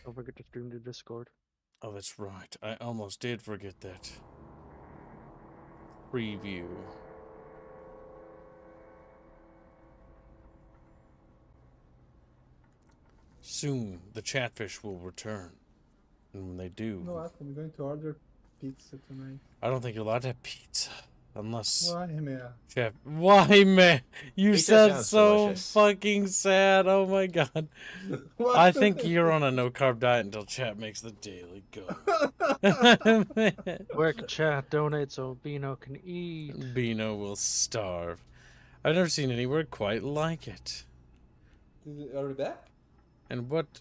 Don't forget to stream to Discord. Oh, that's right. I almost did forget that. Preview. Soon, the Chatfish will return. And when they do... No, I'm going to order pizza tonight. I don't think you're allowed to have pizza. Unless... Why, man? Chef... Why, man? You Pizza sound sounds so delicious. fucking sad. Oh, my God. I think you're on a no-carb diet until Chat makes the daily go. Quick, chat, donate so Bino can eat. Bino will starve. I've never seen anywhere quite like it. Are we back? And what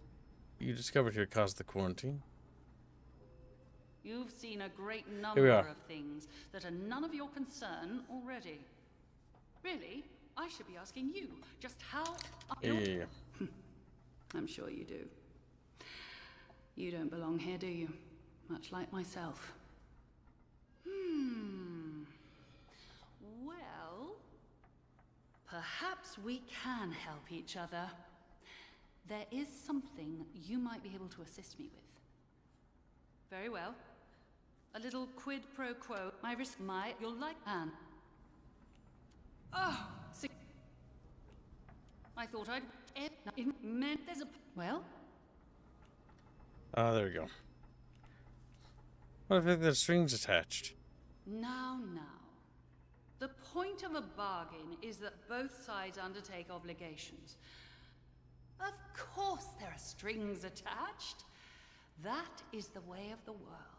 you discovered here caused the quarantine? You've seen a great Here we number are. of things that are none of your concern already. Really, I should be asking you, just how are Yeah. I'm sure you do. You don't belong here, do you? Much like myself. Well, perhaps we can help each other. There is something you might be able to assist me with. Very well. A little quid pro quo. My risk, you'll like Anne. Oh, see. I thought I'd meant there's a well. Oh, there we go. What if there's strings attached? Now. The point of a bargain is that both sides undertake obligations. Of course there are strings attached. That is the way of the world.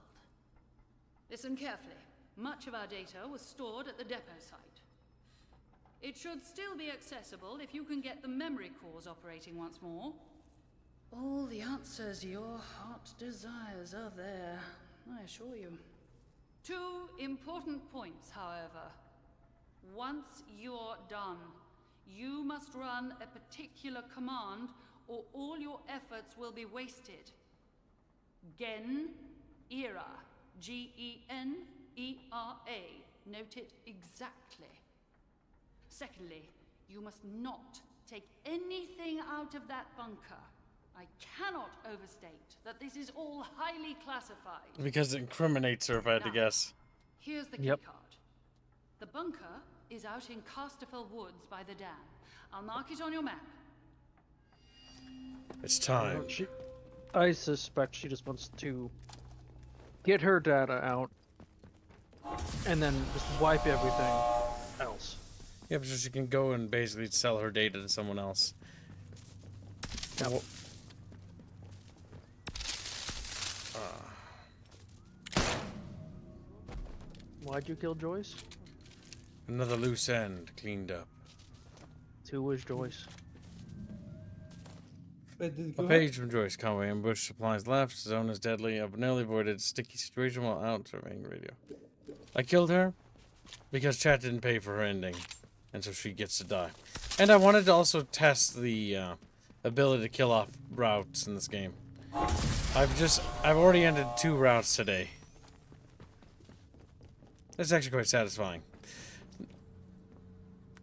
Listen carefully. Much of our data was stored at the depot site. It should still be accessible if you can get the memory cores operating once more. All the answers your heart desires are there, I assure you. Two important points, however. Once you're done, you must run a particular command or all your efforts will be wasted. Gen-era. G-E-N-E-R-A. Note it exactly. Secondly, you must not take anything out of that bunker. I cannot overstate that this is all highly classified. Because it incriminates her, if I had to guess. Here's the key card. The bunker is out in Casterfell Woods by the dam. I'll mark it on your map. It's time. I suspect she just wants to get her data out and then just wipe everything else. Yep, so she can go and basically sell her data to someone else. Yep. Why'd you kill Joyce? Another loose end cleaned up. Who was Joyce? Wait, did it A go page from Joyce. Conway ambush supplies left. Zone is deadly. I've nearly avoided sticky situation while out surveying radio. I killed her because chat didn't pay for her ending, and so she gets to die. And I wanted to also test the ability to kill off routes in this game. I've already ended 2 routes today. It's actually quite satisfying.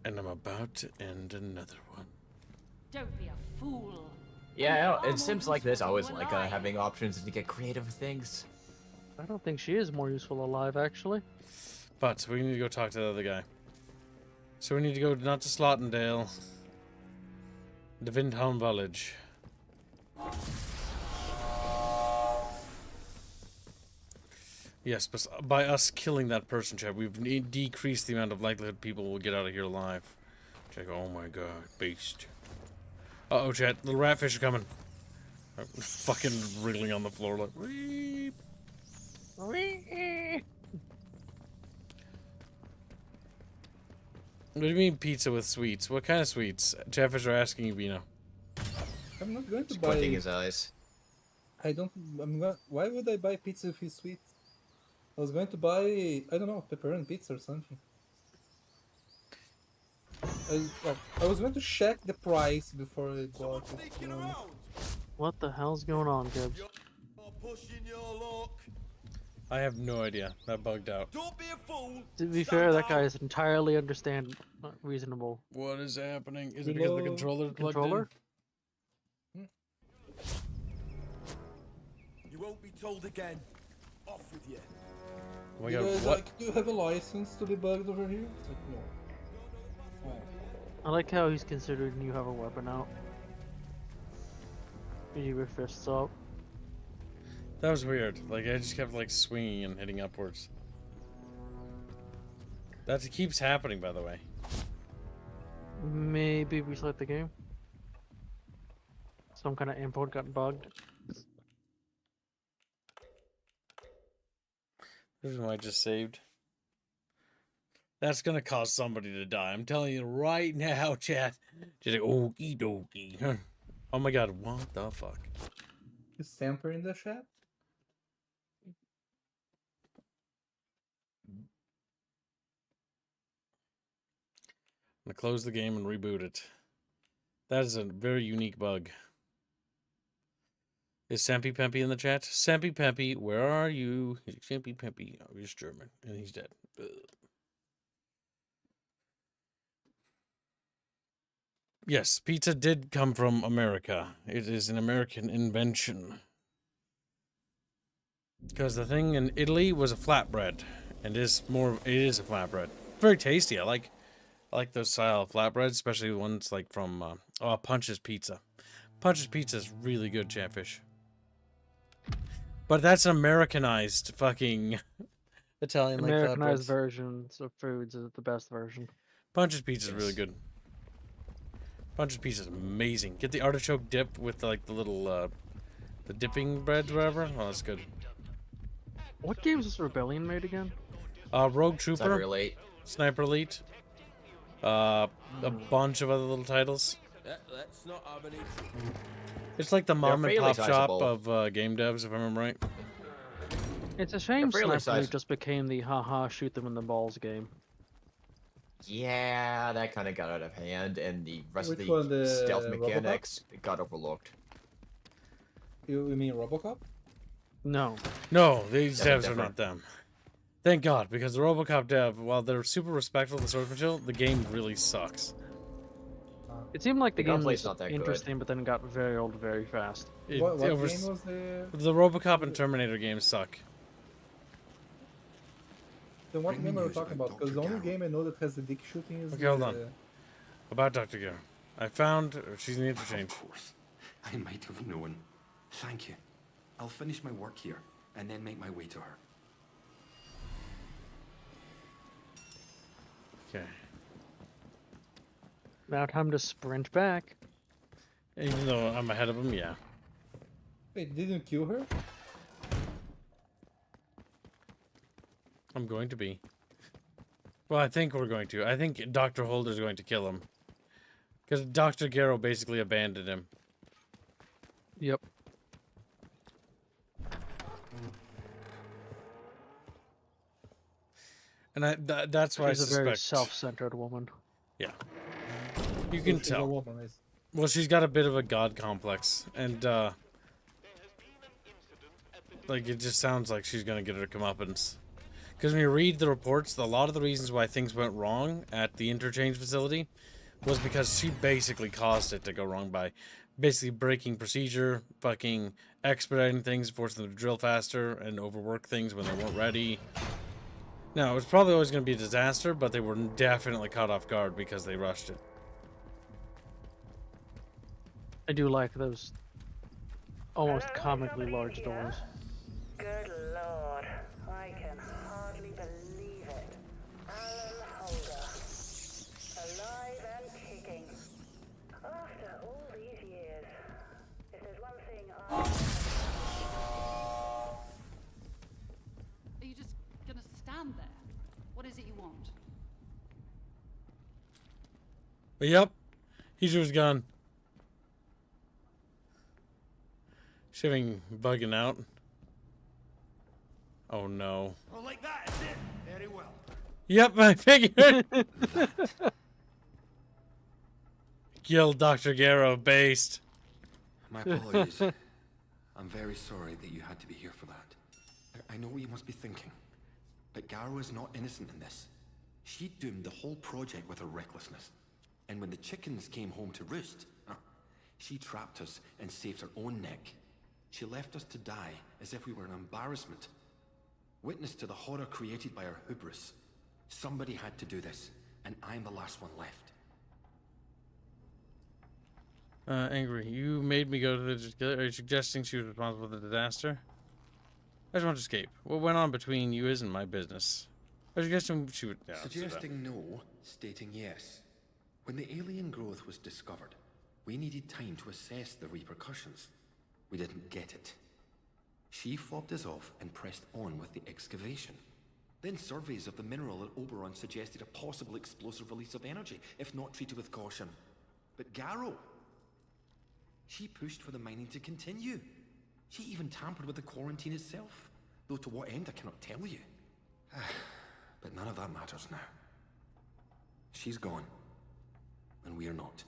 And I'm about to end another one. Don't be a fool. Yeah, in Sims like this, I always like having options to get creative with things. I don't think she is more useful alive, actually. But we need to go talk to the other guy. So we need to go not to Slottendale. The Vindholm Village. Yes, but by us killing that person, chat, we've decreased the amount of likelihood people will get out of here alive. Check, oh my god, beast. Uh-oh, chat, little ratfish are coming. Fucking wriggling on the floor like, weep. What do you mean pizza with sweets? What kind of sweets? Chatfish are asking you, Bino. I'm not going to Squinting buy. his eyes. I don't. Why would I buy pizza if it's sweet? I was going to buy, I don't know, pepperoni pizza or something. I was going to check the price before I bought it. What the hell's going on, Gibbs? I have no idea. That bugged out. Don't be a fool. To be fair, that guy is entirely reasonable. What is happening? Is it because the controller's plugged Controller? in? You won't be told again. Off with you. Oh my You god, guys, what? like, do you have a license to be bugged over here? It's like, no. Oh. I like how he's considering you have a weapon out. You with fists up. That was weird. Like, I just kept, like, swinging and hitting upwards. That keeps happening, by the way. Maybe reset the game. Some kind of input got bugged. This is what I just saved. That's gonna cause somebody to die. I'm telling you right now, chat. Just like, okie dokie. Oh my god, what the fuck? Is Samper in the chat? I'm gonna close the game and reboot it. That is a very unique bug. Is Sampy Pempy in the chat? Sampy Pempy, where are you? He's Sampy Pempy. Oh, he's German. And he's dead. Ugh. Yes, pizza did come from America. It is an American invention. Because the thing in Italy was a flatbread. And it is a flatbread. Very tasty. I like those style of flatbreads, especially ones like from Punch's Pizza. Punch's Pizza is really good, Chatfish. But that's an Americanized fucking Italian like Americanized flatbreads. versions of foods is the best version. Punch's Pizza is really good. Punch's Pizza is amazing. Get the artichoke dip with like the little the dipping breads, whatever. Oh, that's good. What games was Rebellion made again? Rogue Trooper, Cyber Elite. Sniper Elite, a bunch of other little titles. Let's not have any. It's like the mom and fairly pop shop sizable. of game devs, if I remember right. It's a shame They're fairly Sniper Elite size- just became the haha shoot them in the balls game. Yeah, that kind of got out of hand, and the rest Which of one, the the stealth Robocop? mechanics got overlooked. You mean Robocop? No. No, these Yeah, they're devs are different. not them. Thank God, because the RoboCop dev, while they're super respectful of the source material, the game really sucks. It seemed like the game gunplay's was not that good. interesting, but then got very old very fast. What game over- was the... The RoboCop and Terminator games suck. Then what Bring game me are we news talking about about? Because the Dr. only Garrow. game I know that has the dick shooting is Okay, hold on. the... About Dr. Gare. I found she's in the Of interchange. course. I might have known. Thank you. I'll finish my work here and then make my way to her. Okay. Now time to sprint back. Even though I'm ahead of him, yeah. Wait, didn't kill her? I'm going to be. Well, I think we're going to. I think Dr. Holder's going to kill him. Because Dr. Garrow basically abandoned him. Yep. And that's why She's I a very suspect. self-centered woman. Yeah. You So can she's a tell. woman, is- Well, she's got a bit of a god complex. And, like, it just sounds like she's gonna get her comeuppance. Because when you read the reports, a lot of the reasons why things went wrong at the interchange facility was because she basically caused it to go wrong by basically breaking procedure, fucking expediting things, forcing them to drill faster, and overwork things when they weren't ready. Now, it was probably always going to be a disaster, but they were definitely caught off guard because they rushed it. I do like those almost comically large doors. Good lord, I can hardly believe it. Alan Holder, alive and kicking. After all these years, if there's one thing I... Are you just gonna stand there? What is it you want? But yep, he drew his gun. Shiving, bugging out. Oh no. Oh, like that, is it? Very well. Yep, I figured. Kill Dr. Garrow based. My apologies. I'm very sorry that you had to be here for that. I know what you must be thinking, but Garrow is not innocent in this. She doomed the whole project with her recklessness. And when the chickens came home to roost, she trapped us and saved her own neck. She left us to die as if we were an embarrassment. Witness to the horror created by our hubris. Somebody had to do this, and I'm the last one left. Angry. You made me go to the... Are you suggesting she was responsible for the disaster? I just want to escape. What went on between you isn't my business. I was suggesting she would... Yeah, Suggesting no, stating yes. When the alien growth was discovered, we needed time to assess the repercussions. We didn't get it. She fobbed us off and pressed on with the excavation. Then surveys of the mineral at Oberon suggested a possible explosive release of energy, if not treated with caution. But Garrow... She pushed for the mining to continue. She even tampered with the quarantine itself. Though to what end, I cannot tell you. But none of that matters now. She's gone. And we are not.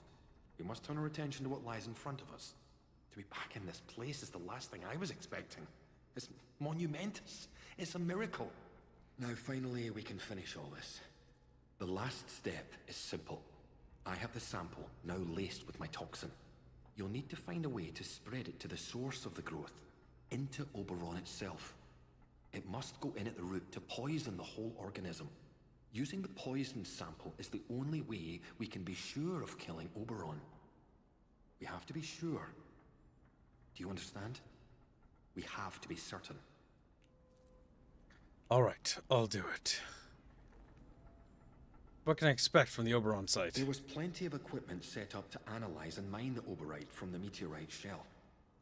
We must turn our attention to what lies in front of us. To be back in this place is the last thing I was expecting. It's monumentous. It's a miracle. Now finally we can finish all this. The last step is simple. I have the sample, now laced with my toxin. You'll need to find a way to spread it to the source of the growth, into Oberon itself. It must go in at the root to poison the whole organism. Using the poison sample is the only way we can be sure of killing Oberon. We have to be sure. Do you understand? We have to be certain. Alright, I'll do it. What can I expect from the Oberon site? There was plenty of equipment set up to analyze and mine the Oberite from the meteorite shell.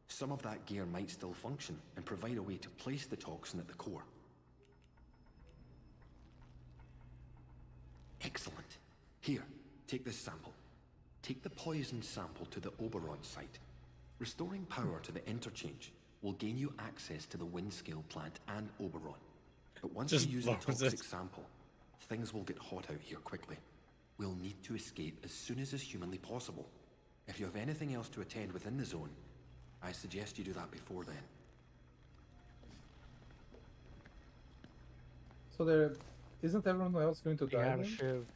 Some of that gear might still function and provide a way to place the toxin at the core. Excellent. Here, take this sample. Take the poison sample to the Oberon site. Restoring power to the interchange will gain you access to the Windscale plant and Oberon. But once you use the toxic sample, things will get hot out here quickly. We'll need to escape as soon as is humanly possible. If you have anything else to attend within the zone, I suggest you do that before then. So there isn't everyone else going to die? Yeah, then? shiv.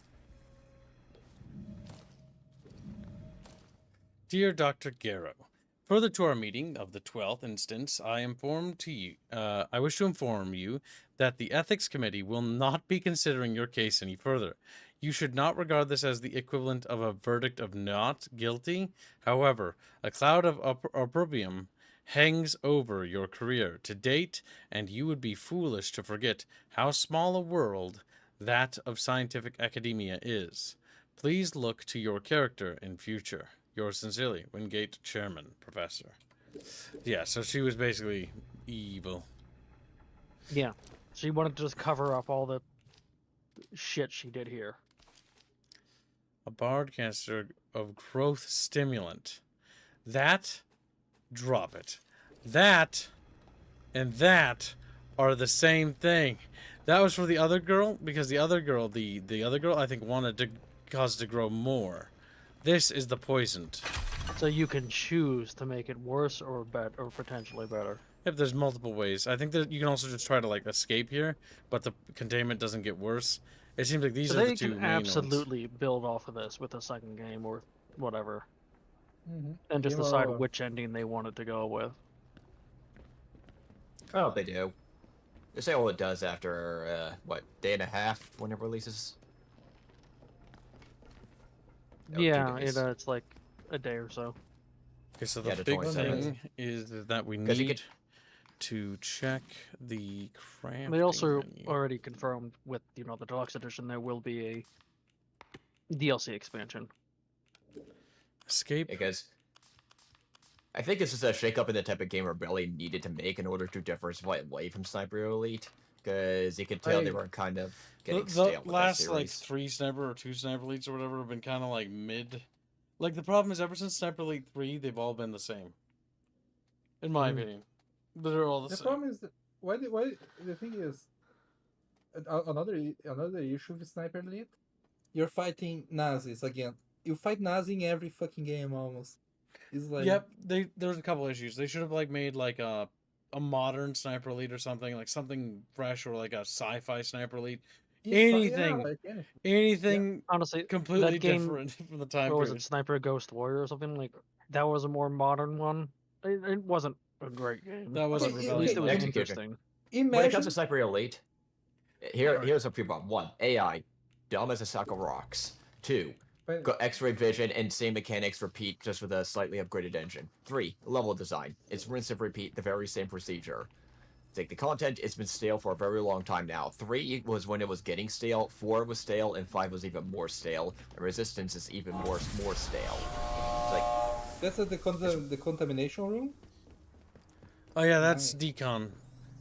Dear Dr. Garrow, further to our meeting of the 12th instance, I wish to inform you that the Ethics Committee will not be considering your case any further. You should not regard this as the equivalent of a verdict of not guilty. However, a cloud of opprobrium hangs over your career to date, and you would be foolish to forget how small a world that of scientific academia is. Please look to your character in future. Yours sincerely, Wingate Chairman, Professor. Yeah, so she was basically evil. Yeah. She wanted to just cover up all the shit she did here. A broadcaster of growth stimulant. That, drop it. That and that are the same thing. That was for the other girl, because the other girl, the other girl, I think, wanted to cause it to grow more. This is the poisoned. So you can choose to make it worse or better, or potentially better. If there's multiple ways. I think that you can also just try to, like, escape here, but the containment doesn't get worse. It seems like these So are they the two can main absolutely build off of this with a second game or whatever. Mm-hmm. And just Game decide over. which ending they wanted to go with. Oh, they do. They say all it does after, what, day and a half when it releases? Oh, 2 Yeah, days. it's like a day or so. Okay, so Yeah, the the big 27th. thing is that we 'Cause you need could- to check the crafting They also menu. already confirmed with, the deluxe edition there will be a DLC expansion. Escape. Because I think this is a shake-up in the type of game we really needed to make in order to diversify away from Sniper Elite. Because you could tell they were kind of getting The stale with that last, like, series. 3 Sniper or 2 Sniper Elites or whatever have been kind of, like, mid. Like, the problem is, ever since Sniper Elite 3, they've all been the same. In my opinion. They're all the The same. problem is that why the thing is another issue with Sniper Elite. You're fighting Nazis again. You fight Nazi in every fucking game almost. It's like Yep, there's a couple issues. They should have, like, made, like, a modern Sniper Elite or something, like something fresh, or like a sci-fi Sniper Elite. Anything. like anything. Anything Honestly, completely that game, different from the time what was period. it, Sniper Ghost Warrior or something? Like, that was a more modern one. It wasn't a great game. That was but a at rebellion. least it was Execution. interesting. When it Imagine comes to Sniper Elite, here's a few problems. 1, AI, dumb as a sack of rocks. 2, when- got X-ray vision and same mechanics repeat just with a slightly upgraded engine. 3, level design. It's rinse and repeat, the very same procedure. Like the content, it's been stale for a very long time now. 3 was when it was getting stale, 4 was stale, and 5 was even more stale. And Resistance is even more stale. It's like, that's at the contamination room. Oh yeah, that's Nice. decon.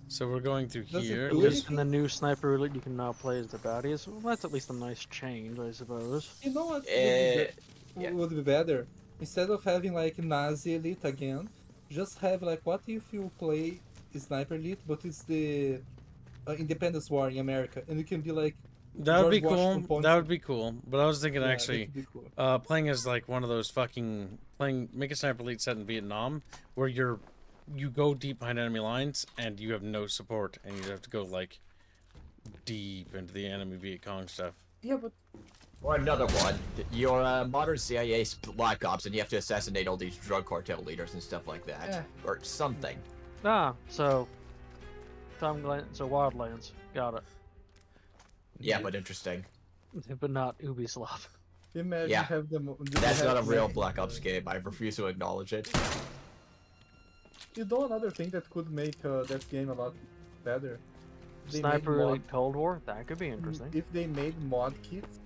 So we're going through Does it here. do There's- Just in the new Sniper Elite, you can now play as the baddies. Well, that's at least a nice change, I suppose. You know what yeah. would be better? Instead of having like Nazi Elite again, just have like, what if you play Sniper Elite, but it's the Independence War in America, and you can be like, That would be George Washington cool. points That it. would be cool. But I was thinking yeah, that actually, would be cool. playing as like one of those fucking make a Sniper Elite set in Vietnam where you go deep behind enemy lines and you have no support and you have to go like deep into the enemy Viet Cong stuff. Yeah, but or another one, you're a modern CIA Black Ops and you have to assassinate all these drug cartel leaders and stuff like that. Yeah. Or something. Ah, so Wildlands, got it. Yeah, but interesting. But not Ubisoft. imagine Yeah. have them. That's not a real Black Ops game. I refuse to acknowledge it. You know another thing that could make that game a lot better? They made Sniper mod- Elite Cold War, that could be interesting. If they made mod kits,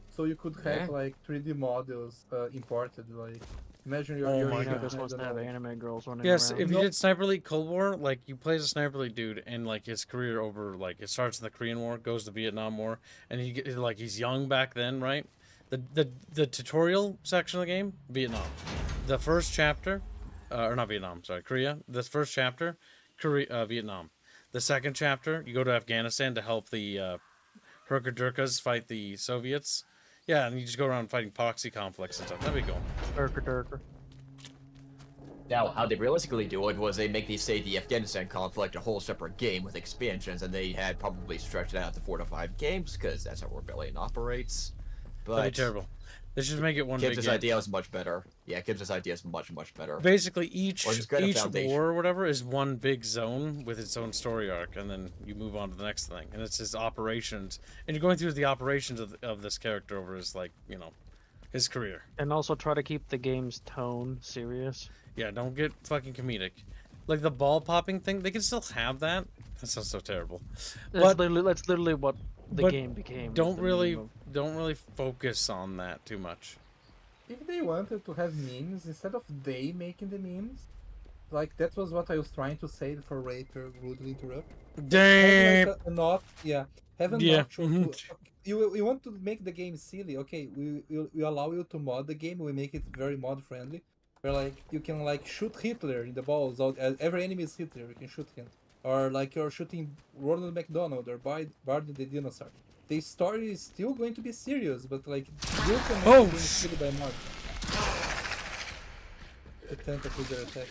so you could have Yeah. like 3D models imported. Like, imagine Oh you're my You know, God. just wants to have anime girls running Yes, around. if you Nope. did Sniper Elite Cold War, like you play as a Sniper Elite dude, and like his career over, like it starts in the Korean War, goes to Vietnam War, and he's young back then, right? The tutorial section of the game, Vietnam. The first chapter, or not Vietnam, sorry, Korea. The first chapter, Vietnam. The second chapter, you go to Afghanistan to help the Herka-Durkas fight the Soviets. Yeah, and you just go around fighting proxy conflicts and stuff. That'd be cool. Durka. Now, how they realistically do it was they make the Afghanistan conflict a whole separate game with expansions, and they had probably stretched it out to 4 to 5 games, because that's how Rebellion operates. That'd be But terrible. They should make it one big Gibbs' game. idea is much better. Yeah, Gibbs' idea is much better. Basically, each Or just get a foundation. war or whatever is one big zone with its own story arc, and then you move on to the next thing. And it's his operations, and you're going through the operations of this character over his his career. And also try to keep the game's tone serious. Yeah, don't get fucking comedic. Like the ball popping thing, they can still have that. That sounds so terrible. That's But literally what the but game became. was don't the really meme don't really focus on that too much. If they wanted to have memes instead of they making the memes, like that was what I was trying to say for Raper rudely interrupt. Damn. Have like a not have a Yeah. notch to, you want to make the game silly, okay, we allow you to mod the game, we make it very mod friendly, where like you can like shoot Hitler in the balls, every enemy is Hitler, you can shoot him, or like you're shooting Ronald McDonald or Barney the dinosaur. The story is still going to be serious, but like you can make Oh, the game silly by mod. The tentacles are attack.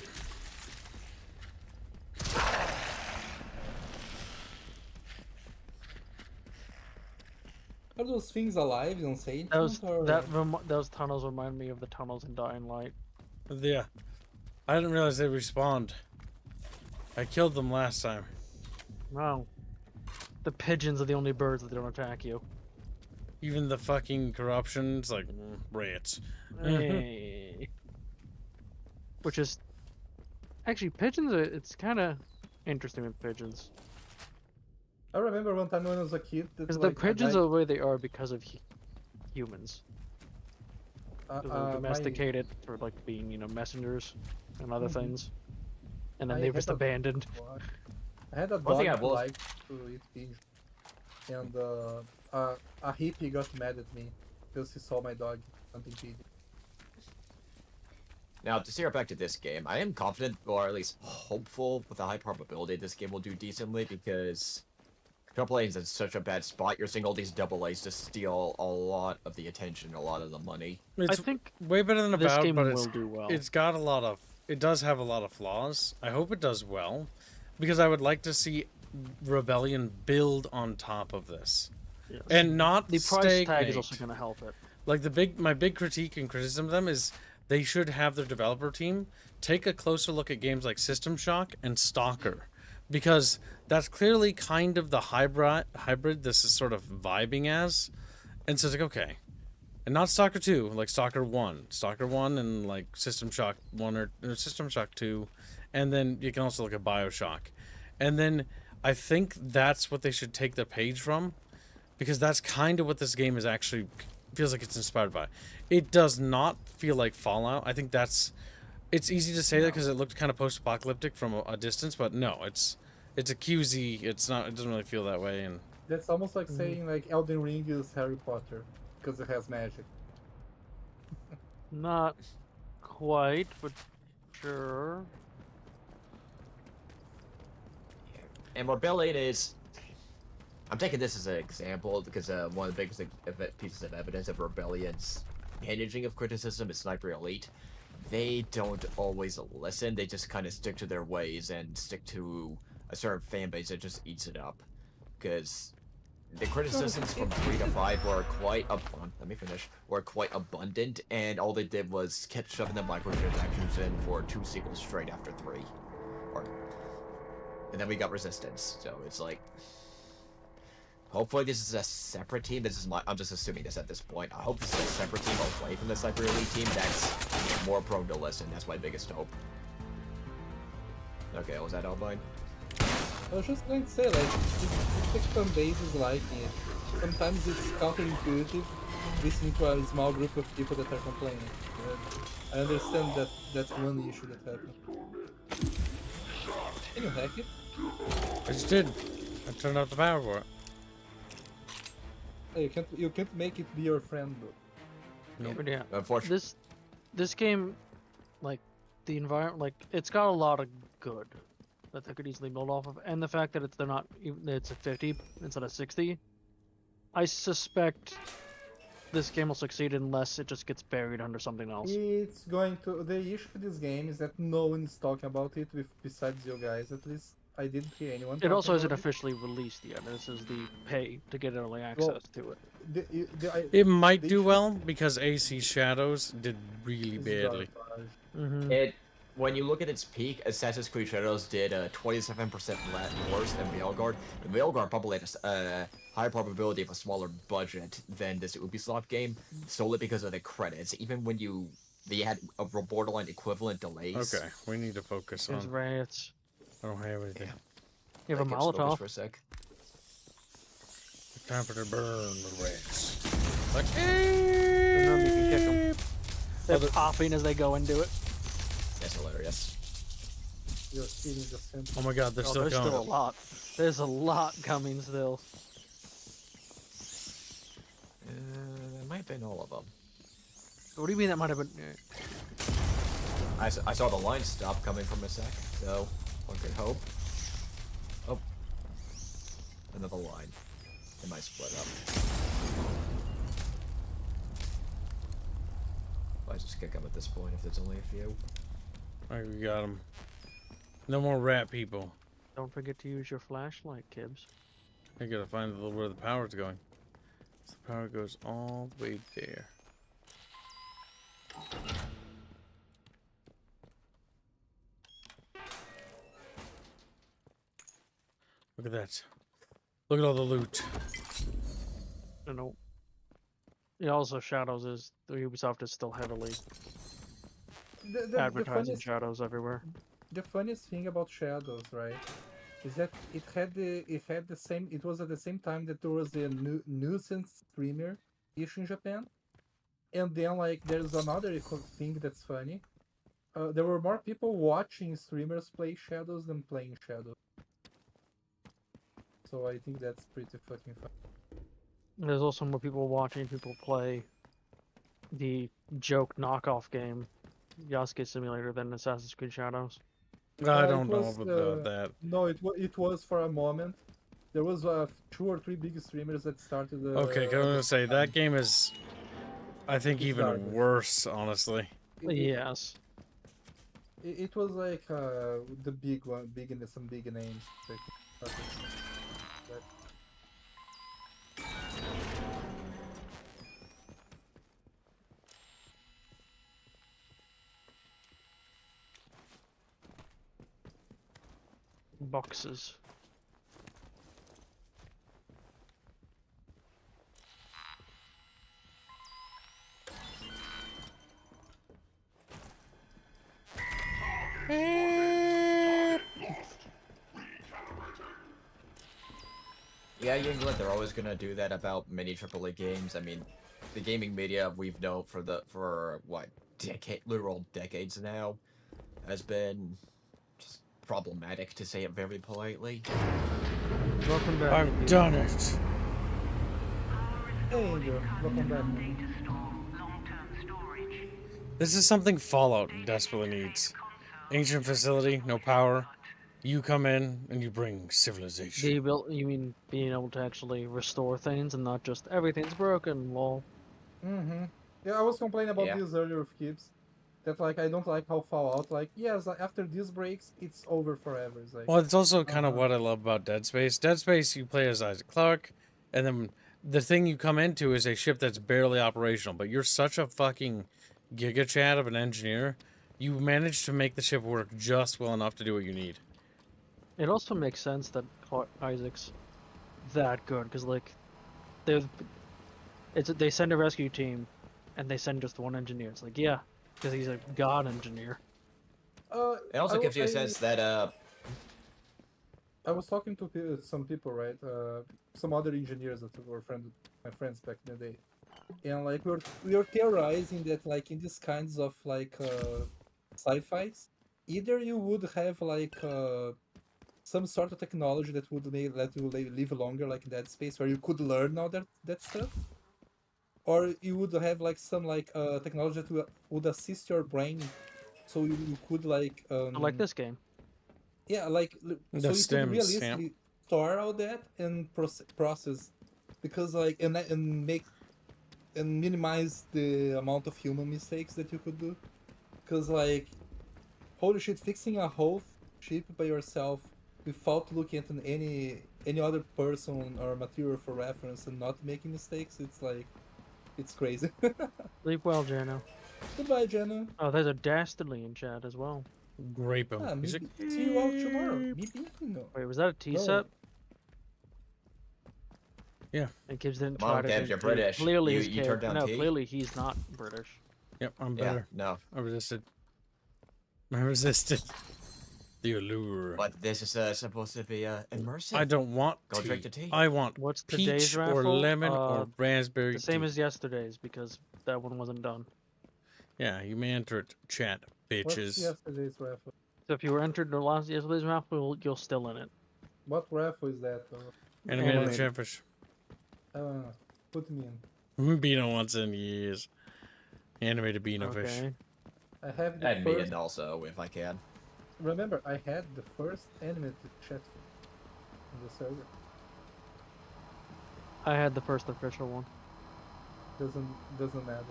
Are those things alive in Sage? Those tunnels remind me of the tunnels in Dying Light. Yeah. I didn't realize they respawned. I killed them last time. No. The pigeons are the only birds that don't attack you. Even the fucking corruptions, like rats. Hey. Which is actually pigeons. It's kind of interesting with pigeons I remember one time when I was a kid that because like, the pigeons are the way they are because of humans. 'Cause they're domesticated for like being messengers and other things, and then I they're had just a- abandoned. I had a One thing dog I who will- liked to eat pigeons, and a hippie got mad at me because he saw my dog hunting pigeons. Now, to steer back to this game, I am confident, or at least hopeful, with a high probability this game will do decently, because Triple A is in such a bad spot. You're seeing all these double A's just steal a lot of the attention, a lot of the money. It's I think way better than this About, game but will do well. it's got a lot of. It does have a lot of flaws. I hope it does well, because I would like to see Rebellion build on top of this, Yes. and not The price stagnate. tag is also going to help it. Like my big critique and criticism of them is they should have their developer team take a closer look at games like System Shock and Stalker, because that's clearly kind of the hybrid this is sort of vibing as. And so it's like, okay, and not Stalker 2, like Stalker 1 and like System Shock 1 or System Shock 2, and then you can also look at BioShock. And then I think that's what they should take the page from, because that's kind of what this game is actually feels like it's inspired by. It does not feel like Fallout. I think it's easy to say that because it looked kind of post-apocalyptic from a distance, but no, it's a QZ. It's not. It doesn't really feel that way. And That's almost like saying like Elden Ring is Harry Potter because it has magic. Not quite, but sure. And Rebellion is... I'm taking this as an example because one of the biggest pieces of evidence of Rebellion's managing of criticism is Sniper Elite. They don't always listen. They just kind of stick to their ways and stick to a certain fan base that just eats it up. Because the criticisms from 3 to 5 were quite abundant, and all they did was kept shoving the microtransactions in for 2 sequels straight after 3. And then we got Resistance, so it's like... Hopefully this is a separate team. I'm just assuming this at this point. I hope this is a separate team away from the Sniper Elite team that's more prone to listen. That's my biggest hope. Okay, was that Albine? I was just going to say, like, the fan base is liking it. Sometimes it's counterintuitive listening to a small group of people that are complaining. I understand that that's one issue that happened. Can you hack it? I just did. I turned off the power for it. Hey, you can't make it be your friend, though. But yeah, Unfortunately. This game, like the environment, like it's got a lot of good that they could easily build off of, and the fact that it's a 50 instead of 60. I suspect this game will succeed unless it just gets buried under something else. It's going to. The issue with this game is that no one is talking about it, besides you guys, at least. I didn't hear anyone. It also isn't about officially released yet. This is the pay to get early access to it. It might do well because AC Shadows did really badly. When you look at its peak, Assassin's Creed Shadows did 27% worse than Veilguard. And Veilguard probably had a higher probability of a smaller budget than this Ubisoft game, solely because of the credits. Even when they had a borderline equivalent delays. Okay, we need to focus There's on. riots. I don't have anything. You have a Molotov. For a sec. Time for to burn the rats. Like, Remember, you can kick them. They're popping as they go into it. That's hilarious. You're stealing the scent. oh my god, they're still There's coming. still a lot. There's a lot coming still. That might have been all of them. What do you mean that might have been? I saw the line stop coming from a sec, so one could hope. Oh. Another line. They might split up. Might just kick them at this point if there's only a few. Alright, we got them. No more rat people. Don't forget to use your flashlight, Kibbs. I gotta find where the power's going. So the power goes all the way there. Look at that. Look at all the loot. No. It also Shadows is the Ubisoft is still heavily advertising Shadows everywhere. The funniest thing about Shadows, right, is that it was at the same time that there was the nuisance streamer issue in Japan, and then like there's another thing that's funny. There were more people watching streamers play Shadows than playing Shadows. So I think that's pretty fucking fun. There's also more people watching people play the joke knockoff game, Yasuke Simulator, than Assassin's Creed Shadows. I don't know about that. No, it was for a moment. There was 2 or 3 big streamers that started. Okay, I'm gonna say that game is, I think, It's even garbage. worse, honestly. Yes. It was like the big one, some big names. But boxes. Yeah, you England, they're always gonna do that about many AAA games. I mean, the gaming media we've known for what literal decades now, has been just problematic to say it very politely. Welcome back. I've done it. Hey, Angel. Welcome back. This is something Fallout desperately needs. Ancient facility, no power. You come in and you bring civilization. You mean being able to actually restore things and not just everything's broken, lol. Mm-hmm. Yeah, I was complaining about Yeah. this earlier with Kips. That like I don't like how Fallout like yes like, after this breaks it's over forever. It's like Well, it's also kind of what I love about Dead Space. Dead Space, you play as Isaac Clarke, and then the thing you come into is a ship that's barely operational, but you're such a fucking giga chat of an engineer, you manage to make the ship work just well enough to do what you need. It also makes sense that Isaac's that good because like they send a rescue team and they send just one engineer. It's like yeah, because he's a god engineer. It also gives you a sense that I was talking to some people, right? Some other engineers that were my friends back in the day, and like we were theorizing that like in these kinds of like sci-fis, either you would have like some sort of technology that would let you live longer, like in Dead Space, where you could learn all that stuff, or you would have like some like technology that would assist your brain, so you could like Like this game. yeah, like The so you could stems, realistically store all that and process, because like and make and minimize the amount of human mistakes that you could do, because like holy shit, fixing a whole ship by yourself without looking at any other person or material for reference and not making mistakes, it's like it's crazy. Sleep well, Jano. Goodbye, Jenna. Oh, there's a Dastardly in chat as well. Grape him. Ah, He's maybe, like, see you out tomorrow. Maybe no. Wait, was that a T No. set? Yeah. And Kids didn't Come on, try to. Kev, you're British. Clearly, You- he's you Kev. turned down No, tea? clearly he's not British. Yep, I'm yeah, better. no. I resisted. I resisted. The allure. But this is supposed to be immersive. I don't want Go tea. drink the tea. I want What's today's peach raffle? or lemon or raspberry The same tea. as yesterday's because that one wasn't done. Yeah, you may enter it, chat, What's bitches. yesterday's raffle? So if you were entered in yesterday's raffle, you're still in it. What raffle is that though? Animated Animated. Chatfish. Put me in. Beano once in years. Animated Beano fish. Okay. I have the And me first. and also, if I can. Remember, I had the first animated chat in the server. I had the first official one. Doesn't matter.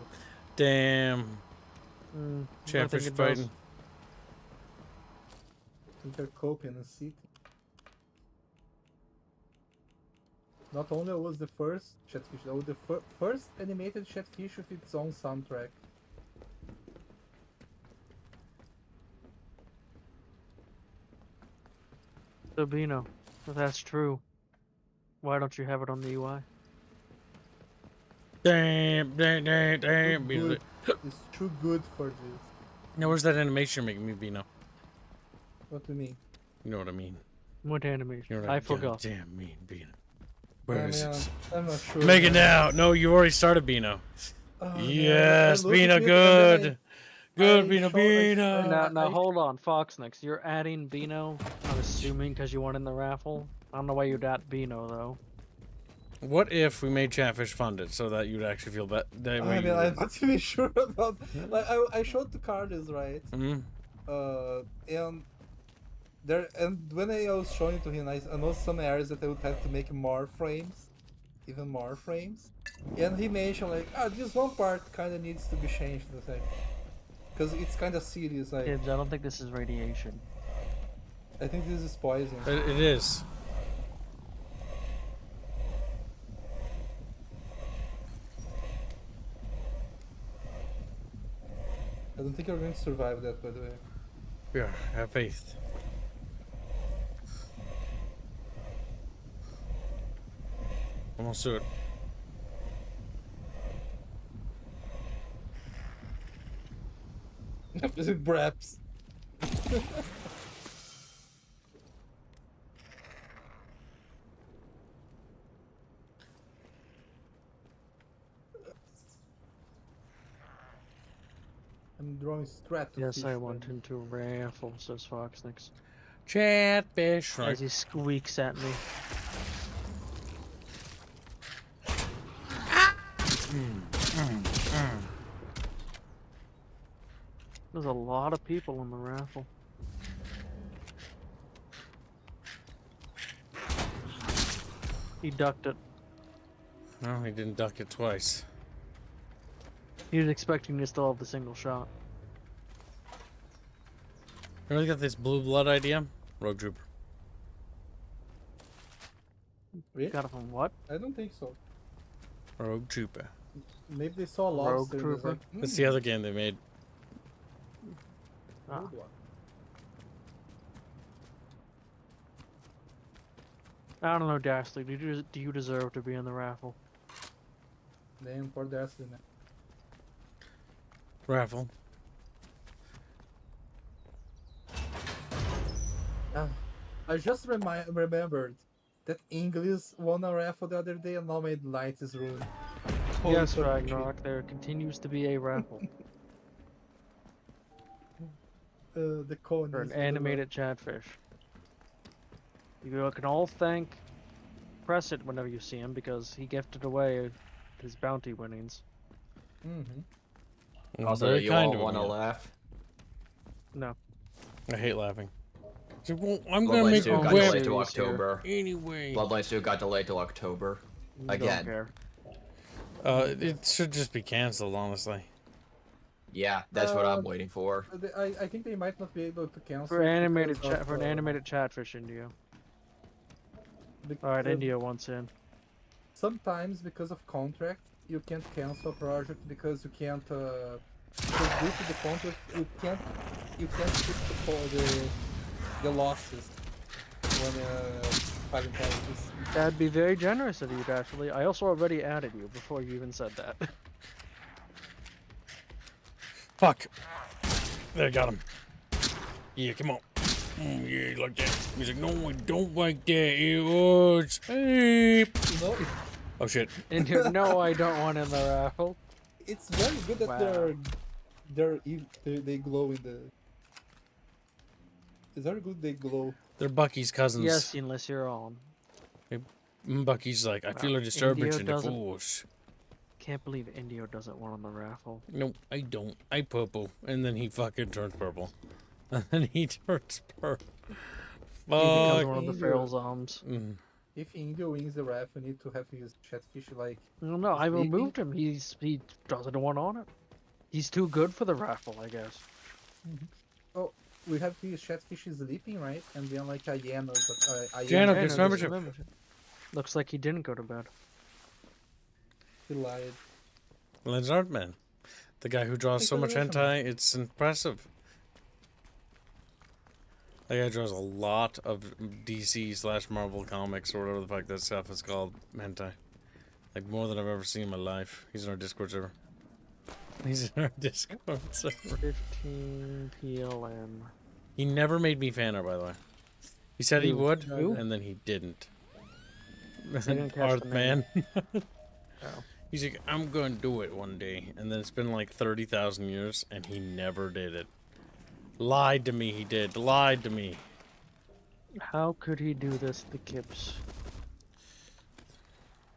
Damn. I think Chatfish it does. fighting. Intercopian and City. Not only was the first Chatfish, though, the first animated Chatfish with its own soundtrack. So Bino, if that's true, why don't you have it on the UI? Damn. Good. It's too good for this. Now, where's that animation making me, Beano? What do you mean? You know what I mean. What animation? You know what I forgot. Damn mean, Beano. Where is it? I'm not sure. Make it now. No, you already started, Beano. Oh, Yes, man, I looked Beano, at it and good. then Good, I Beano, showed- I- Beano. Now hold on, Foxnix. You're adding Bino. I'm assuming because you won in the raffle. I don't know why you'd add Bino though. What if we made Chatfish funded so that you'd actually feel that way? I mean, you I'm would? not even sure about. Like, I showed the cards, right? Mhm. And there, and when I was showing it to him, I know some areas that I would have to make more frames, even more frames. And he mentioned like, this one part kind of needs to be changed, because it's kind of serious. Like, Kids, I don't think this is radiation. I think this is poison. It is. I don't think you're going to survive that, by the way. Yeah, have faith. Almost do it. Braps. I'm drawing strat. Yes, I want into Raffle, says Foxnix. Chatfish. As he squeaks at me. There's a lot of people in the raffle. He ducked it. No, he didn't duck it twice. He was expecting to still have the single shot. Really got this blue blood idea? Rogue Trooper. Really? Got it from what? I don't think so. Rogue Trooper. Maybe they saw lobster. Rogue and was Trooper? like, That's the other game they made. Ah. good one. I don't know, Dastly. Do you deserve to be in the raffle? Name for the Ashley. Raffle. I just remembered that English won a raffle the other day and now my light is ruined. Holy Yes, fucking Ragnarok. There continues to be a raffle shit. The cone for is an animated chatfish. You can all thank Crescent whenever you see him because he gifted away his bounty winnings. Mm-hmm. Also, Very you kind all of want to him. laugh? No. I hate laughing. So, well, I'm gonna Bloodlines make 2 a got whip delayed to serious here. October. anyway. Bloodlines 2 got delayed to October. I Again. don't care. It should just be canceled, honestly. Yeah, that's what I'm waiting for. I think they might not be able to cancel For it animated because for an of, animated chatfish, India. bec- All right, uh, India wants in. Sometimes because of contract, you can't cancel a project because you can't. Because due to the contract, you can't keep the losses when fighting penalties. That'd be very generous of you, actually. I also already added you before you even said that. Fuck. There, got him. Yeah, come on. Yeah, like that. He's like, no, I don't like that. It hurts. Hey. No, Oh shit. And you know I don't want in the raffle. it's very good that Wow. they glow in the. It's very good they glow. They're Bucky's cousins. Yes, unless you're on. Bucky's like, I feel a disturbance Indio in the doesn't- force. Can't believe Indio doesn't want on the raffle. No, I don't. I purple. And then he fucking turns purple. And then he turns purple. He becomes Fuck. one of the Indio. feral zombs. Mm. If Indio wins the raffle, you need to have his chatfish like. No, I Sleeping? removed him. He doesn't want on it. He's too good for the raffle, I guess. We have his chatfish sleeping, right? And then like a Yano, but Jano Hey, gets no, this is membership. Looks like he didn't go to bed. he lied. Lizard Man. The guy who draws so much hentai, it's impressive. That guy draws a lot of DC/Marvel comics or whatever the fuck that stuff is called. Hentai. Like more than I've ever seen in my life. He's in our Discord server. He's in our Discord server. 15 PLN. He never made me fan art, by the way. He said he Who? would, Who? and then he didn't. didn't catch Art the Man. name. He's like, I'm gonna do it one day. And then it's been like 30,000 years, and he never did it. Lied to me, he did. Lied to me. How could he do this to Kips?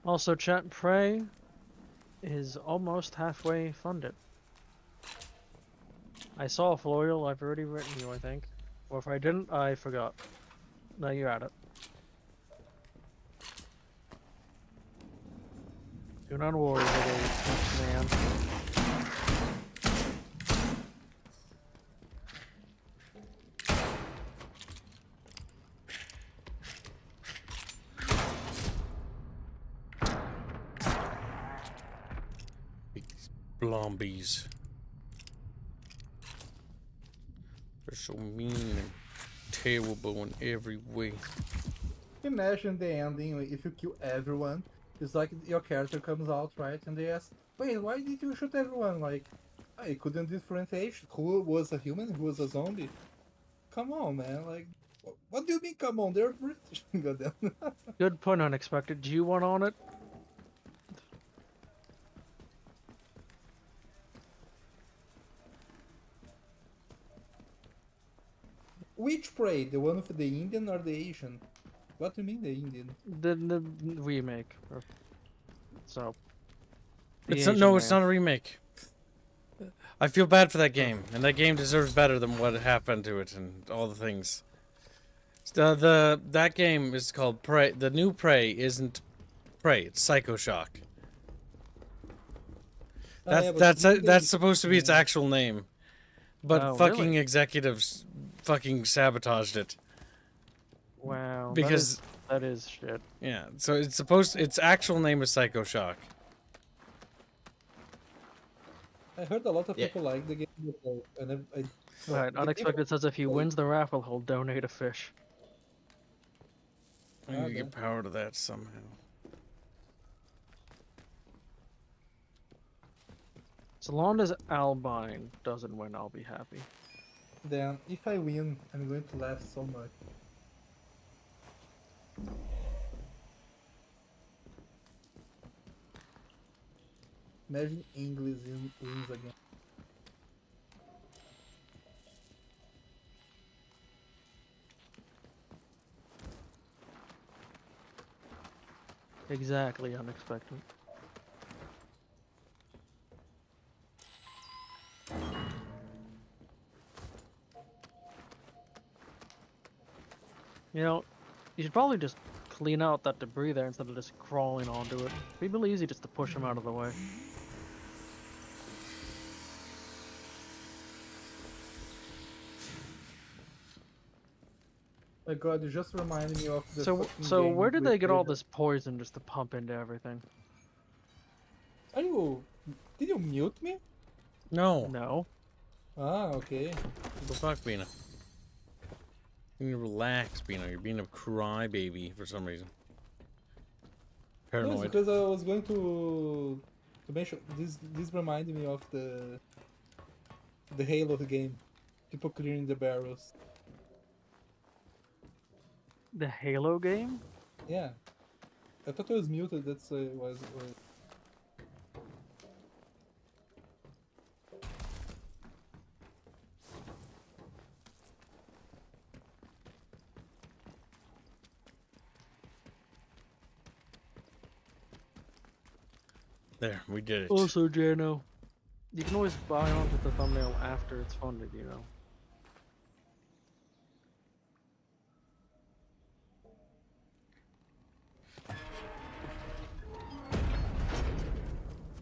Also, Chat Prey is almost halfway funded. I saw a Floral, I've already written you, I think. Or if I didn't, I forgot. No, you're at it. Do not worry, little man. These blombies. They're so mean and terrible in every way. Imagine the ending if you kill everyone, It's like your character comes out, right? And they ask, wait, why did you shoot everyone? Like, I couldn't differentiate who was a human, who was a zombie. Come on, man. Like, what do you mean, come on? They're British. Goddamn. Good point, unexpected. Do you want on it? Which prey? The one with the Indian or the Asian? What do you mean, the Indian? The remake. So. the It's not, Asian no, it's man. not a remake. I feel bad for that game, and that game deserves better than what happened to it and all the things. That game is called Prey. The new Prey isn't Prey. It's Psycho Shock. Yeah, but That's supposed to be its actual name, but Oh, fucking really? executives fucking sabotaged it. Wow. Because that is shit. yeah, so its actual name is Psycho Shock. I heard a lot of Yeah. people like the game, but Right. the Unexpected says if he people- wins the raffle, he'll donate a fish. I need to Okay. get power to that somehow. So long as Albine doesn't win, I'll be happy. Then, if I win, I'm going to laugh so much. Imagine English wins again. Exactly, unexpected. You know, you should probably just clean out that debris there instead of just crawling onto it. It'd be really easy just to push him out of the way. My god, you just reminded me of the So, fucking so game where did we they get all played. this poison just to pump into everything? Are you... Did you mute me? No, No. Ah, okay. what the fuck, Bina? You need to relax, Bina. You're being a crybaby for some reason. No, it's Paranoid. because I was going to mention this reminded me of the Halo game. People clearing the barrels. The Halo game? Yeah. I thought I was muted, that's was There, we did it. Also, Jano, you can always buy onto the thumbnail after it's funded, you know.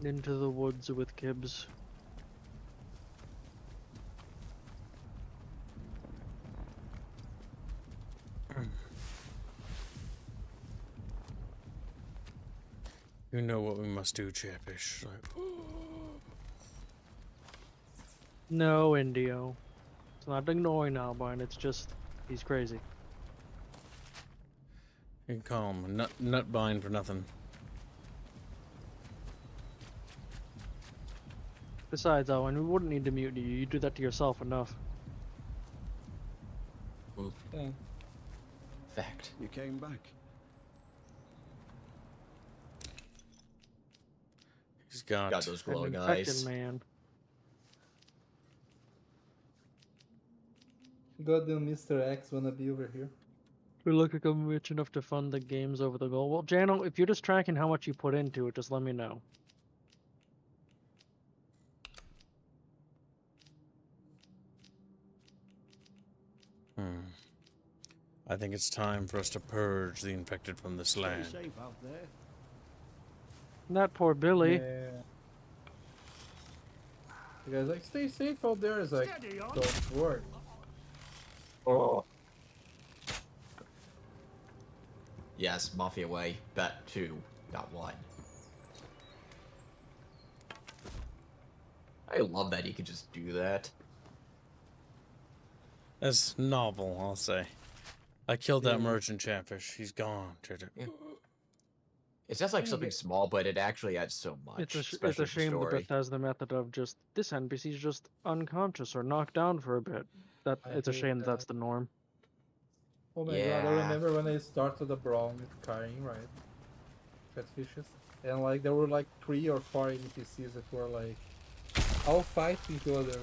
Into the woods with Gibbs. You know what we must do, Chatfish. Like, No, Indio. It's not ignoring Albine, it's just he's crazy. you can call him a nut bind for nothing. Besides, Owen, we wouldn't need to mute you. You do that to yourself enough. yeah. Fact. You came back. He's got. Got those An glowing infected eyes. man. Goddamn Mr. X wanna be over here. We look like I'm rich enough to fund the games over the goal. Well, Jano, if you're just tracking how much you put into it, just let me know. I think it's time for us to purge the infected from this Stay land. safe out there. That poor Billy. Yeah. You guys like stay safe out there. It's like Steady on. don't worry. Yes, Mafia way. Bet 2, not 1. I love that he could just do that. That's novel, I'll say. I killed that Yeah. merchant Chatfish. He's gone. Yeah. It sounds like Yeah, something but- small, but it actually adds so much. It's a especially for shame that story. Beth has the method of just this NPC's just unconscious or knocked down for a bit. That I it's a hate shame that. that's the norm. Oh my god, I Yeah. remember when I started the Brown with carrying, right? Catfishes. And like there were like 3 or 4 NPCs that were like all fighting each other.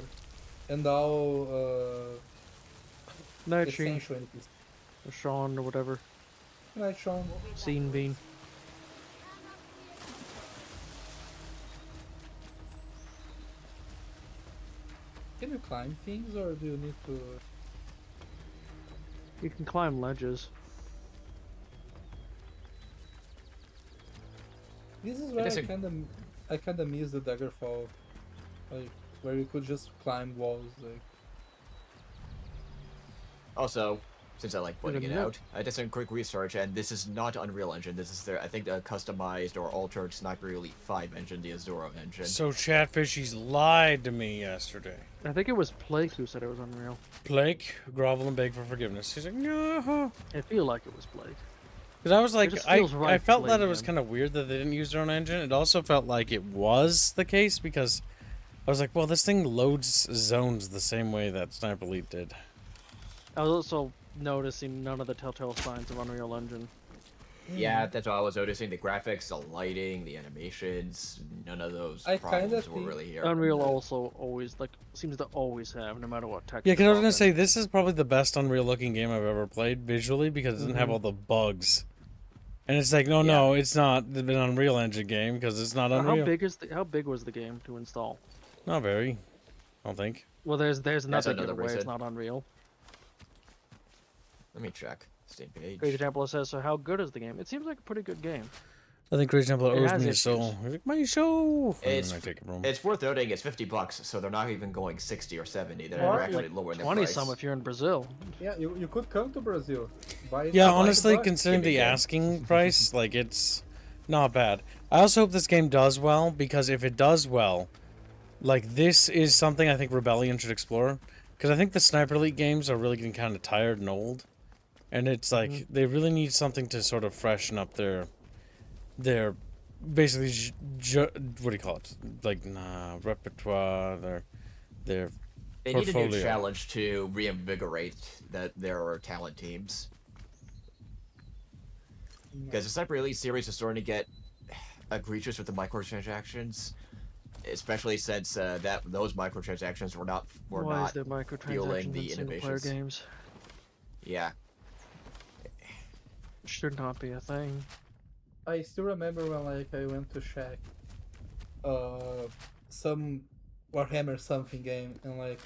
And all Night Sheen, essential NPCs. or Sean, or whatever. Right, Sean? Scene Bean. Can you climb things or do you need to You can climb ledges. This is where is a- I kinda miss the Daggerfall. Like where you could just climb walls like Also, since I like pointing it note. out, I did some quick research, and this is not Unreal Engine. This is I think, the customized or altered Sniper Elite 5 engine, the Azuro engine. So Chatfishies lied to me yesterday. I think it was Blake who said it was Unreal. Blake, grovel and beg for forgiveness. He's like, no. I feel like it was Blake. Because I was like, just I feels right to felt that blame it was him. kind of weird that they didn't use their own engine. It also felt like it was the case because I was like, well, this thing loads zones the same way that Sniper Elite did. I was also noticing none of the telltale signs of Unreal Engine. Yeah, that's what I was noticing. The graphics, the lighting, the animations, none of those I kinda problems were think really here. Unreal also always seems to always have, no matter what tech. Yeah, because I was they're gonna say in. this is probably the best Unreal looking game I've ever played visually because it doesn't have all the bugs. And it's like, no, it's not an Unreal Engine game because it's not Unreal. How big was the game to install? Not very, I don't think. Well, there's another another giveaway. It's reason. not Unreal. Let me check. Steam page. Crazy Templar says, so how good is the game? It seems like a pretty good game. I think Crazy Temple It owes has me a issues. soul. He's like, my soul. And It's then I take it from him. it's worth noting. It's $50, so they're not even going 60 or 70. They're Or actually lowering the 20 price. some if you're in Brazil. yeah, you could come to Brazil. Buy it Yeah, for honestly, $20. considering Give me the game. asking price, like, it's not bad. I also hope this game does well, because if it does well, like, this is something I think Rebellion should explore. Because I think the Sniper Elite games are really getting kind of tired and old. And it's like, they really need something to sort of freshen up their basically, what do you call it? Like, repertoire, their They need a new portfolio. challenge to reinvigorate their talent teams. Because the Sniper Elite series is starting to get egregious with the microtransactions, especially since those microtransactions were not Why is there fueling microtransactions in the single-player innovations. games? Yeah. Should not be a thing. I still remember when like I went to check some Warhammer something game and like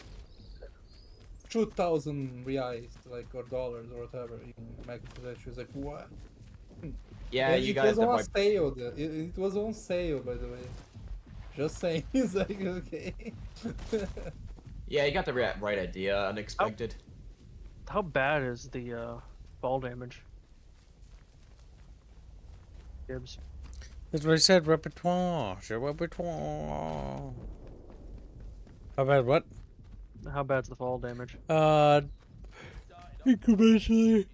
2,000 reais like or dollars or whatever in microtransactions. Like what? Yeah, And you it guys was on have a sale. It was on sale, by the way. Just saying. It's like okay. Yeah, you got the right idea. Unexpected. How bad is the fall damage? Gibbs. That's what I said, repertoire. Your repertoire. How bad what? How bad's the fall damage? Incrementally.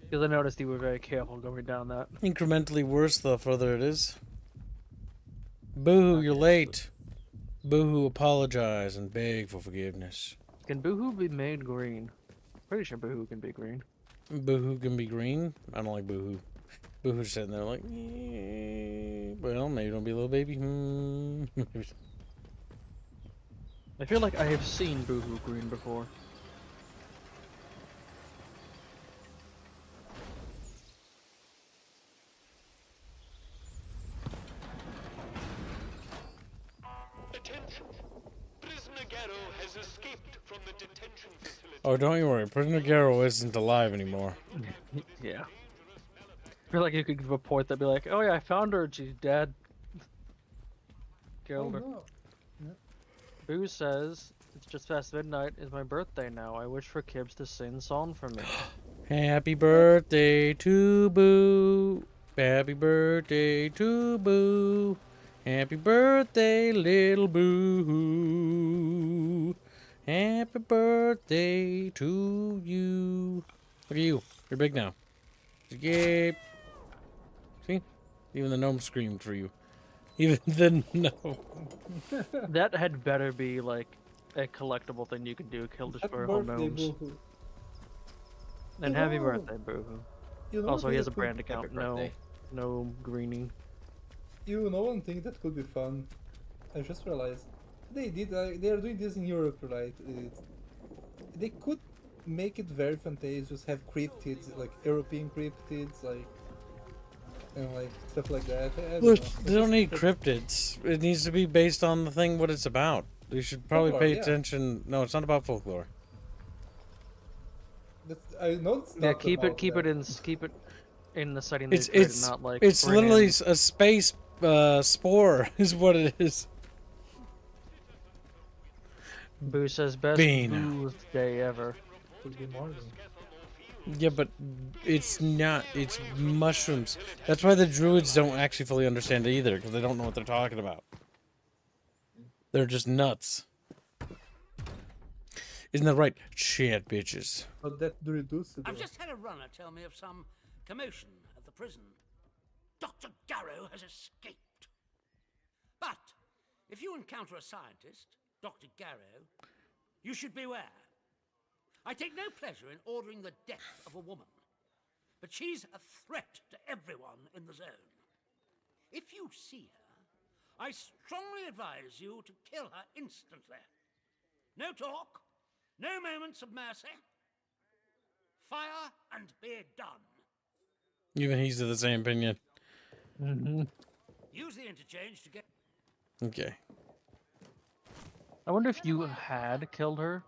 Because I noticed you were very careful going down that. Incrementally worse the further it is. Boo-hoo, you're late. Boo-hoo, apologize and beg for forgiveness. Can Boohoo be made green? Pretty sure Boohoo can be green. Boo-hoo can be green? I don't like Boo-hoo. Boo-hoo's sitting there like, well, maybe don't be a little baby. I feel like I have seen Boohoo green before. Attention! Prisoner Garrow has escaped from the detention facility. Oh, don't you worry. Prisoner Garrow isn't alive anymore. Yeah. I feel like you could give a report that'd be like, oh yeah, I found her, she's dead. Oh, Killed her. no. Boo says, it's just past midnight, it's my birthday now. I wish for Kibbs to sing song for me. Happy birthday to Boo. Happy birthday to Boo. Happy birthday, little Boo. Happy birthday to you. Look at you. You're big now. Yay. See? Even the gnome screamed for you. Even the gnome. That had better be like a collectible thing you can do. Kill Happy destroy all birthday, gnomes. Boohoo. And You happy know- birthday, Boohoo. You know Also, one he thing has a that could- brand account. Happy No, birthday. no greening. You know one thing that could be fun? I just realized they did. They are doing this in Europe, right? They could make it very fantastious. Have cryptids, like European cryptids, like and like stuff like that. I don't Look, know. they don't need cryptids. It needs to be based on the thing what it's about. You should probably Folklore, pay yeah. attention. No, it's not about folklore. I know it's Yeah, not keep about that. keep it in the setting they It's created, it's not like it's bring literally in- a space spore is what it is. Boo says best Bean. booze day ever. Could be more than. Yeah, but it's not. It's mushrooms. That's why the druids don't actually fully understand it either, because they don't know what they're talking about. They're just nuts. Isn't that right? Chat bitches. But that reduces. I've just had a runner tell me of some commotion at the prison. Dr. Garrow has escaped. But if you encounter a scientist, Dr. Garrow, you should beware. I take no pleasure in ordering the death of a woman, but she's a threat to everyone in the zone. If you see her, I strongly advise you to kill her instantly. No talk, no moments of mercy. Fire and be done. Even he's of the same opinion. Use the interchange to get... Okay. I wonder if you had killed her,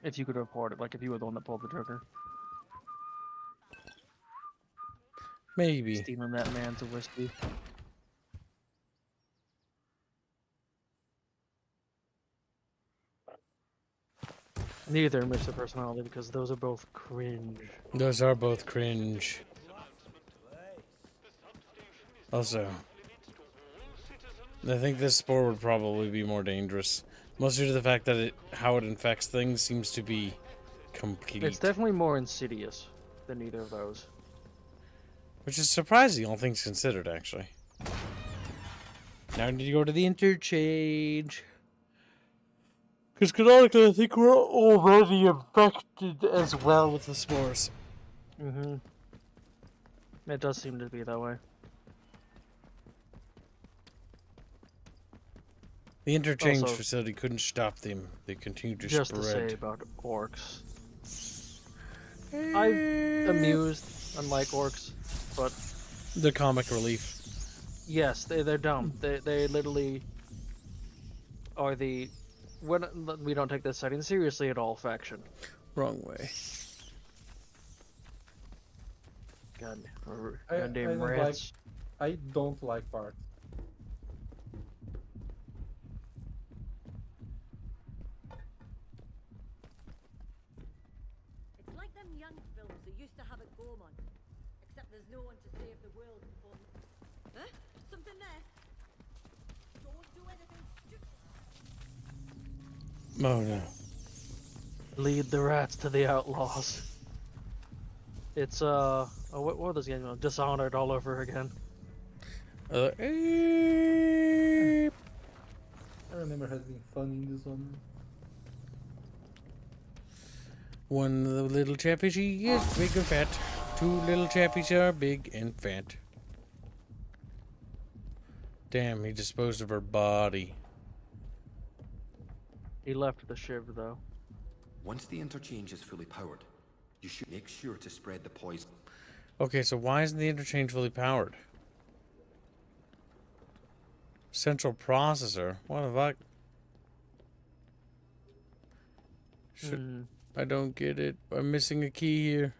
if you could report it, like if you were the one that pulled the trigger. Maybe. Stealing that man's whiskey. Neither Mr. Personality, because those are both cringe. Those are both cringe. Also, I think this spore would probably be more dangerous. Mostly due to the fact that how it infects things seems to be complete. It's definitely more insidious than either of those. Which is surprising, all things considered, actually. Now I need to go to the interchange. Because canonically, I think we're already infected as well with the spores. Mm-hmm. It does seem to be that way. The interchange Also- facility couldn't stop them. They continued to Just to spread. say about orcs. I'm amused, unlike orcs, but The comic relief. yes, they're dumb. They literally are the when we don't take this setting seriously at all faction. Wrong way. Goddamn don't rats. I don't like parts. It's like them young films that used to have it go on. Except there's no one to save the world before... Huh? Something there? Don't do anything stupid. Oh no. Lead the rats to the outlaws. It's oh, what are those games? Dishonored all over again. I remember having fun in this one. One of the little chappy is big and fat. Two little chappies are big and fat. Damn, he disposed of her body. He left the shiv though. Once the interchange is fully powered, you should make sure to spread the poison. Okay, so why isn't the interchange fully powered? Central processor? What the fuck? Should, I don't get it. I'm missing a key here.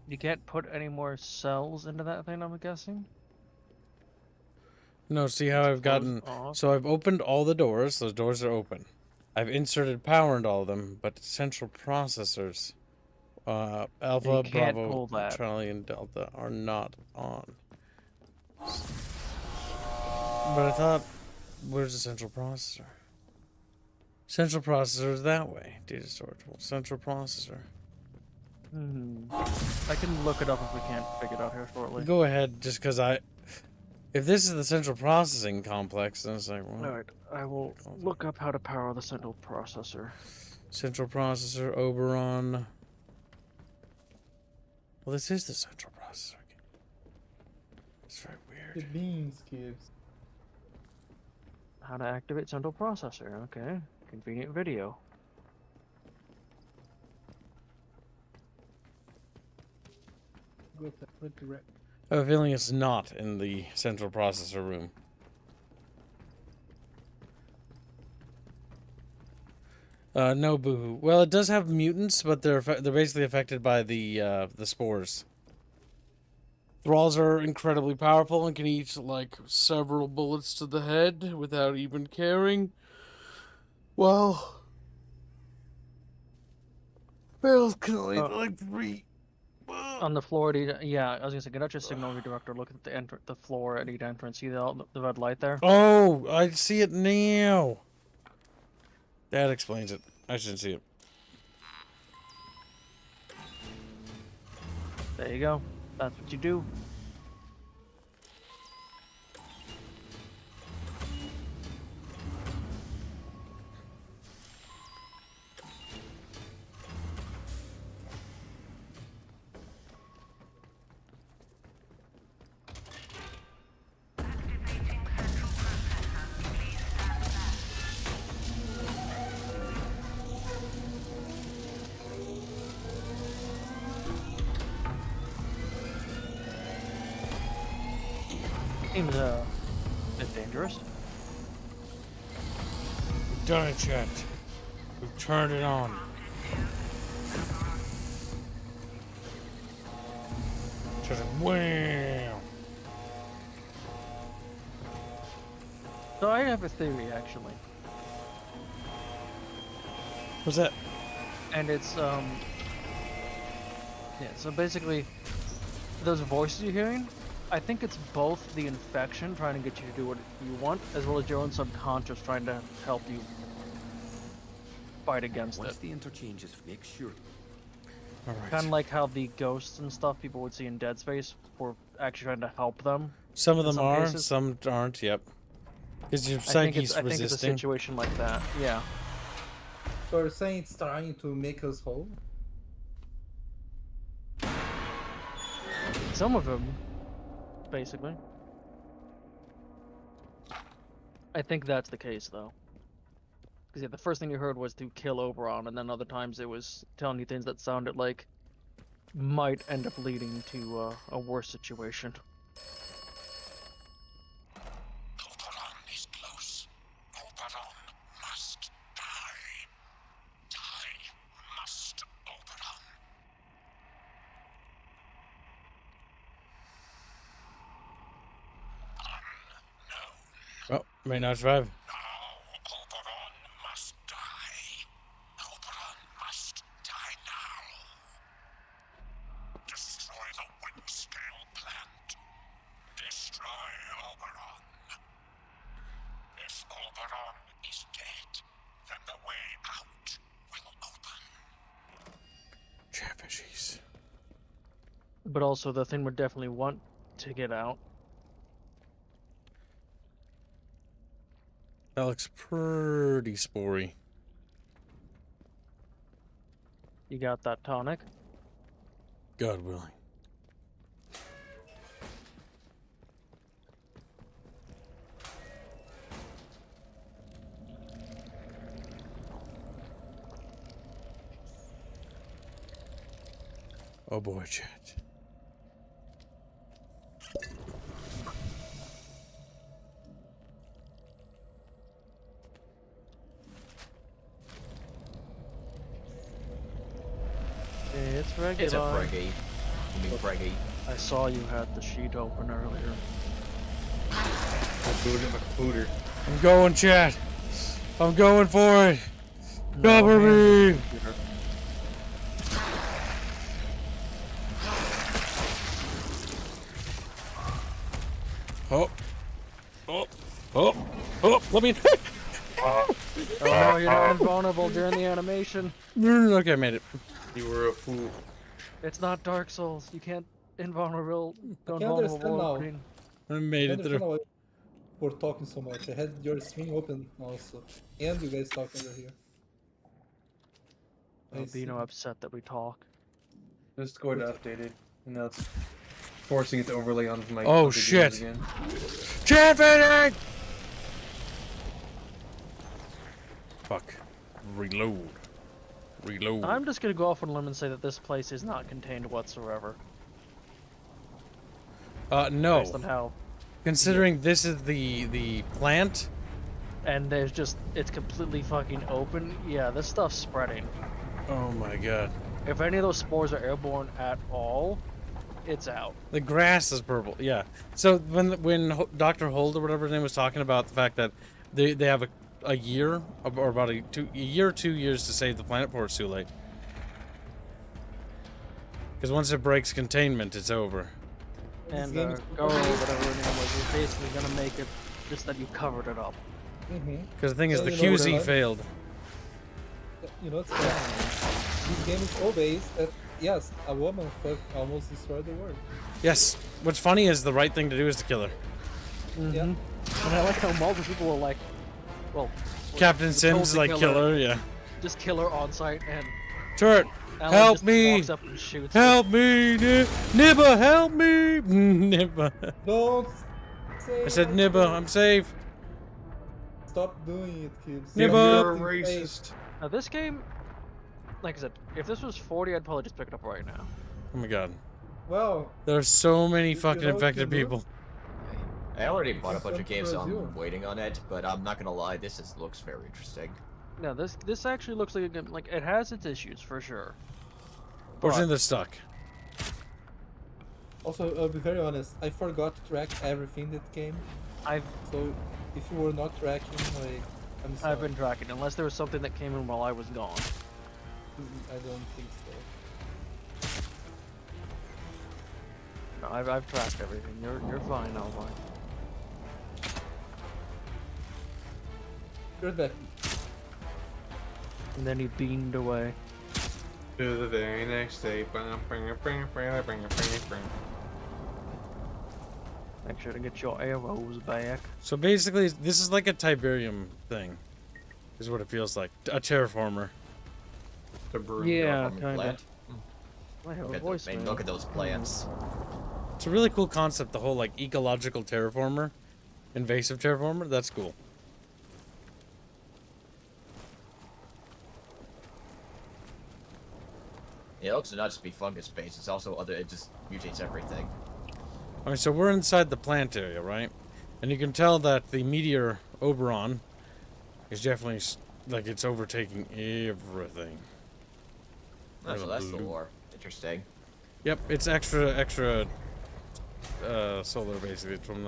You can't put any more cells into that thing, I'm guessing? No, see how I've gotten... So I've opened all the doors. Those doors are open. I've inserted power into all of them, but central processors, Alpha, can't Bravo, pull that. Charlie, and Delta are not on. But I thought, where's the central processor? Central processor is that way. Data storage. Well, central processor. I can look it up if we can't figure it out here shortly. Go ahead, just because if this is the central processing complex, then it's like, well, Alright, I will look up how to power the central processor. central processor, Oberon. Well, this is the central processor. It's very The weird. beans, kids. How to activate central processor, okay. Convenient video. Go to click direct. I have a feeling it's not in the central processor room. No boo-hoo. Well, it does have mutants, but they're basically affected by the spores. Thralls are incredibly powerful and can eat like several bullets to the head without even caring. Well, Barrels can only eat like 3. On the floor, yeah, I was gonna say, get out your signal redirector, look at the floor at each entrance, see the red light there? Oh, I see it now. That explains it. I shouldn't see it. There you go. That's what you do. Seems a bit dangerous. We've done it, chat. We've turned it on. Just wham. So I have a theory, actually. What's that? And it's, yeah, so basically, those voices you're hearing, I think it's both the infection trying to get you to do what you want, as well as your own subconscious trying to help you fight against Once it. the interchanges, make sure. Alright. Kind of like how the ghosts and stuff people would see in Dead Space were actually trying to help them. Some of in them some are, cases. some aren't, yep. Because your I think psyche's it's a resisting. situation like that, yeah. So you're saying it's trying to make us whole? Some of them, basically. I think that's the case, though. Because yeah, the first thing you heard was to kill Oberon, and then other times it was telling you things that sounded like might end up leading to a worse situation. Oberon is close. Oberon must die. Die must Oberon. Oh, may not survive. Now Oberon must die. Oberon must die now. Destroy the wind-scale plant. Destroy Oberon. If Oberon is dead, then the way out will open. Chatfishies. But also, the thing would definitely want to get out. That looks pretty spory. You got that tonic? God willing. Oh boy, chat. It's regular. It's a Breggy. You mean Breggy. I saw you had the sheet open earlier. I'm going, chat. I'm going for it. Cover me. Oh. Oh. Oh. Oh. Let me. Oh no, you're not invulnerable during the animation. Okay, I made it. You were a fool. It's not Dark Souls. You can't invulnerable, I can understand invulnerable now. opening. I I made it understand through. why we're talking so much. I had your stream open also, and you guys talking over here. I see. Albino upset that we talk. Discord updated, and now it's forcing it to overlay onto my. Oh, onto shit. games again. Chatfish! Fuck. Reload. Reload. I'm just gonna go off on a limb and say that this place is not contained whatsoever. No. Based on how, Considering this is the plant, and there's just it's completely fucking open. Yeah, this stuff's spreading. oh my god. If any of those spores are airborne at all, it's out. The grass is purple. Yeah. So when Dr. Hold or whatever his name was talking about the fact that they have a year or about a year or 2 years to save the planet before it's too late. Because once it breaks containment, it's over. And game is Garo, whatever her name was, is basically gonna make it just that you covered it up. Because the thing is, So the you know what I QZ like? failed. You know, it's this game is so based that yes, a woman fuck almost destroyed the world. Yes. What's funny is the right thing to do is to kill her. Yeah. And I like how multiple people are like, well, Captain we're Sims told to like kill her, yeah. just kill her on site, and Turret, Alan help just me! walks up and shoots her. Help me! Nibba, help me! Nibba. Don't say I said my Nibba, name. I'm safe. Stop doing it, kids. Nibba. You're a racist. Now this game, like I said, if this was 40, I'd probably just pick it up right now. Oh my god. Well, There are so many You fucking know what infected you do? people. I already bought a bunch of That's games, so Brazil. I'm waiting on it. But I'm not gonna lie, looks very interesting. No, this actually looks like a game. Like it has its issues for sure. Fortunately, they're stuck. also, I'll be very honest. I forgot to track everything in that game. I've So if you were not tracking, like, I'm sorry. I've been tracking unless there was something that came in while I was gone. I don't think so. No, I've tracked everything. You're fine, Alvine. You're back. And then he beamed away. To the very next day. Make sure to get your arrows back. So basically, this is like a Tiberium thing. Is what it feels like. A terraformer. The broom. Yeah, From the kind of. plant. I have Look a at, voice. look at those plants. It's a really cool concept, the whole like ecological terraformer. Invasive terraformer, that's cool. It looks not just be fungus based, it's also other, it just mutates everything. I mean, so we're inside the plant area, right? And you can tell that the meteor Oberon is definitely like it's overtaking everything. Oh, so that's the blue. lore. Interesting. Yep, it's extra solar basically. It's from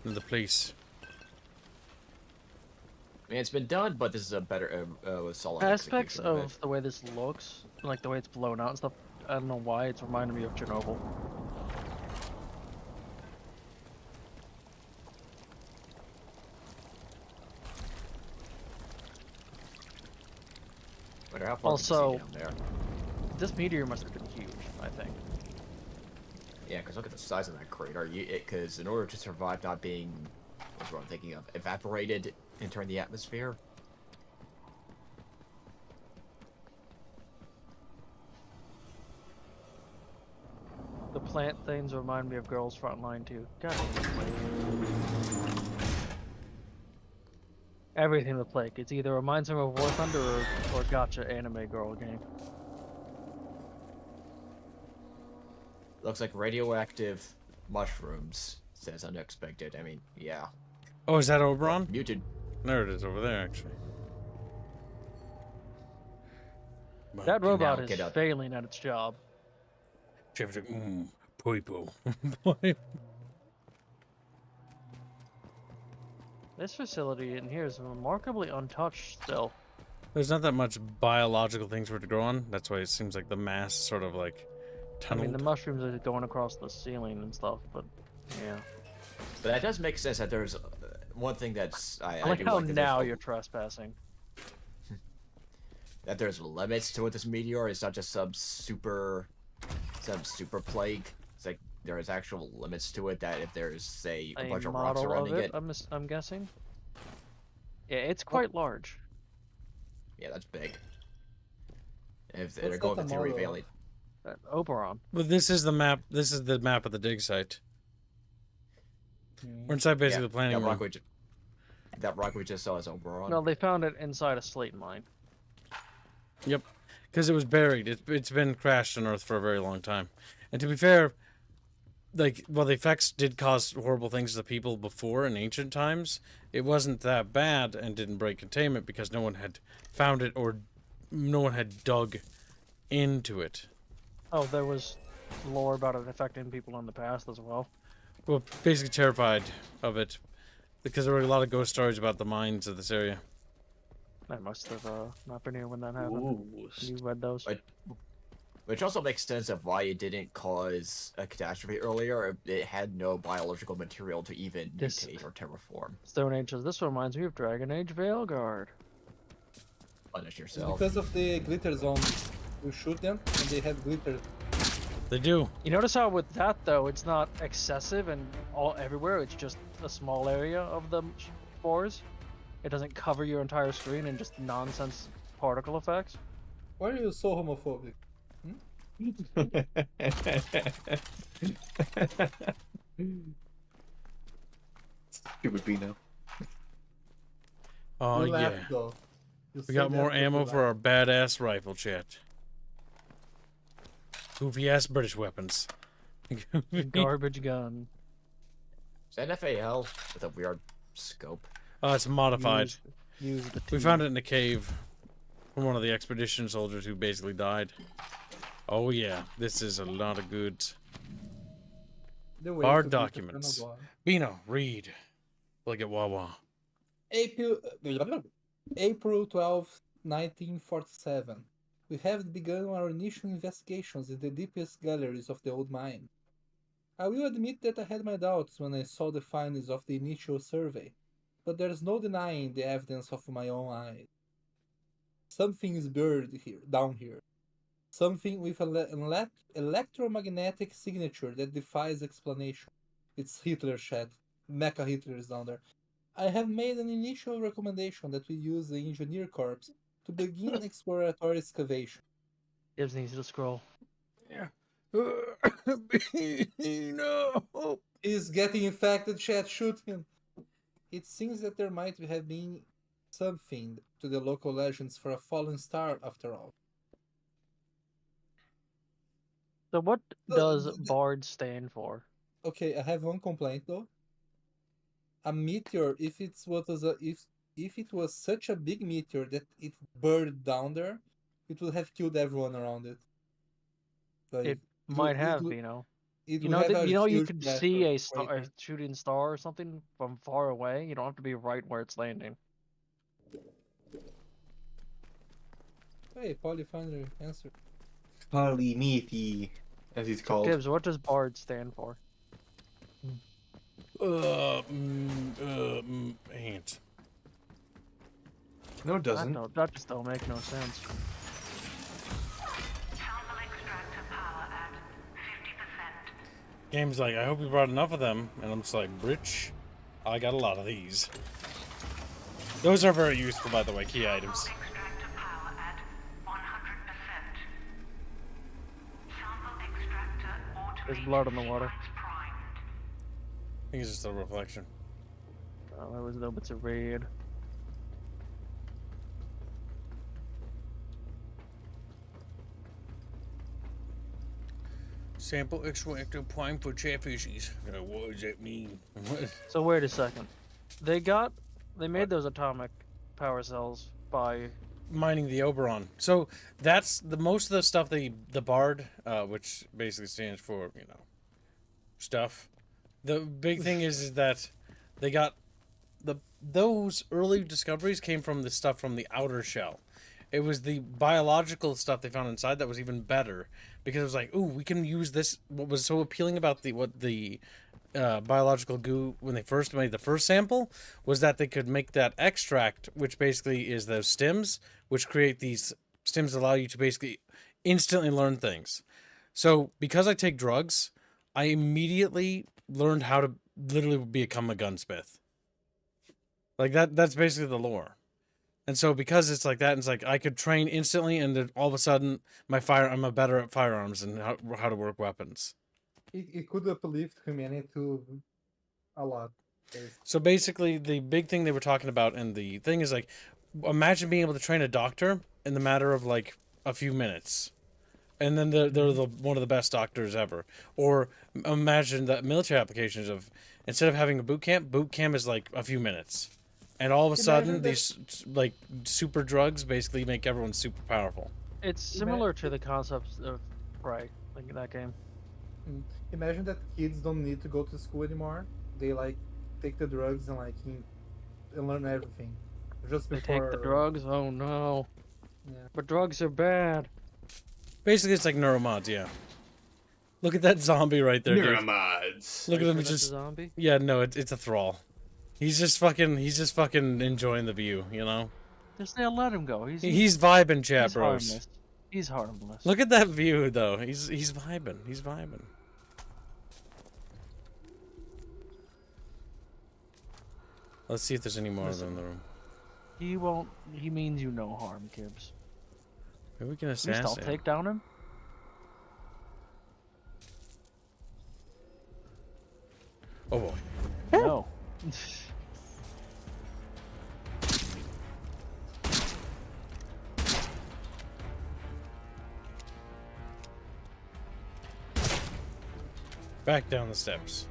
another place. I mean, it's been done, but this is a better, solid Aspects execution of the way this looks, like the way it's blown out and stuff. I don't know why it's reminding me of Chernobyl. Wonder how far Also- we can see down there. This meteor must have been huge, I think. Yeah, because look at the size of that crater. Because in order to survive not being, what's what I'm thinking of, evaporated entering the atmosphere. The plant things remind me of Girls Frontline too. God damn it. Everything with Plague. It's either reminds me of War Thunder or Gotcha anime girl game. Looks like radioactive mushrooms. Says unexpected. I mean, yeah. Oh, is that Oberon? Muted. There it is over there, actually. That now robot get is up. failing at its job. Jeff's like, poipo. This facility in here is remarkably untouched still. There's not that much biological things for it to grow on. That's why it seems like the mass sort of like I tunneled. mean, the mushrooms are going across the ceiling and stuff, but yeah. But that does make sense that there's one thing that's I I like do how like that now there's, you're trespassing. that there's limits to what this meteor is. Not just some super some super plague. It's like there's actual limits to it. That if there's say a A bunch of rocks model of surrounding it, it, I'm guessing. Yeah, it's quite large. yeah, that's big. If What's they're that going a with theory model? Valley, Oberon. But this is the map. This is the map of the dig site. We're inside basically the planning room. That rock we just saw is Oberon. No, they found it inside a slate mine. Yep, because it was buried. It's been crashed on Earth for a very long time. And to be fair, like, while the effects did cause horrible things to the people before in ancient times, it wasn't that bad and didn't break containment because no one had found it or no one had dug into it. Oh, there was lore about it affecting people in the past as well. Well, basically terrified of it because there were a lot of ghost stories about the mines of this area. I must have not been here when that happened. You read those? Which also makes sense of why it didn't cause a catastrophe earlier. It had no biological material to even mutate or terraform. Stone Age says, this reminds me of Dragon Age Veilguard. Punish It's yourself. because of the glitter zombies. You shoot them and they have glitter. They do. You notice how with that though, it's not excessive and all everywhere. It's just a small area of the spores. It doesn't cover your entire screen and just nonsense particle effects. Why are you so homophobic? Stupid Bino. Oh You yeah. laughed, though. You We said got that more because ammo you for our badass rifle, chat. Goofy ass British weapons. Garbage gun. Is that FAL with a weird scope? Oh, it's modified. Use the We found it in a cave from one of the expedition soldiers who basically died. Oh yeah, this is a lot of goods. The way Bard to beat the documents. Phenomon. Bino, read. Like at Wawa. April 12th, 1947. We have begun our initial investigations in the deepest galleries of the old mine. I will admit that I had my doubts when I saw the findings of the initial survey, but there's no denying the evidence of my own eyes. Something is buried down here. Something with an electromagnetic signature that defies explanation. It's Hitler chat. Mecha Hitler is down there. I have made an initial recommendation that we use the Engineer Corps to begin exploratory excavation. Gibbs needs to scroll. Yeah. No. He's getting infected, chat. Shoot him. It seems that there might have been something to the local legends for a fallen star after all. So what does Bard stand for? Okay, I have one complaint though. A meteor, if it was such a big meteor that it burned down there, it would have killed everyone around it. Like, It might have, you know. It You would know have that a you huge can blast see or a star, a crater. shooting star or something from far away. You don't have to be right where it's landing. Hey, Polly, found your answer. Polymethy, as he's called. Gibbs, what does Bard stand for? Ant. No, it doesn't. That just don't make no sense. Game's like, I hope you brought enough of them. And I'm just like, Rich, I got a lot of these. Those are very useful, by the way, key items. There's blood in the water. I think it's just a reflection. Oh, there was no bits of red. Sample extractor prime for chatfishes. What does that mean? So wait a second. They made those atomic power cells by mining the Oberon. So that's most of the stuff the Bard, which basically stands for, you know, stuff. The big thing is that they got those early discoveries came from the stuff from the outer shell. It was the biological stuff they found inside that was even better because it was like, ooh, we can use this. What was so appealing about the biological goo when they first made the first sample was that they could make that extract, which basically is those stems, which create these stems that allow you to basically instantly learn things. So because I take drugs, I immediately learned how to literally become a gunsmith. Like that's basically the lore. And so because it's like that, it's like I could train instantly, and then all of a sudden I'm a better at firearms and how to work weapons. It could uplift humanity to a lot. So basically, the big thing they were talking about, and the thing is like, imagine being able to train a doctor in the matter of like a few minutes, and then they're one of the best doctors ever. Or imagine the military applications of, instead of having a boot camp is like a few minutes. And all of a sudden, these like super drugs basically make everyone super powerful. It's similar to the concepts of Prey, like in that game. Imagine that kids don't need to go to school anymore. They like take the drugs and and learn everything. Just before they take the drugs. Oh no! Yeah. But drugs are bad. Basically, it's like neuromods. Yeah. Look at that zombie right there, dude. Neuromods. Look at him, That's just a zombie. Yeah, no, it's a thrall. He's just fucking enjoying the view, you know? Just let him go. He's vibing, chat bros. Harmless. He's harmless. Look at that view, though. He's vibing. He's vibing. Let's see if there's any more of them in the room. He won't. He means you no harm, Gibbs. Maybe we can At least I'll assassinate. take down him. Oh boy. No. Back down the steps.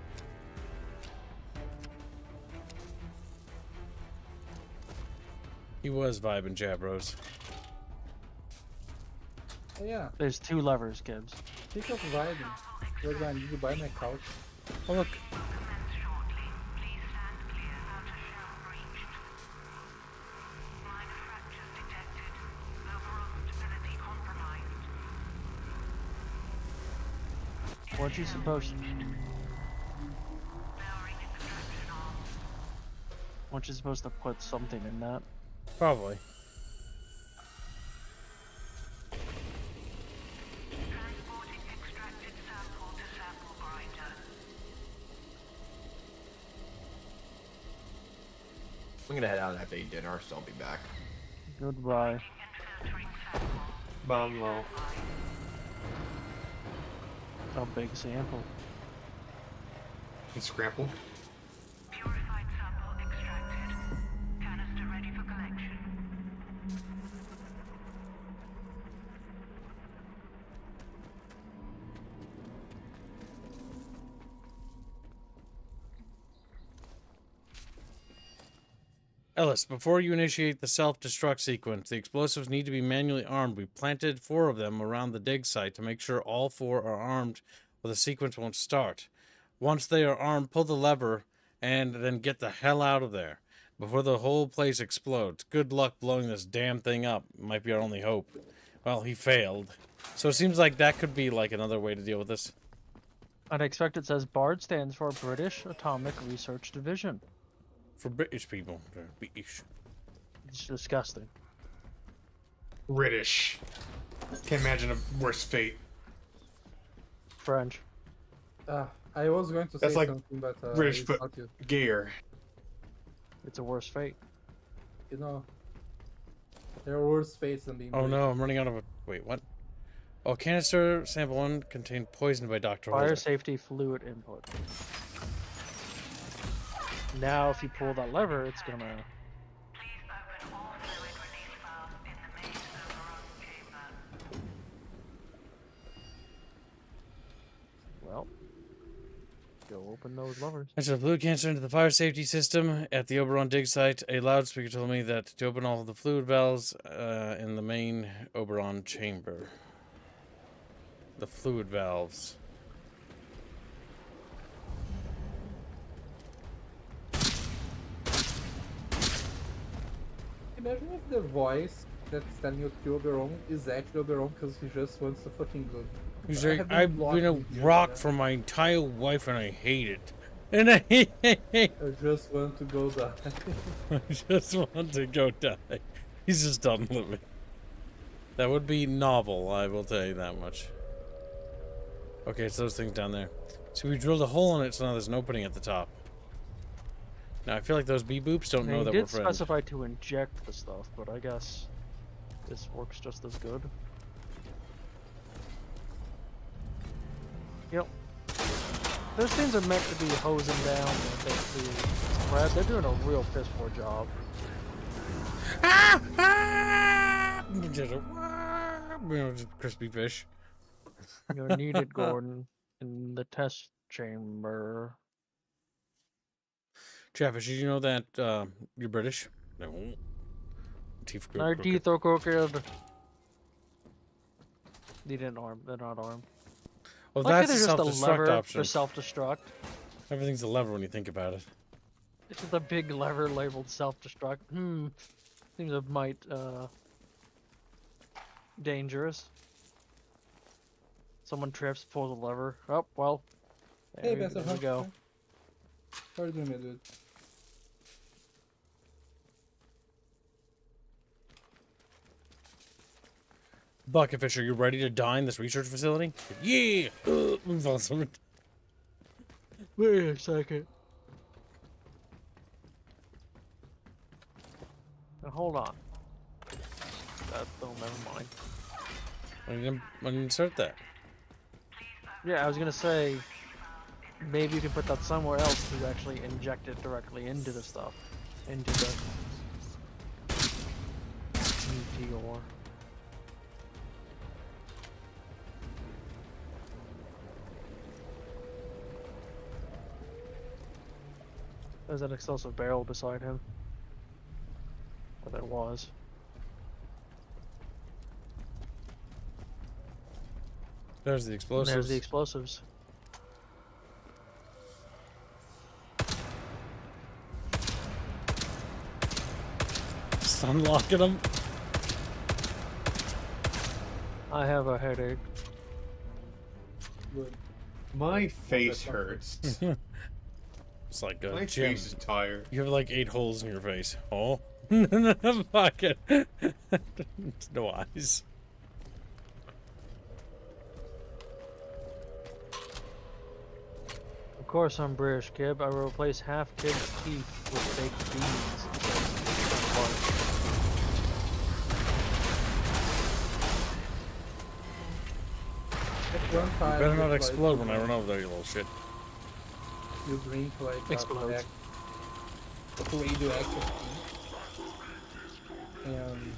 He was vibing, Jabros. Oh, yeah. There's 2 levers, Gibbs. Speak of vibing, Gungan, did you buy my couch? Oh look. Weren't you supposed to? Weren't you supposed to put something in that? Probably. I'm gonna head out after eat dinner, so I'll be back. Goodbye. Bongo. A big sample. And scramble. Purified sample extracted. Canister ready for collection. Ellis, before you initiate the self-destruct sequence, the explosives need to be manually armed. We planted 4 of them around the dig site to make sure all 4 are armed or the sequence won't start. Once they are armed, pull the lever and then get the hell out of there before the whole place explodes. Good luck blowing this damn thing up. Might be our only hope. Well, he failed. So it seems like that could be like another way to deal with this. Unexpected says BARD stands for British Atomic Research Division. For British people. They're British. It's disgusting. British. Can't imagine a worse fate. French. I was going to say That's like something, but British, it's but not you. gayer. It's a worse fate. You know, there are worse fates than being. Oh British. no, I'm running out of a... Wait, what? Oh, canister sample 1 contained poison by Dr. Fire Holder. safety fluid input. Now, if you pull that lever, it's gonna. Please open all fluid release valves in the main Oberon chamber. Well, go open those levers. I shoved fluid canister into the fire safety system at the Oberon dig site. A loudspeaker told me that to open all of the fluid valves in the main Oberon chamber. The fluid valves. Imagine if the voice that's telling you to kill Oberon is actually Oberon because he just wants to fucking good. He's I like, have been I've blocking been a you rock for for my entire life and I hate it. And I just want to go die. I just want to go die. He's just done living. That would be novel, I will tell you that much. Okay, it's those things down there. So we drilled a hole in it, so now there's an opening at the top. Now I feel like those bee boops don't know They that did we're friends. specify to inject the stuff, but I guess this works just as good. Yep. Those things are meant to be hosing down the spread. They're doing a real piss poor job. Just crispy fish. You're needed, Gordon, in the test chamber. Chatfish, did you know that you're British? No. Teeth Our crooked. teeth are crooked. They didn't arm. They're not armed. Well, Like that's a there's just a self-destruct lever option. for self-destruct. Everything's a lever when you think about it. It's just a big lever labeled self-destruct. Seems a might dangerous. Someone trips, pulls a lever. Oh well. Hey, There, Bester, there we go. How are you doing, my dude? Bucket Fisher, you ready to dine this research facility? Yeah! Awesome. Wait a second. Now hold on. Oh, never mind. I didn't insert that. Yeah, I was gonna say, maybe you can put that somewhere else to actually inject it directly into the stuff. Into the meteor. There's an explosive barrel beside him. Or there was. There's the And explosives. there's the explosives. Just unlocking them. I have a headache. My face hurts. It's like a My gym. face is tired. You have like 8 holes in your face. Oh. Fuck it. No eyes. Of course I'm British, Kib. I will replace half Kib's teeth with baked beans. One You time better not like, explode when I run over there, you little shit. You drink like Explodes. a radioactive tea. And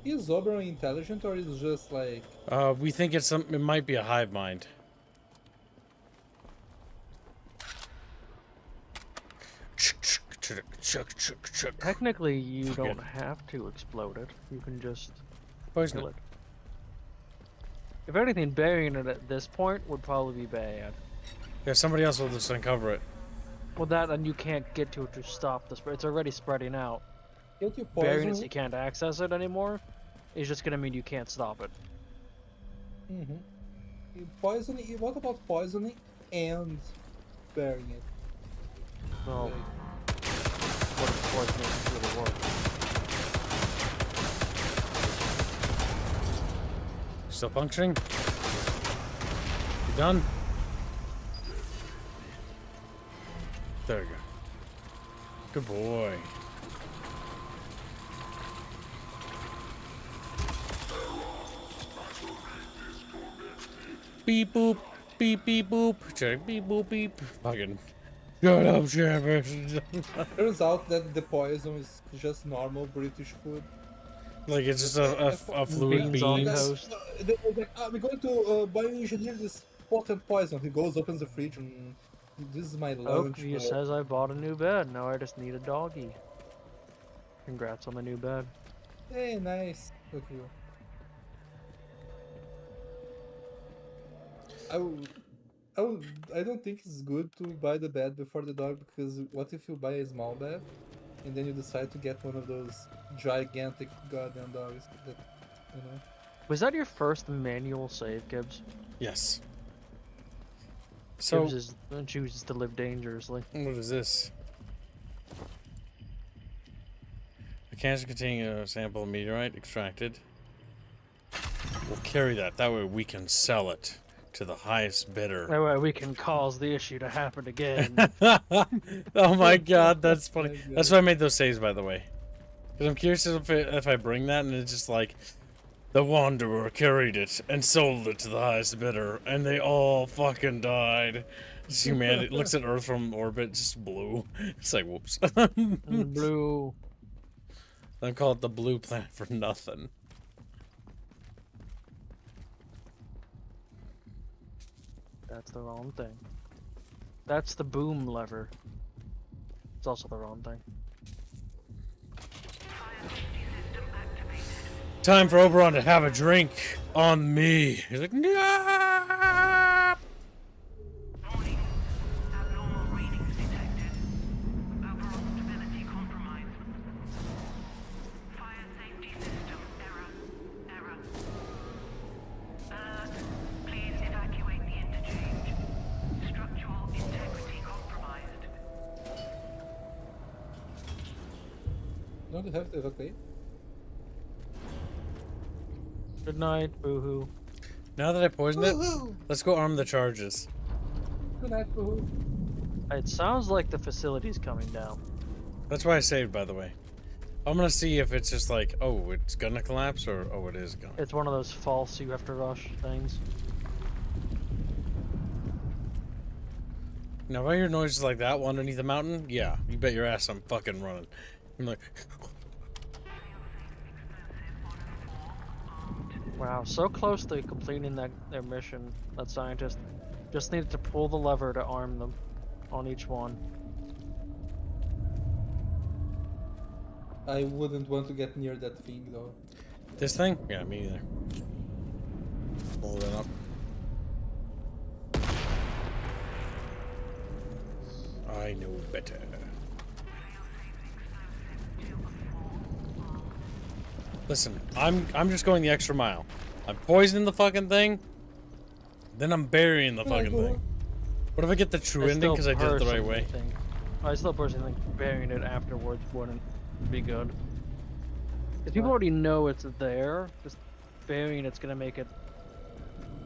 is Oberon intelligent or is just like We think it's some. It might be a hive mind. Technically, you don't have to explode it. You can just Poison kill it. it. If anything, burying it at this point would probably be bad. Yeah, somebody else will just uncover it. Well, that and you can't get to it to stop the spread. It's already spreading out. can't you Burying it poison so you can't access it anymore is just gonna mean you can't stop it. Poisoning? What about poisoning and burying it? Well, Like, what if poisoning really work? Still functioning? You done? There we go. Good boy. Beep boop, beep beep boop, check beep boop beep. Fucking shut up, Chatfish. turns out that the poison is just normal British food. Like it's just a fluid Beans on beans. toast. They're like, we're going to bioengineer this potent poison. He goes, opens the fridge, and this is my lunch. Oakview says I bought a new bed. Now I just need a doggy. Congrats on the new bed. Hey, nice. Okay. I don't think it's good to buy the bed before the dog, because what if you buy a small bed and then you decide to get one of those gigantic goddamn dogs that, you know? Was that your first manual save, Gibbs? Yes. So Gibbs chooses to live dangerously. what is this? A canister containing a sample of meteorite extracted. We'll carry that. That way we can sell it to the highest bidder. That way we can cause the issue to happen again. Oh my god, that's funny. That's why I made those saves, by the way. Because I'm curious if I bring that and it's just like, the Wanderer carried it and sold it to the highest bidder, and they all fucking died. Just humanity looks at Earth from orbit, just blue. It's like, whoops. Blue. I call it the blue planet for nothing. That's the wrong thing. That's the boom lever. It's also the wrong thing. Time for Oberon to have a drink on me. He's like, no. Don't you have to evacuate? Good night, boohoo. Now that I poisoned it, let's go arm the charges. Good night, boo. It sounds like the facility's coming down. That's why I saved, by the way. I'm gonna see if it's just like, oh, it's gonna collapse, or oh, it is gonna. It's one of those false you have to rush things. Now, if I hear noises like that one underneath the mountain, yeah, you bet your ass I'm fucking running. I'm like, wow, so close to completing their mission. That scientist just needed to pull the lever to arm them on each one. I wouldn't want to get near that thing though. this thing? Yeah, me either. Hold it up. I know better. Listen, I'm just going the extra mile. I'm poisoning the fucking thing, then I'm burying the fucking thing. What if I get the true ending because I did it the right way? I still personally think burying it afterwards wouldn't be good. If people already know it's there, just burying it's gonna make it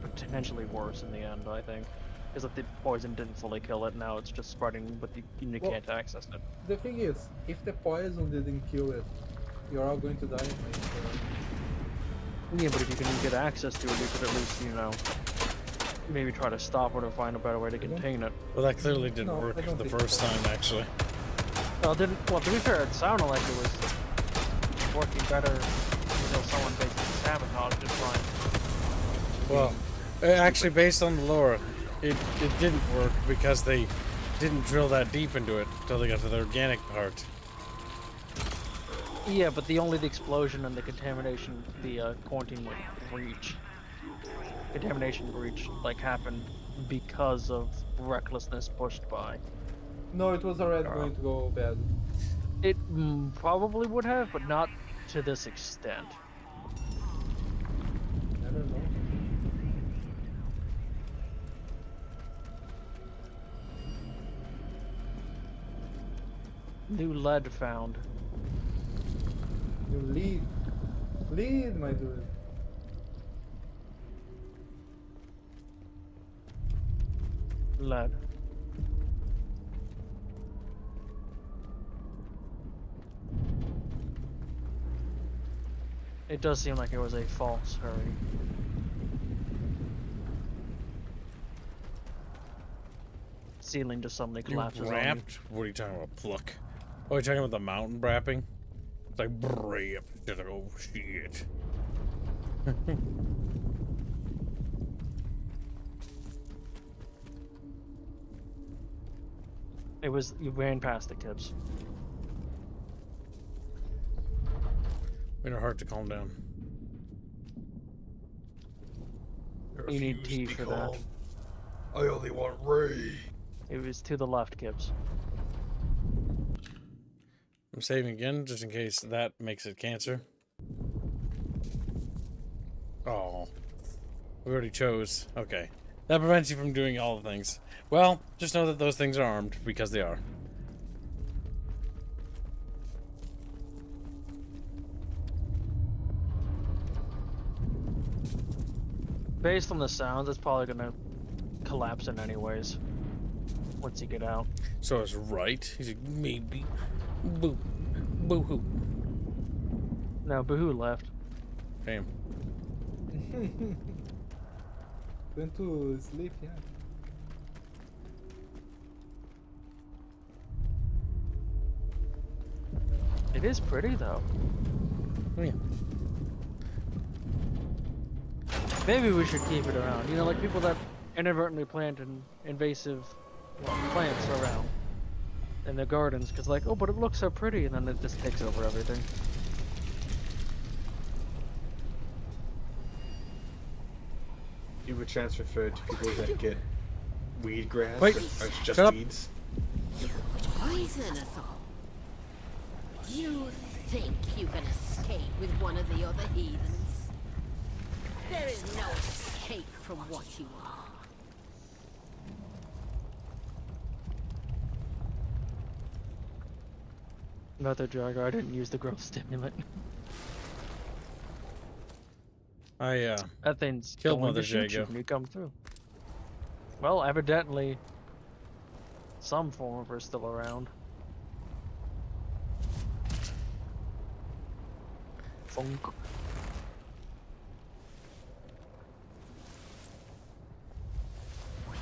potentially worse in the end, I think. Because if the poison didn't fully kill it, now it's just spreading, but you can't access it. The thing is, if the poison didn't kill it, you're all going to die anyway. Yeah, but if you can get access to it, you could at least, you know, maybe try to stop it or find a better way to contain it. Well, that clearly didn't work the first time, actually. Well, to be fair, it sounded like it was working better until someone basically sabotaged it fine. Well, actually, based on the lore, it didn't work because they didn't drill that deep into it until they got to the organic part. Yeah, but the explosion and the contamination, the quarantine breach, contamination breach, like happened because of recklessness pushed by. No, it was already going to go bad. It probably would have, but not to this extent. I don't know. New lead found. You lead. Lead, my dude. Lead. It does seem like it was a false hurry. Ceiling just suddenly collapses on you. Wrapped? What are you talking about? Pluck? Oh, you're talking about the mountain wrapping? It's like brap. Just like, oh shit. It was, you ran past the kids. Made her heart to calm down. You need tea for that. I only want Ray. It was to the left, Gibbs. I'm saving again, just in case that makes it cancer. Oh. We already chose. Okay. That prevents you from doing all the things. Well, just know that those things are armed, because they are. based on the sounds, it's probably gonna collapse in anyways. Once you get out. So I was right. He's like, maybe. Boo. Boo-hoo. No, Boohoo left. Damn. Went to sleep, yeah. It is pretty though. Oh, yeah. Maybe we should keep it around. You know, like people that inadvertently plant invasive plants around in their gardens, because like, oh, but it looks so pretty, and then it just takes over everything. You would transfer food to people that get weed grass. Wait, or it's just shut up. weeds. Poison us all. You think you can escape with one of the other heathens? There is no escape from what you are. Another Jagger, I didn't use the growth stimulant. That thing's killed going Mother to shoot you Jago. when you come through. Well, evidently, some form of her is still around. Funk.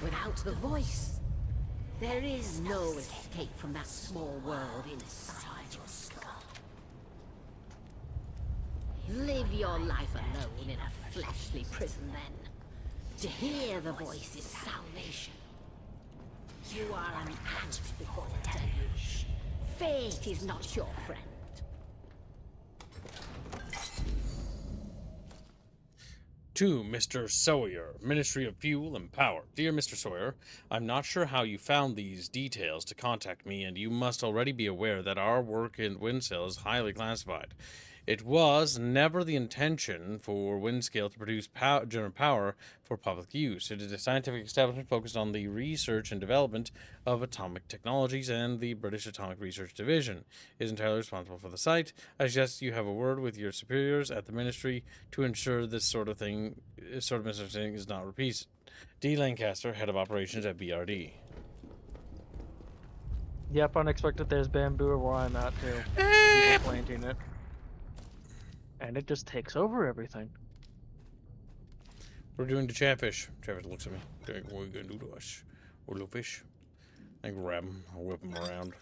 Without the voice, there is no escape from that small world inside your skull. Live your life alone in a fleshly prison then. To hear the voice is salvation. You are an ant before the deluge. Fate is not your friend. To Mr. Sawyer, Ministry of Fuel and Power. Dear Mr. Sawyer, I'm not sure how you found these details to contact me, and you must already be aware that our work in Windscale is highly classified. It was never the intention for Windscale to produce general power for public use. It is a scientific establishment focused on the research and development of atomic technologies, and the British Atomic Research Division is entirely responsible for the site. I suggest you have a word with your superiors at the ministry to ensure this sort of misunderstanding is not repeated. D. Lancaster, Head of Operations at BRD. Yep, unexpected. There's bamboo where I'm at too. People planting it. And it just takes over everything. We're doing the Chatfish. Chatfish looks at me. What are you gonna do to us? We're little fish. I grab him. I whip him around.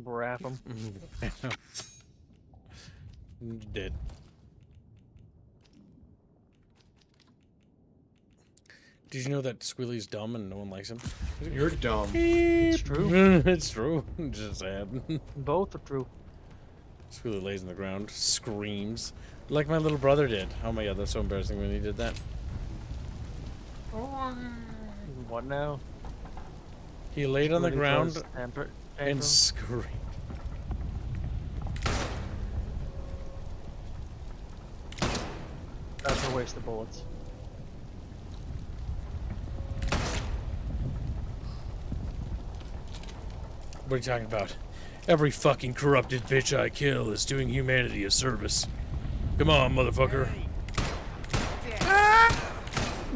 Wrap him. Dead. Did you know that Squealy's dumb and no one likes him? You're dumb. It's true. It's true. It's just sad. Both are true. Squealy lays on the ground, screams, like my little brother did. Oh my god, that's so embarrassing when he did that. What now? He laid on the Really ground close and tantrum. screamed. That's a waste of bullets. What are you talking about? Every fucking corrupted bitch I kill is doing humanity a service. Come on, motherfucker.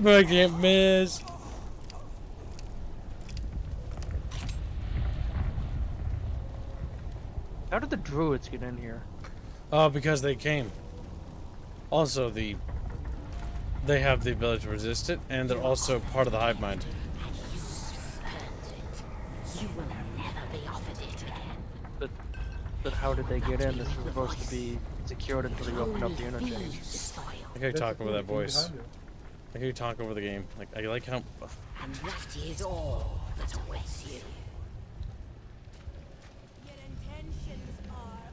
I can't miss. How did the druids get in here? Oh, because they came. Also, they have the ability to resist it, and they're also part of the hive mind. You will never be offered it again. But how did they get in? This was supposed to be secured until they opened up the interchange. I can talk over that voice. I can talk over the game. Like I like how. And that is all that awaits you. Your intentions are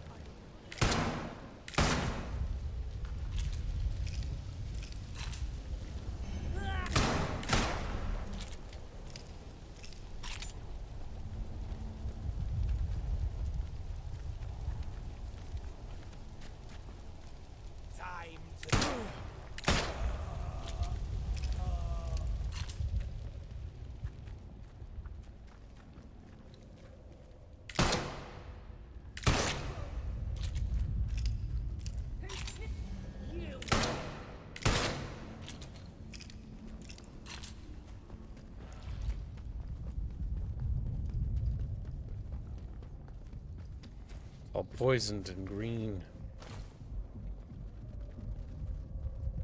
All poisoned and green.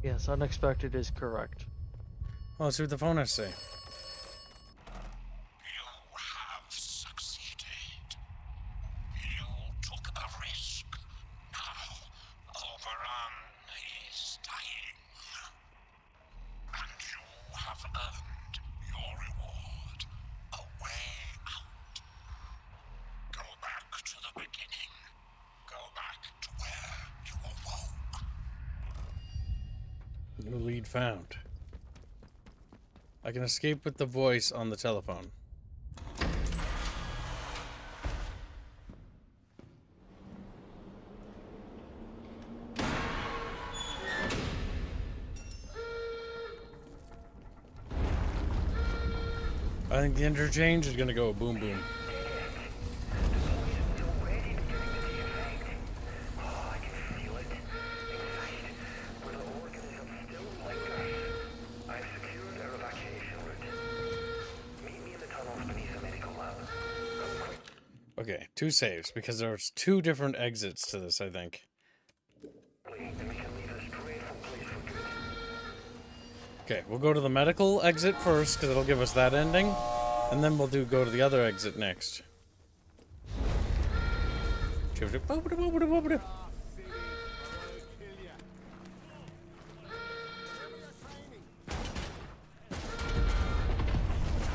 Yes, unexpected is correct. Oh, let's see what the phone has to say. You have succeeded. You took a risk. Now, Oberon is dying. And you have earned your reward. A way out. Go back to the beginning. Go back to where you awoke. New lead found. I can escape with the voice on the telephone. I think the interchange is gonna go boom boom. Okay, 2 saves, because there's 2 different exits to this, I think. Okay, we'll go to the medical exit first, because it'll give us that ending. And then we'll go to the other exit next.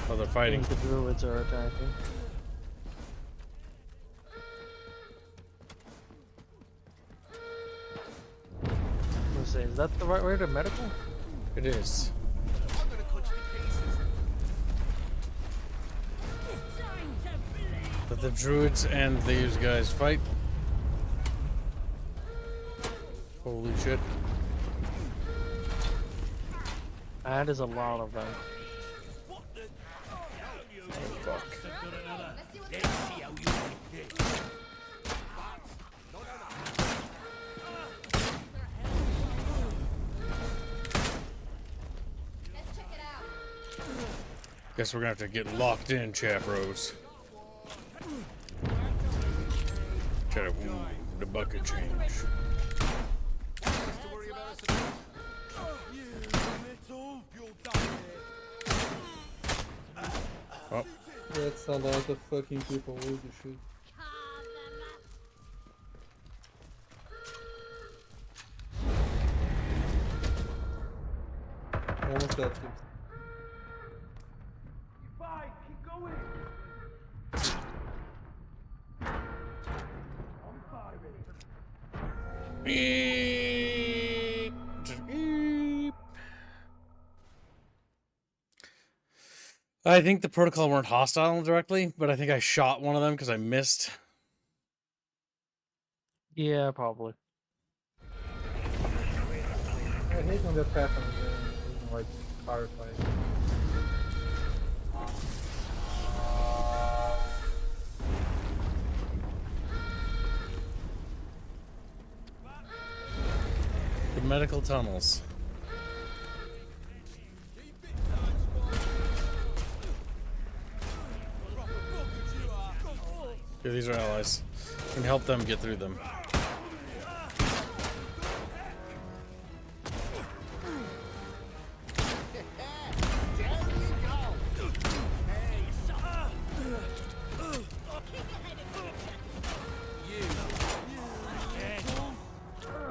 Oh, they're fighting. The druids are attacking. Let's see, is that the right way to medical? It is. Let the druids and these guys fight. Holy shit. That is a lot of them. Oh, fuck. Guess we're gonna have to get locked in, chapros. Try to the bucket change. Oh. That's a lot of fucking people. Holy shit. Almost got him. Fine, keep going. I'm firing. Beep. Beep. I think the protocol weren't hostile directly, but I think I shot one of them because I missed. Yeah, probably. I hate when that happens in like firefights. The medical tunnels. Yeah, these are allies. We can help them get through them.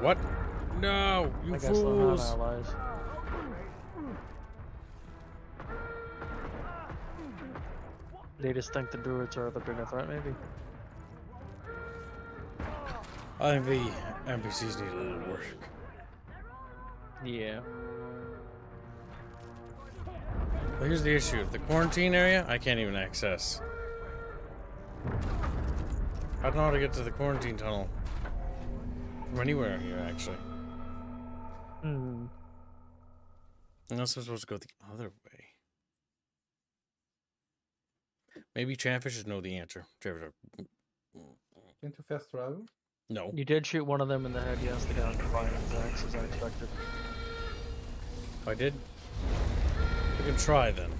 What? No, you I guess they're not fools! allies. They just think the druids are the bigger threat, maybe. I think the NPCs need a little work. Yeah. Well, here's the issue. The quarantine area, I can't even access. I don't know how to get to the quarantine tunnel. From anywhere here, actually. Hmm. Unless I'm supposed to go the other way. Maybe Chatfishes know the answer. Can't you fast travel? No. You did shoot one of them in the head, yes, the guy on Defiance Axe, as I expected. I did? We can try then.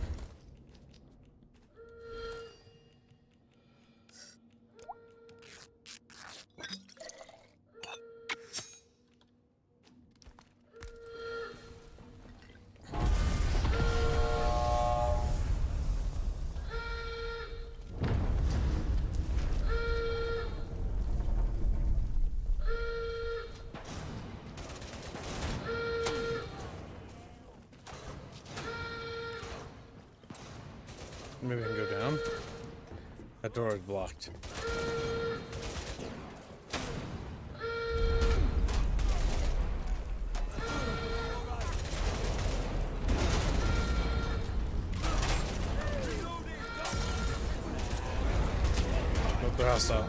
Maybe I can go down. That door is blocked. Nope, they're hostile.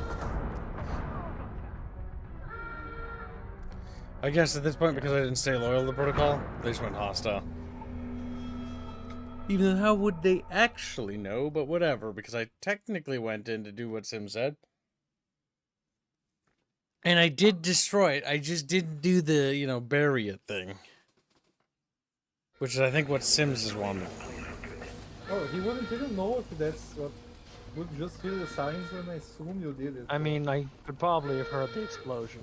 I guess at this point, because I didn't stay loyal to the protocol, they just went hostile. Even though how would they actually know, but whatever, because I technically went in to do what Sim said. And I did destroy it, I just didn't do the, you know, bury it thing. Which is, I think, what Sims is wanting. Oh, he wouldn't even know if that's what... Would just feel the signs and assume you did it. I mean, I could probably have heard the explosion.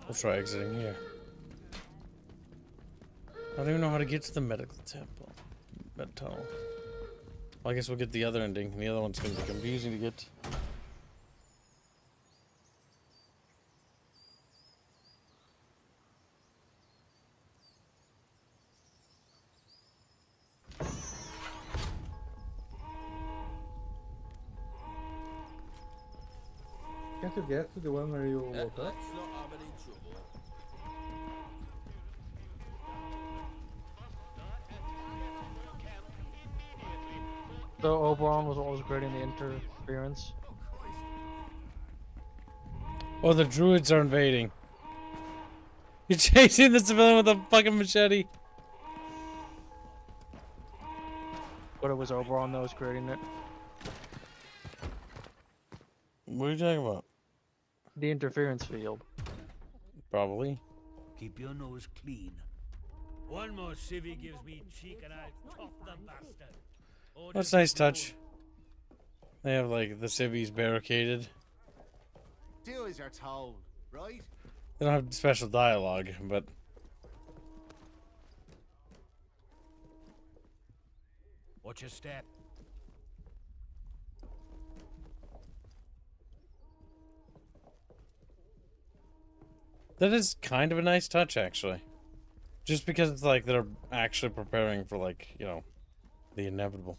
We'll try exiting here. I don't even know how to get to the medical temple. Med tunnel. Well, I guess we'll get the other ending. The other one's going to be confusing to get. Can't you get to the one where you woke up? So Oberon was what was creating the interference. Oh, the druids are invading. You're chasing the civilian with a fucking machete. But it was Oberon that was creating it. What are you talking about? The interference field. Probably. Keep your nose clean. One more civvy gives me cheek and I'll top the bastard. That's a nice touch. They have, like, the civvies barricaded. Do as you're told, right? They don't have special dialogue, but... Watch your step. That is kind of a nice touch, actually. Just because it's like they're actually preparing for, like, you know, the inevitable.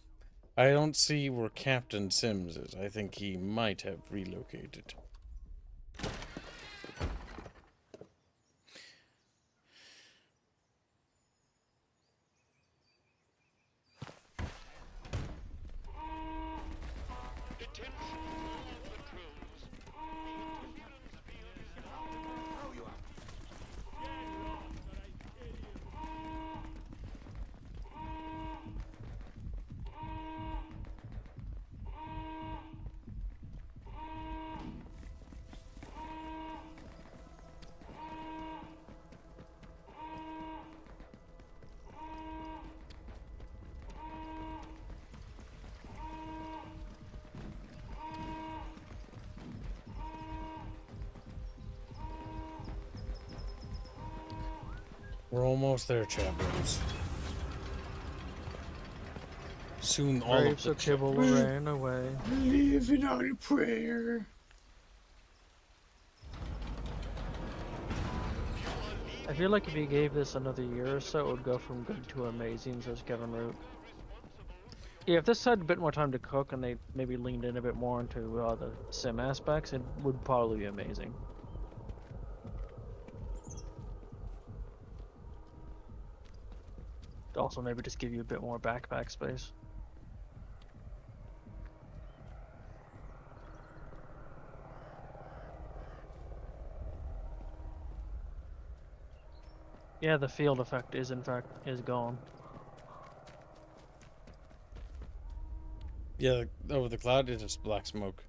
I don't see where Captain Sims is. I think he might have relocated. We're almost there, champions. Soon all Graves of of Kibble ran away. Living on a prayer. I feel like if you gave this another year or so, it would go from good to amazing, says Kevin Root. Yeah, if this had a bit more time to cook and they maybe leaned in a bit more into the sim aspects, it would probably be amazing. Also, maybe just give you a bit more backpack space. Yeah, the field effect is gone. Yeah, over the cloud is just black smoke.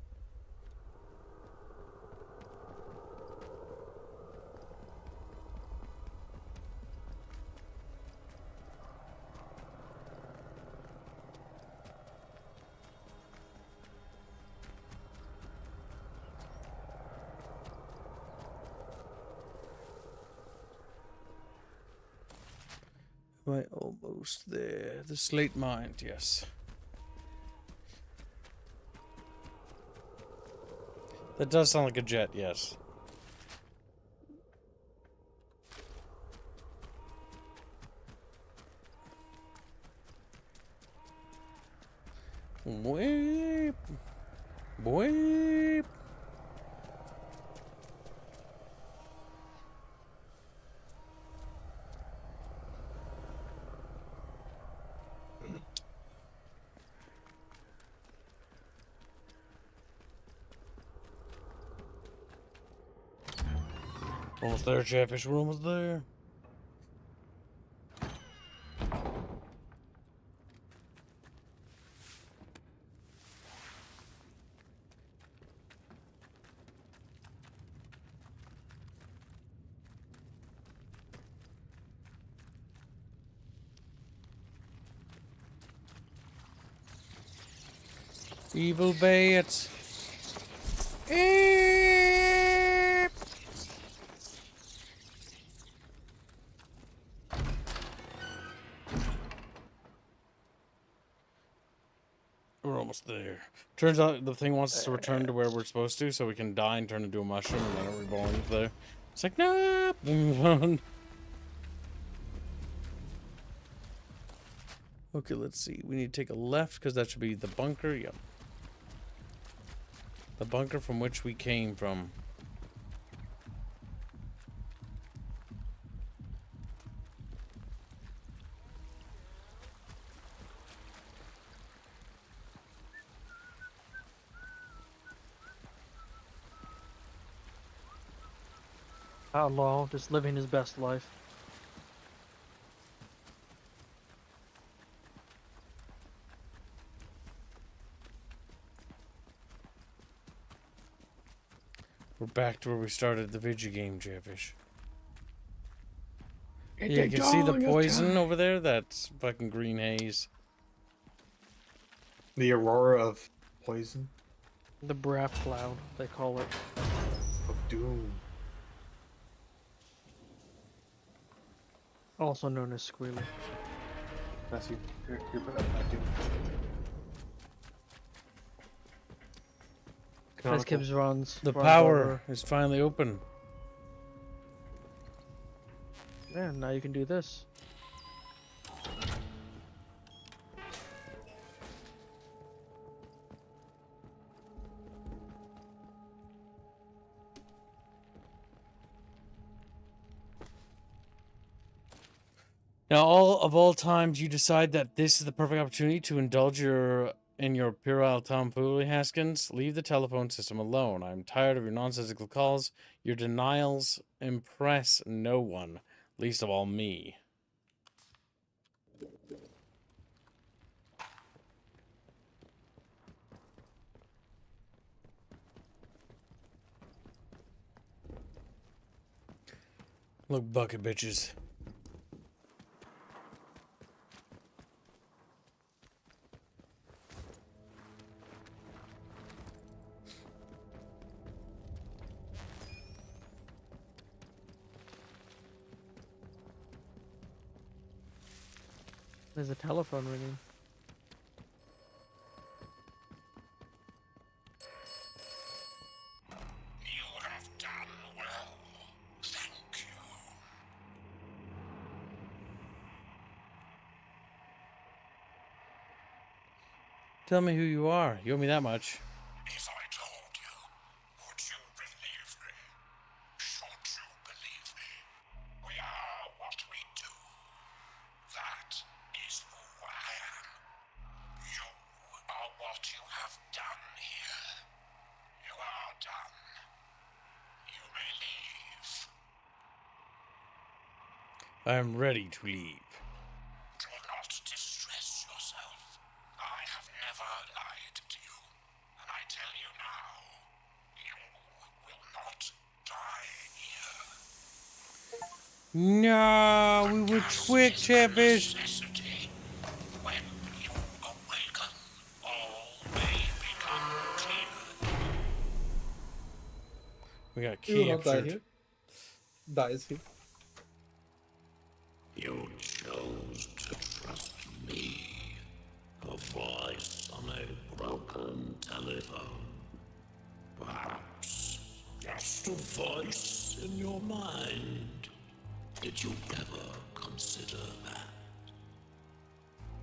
Quite almost there. The slate mine, yes. That does sound like a jet, yes. Weep. Weep. Almost there, Chatfish. We're almost there. Evil bats. We're almost there. Turns out the thing wants us to return to where we're supposed to, so we can die and turn into a mushroom and then it reborn there. It's like, no. Okay, let's see. We need to take a left because that should be the bunker. Yep. The bunker from which we came from. Outlaw, just living his best life. We're back to where we started the video game, Chatfish. Yeah, you can see the poison over there? That's fucking green haze. The aurora of poison? The breath cloud, they call it. Of doom. Also known as Squealer. That's you. You're better. As Gibbs runs. The runs power over. is finally open. Yeah, now you can do this. Now, of all times, you decide that this is the perfect opportunity to indulge in your puerile tomfoolery, Haskins. Leave the telephone system alone. I'm tired of your nonsensical calls. Your denials impress no one, least of all me. Look, bucket bitches. There's a telephone ringing. You have done well. Thank you. Tell me who you are. You owe me that much. If I told you, would you believe me? Should you believe me? We are what we do. That is who I am. You are what you have done here. You are done. You may leave. I am ready to leave. Do not distress yourself. I have never lied to you. And I tell you now, you will not die here. No, we were tricked, Chatfish. Necessity. When you awaken, all may become clear. We got You will not die captured. here. Dies here. You chose on a broken telephone. Perhaps just a voice in your mind. Did you ever consider that?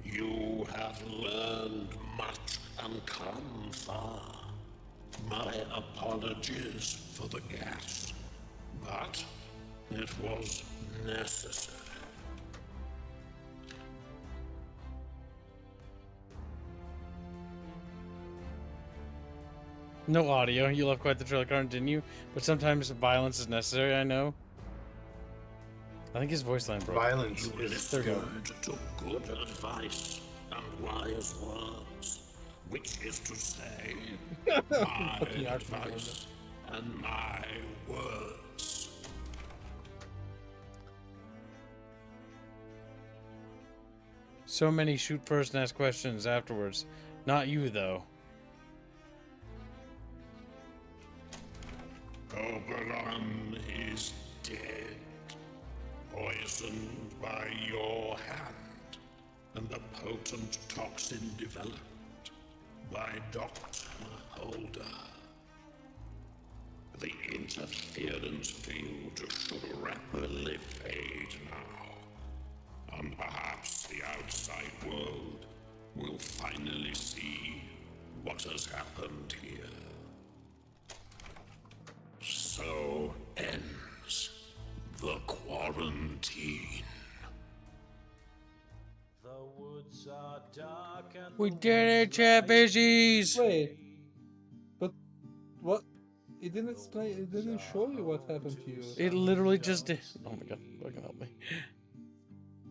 You have learned much and come far. My apologies for the gas, but it was necessary. No audio. You love quite the trailer card, didn't you? But sometimes violence is necessary, I know. I think his voice line broke. Violence You is listened good. to good advice and wise words, which is to say, my Fucking advice and my words. So many shoot first and ask questions afterwards. Not you, though. Oberon is dead, poisoned by your hand, and the potent toxin developed by Dr. Holder. The interference field should rapidly fade now, and perhaps the outside world will finally see what has happened here. So ends the quarantine. We did it, Chatfishies! Wait, but what? It didn't explain. It didn't show you what happened to you. It literally just did. Oh my god, fucking help me.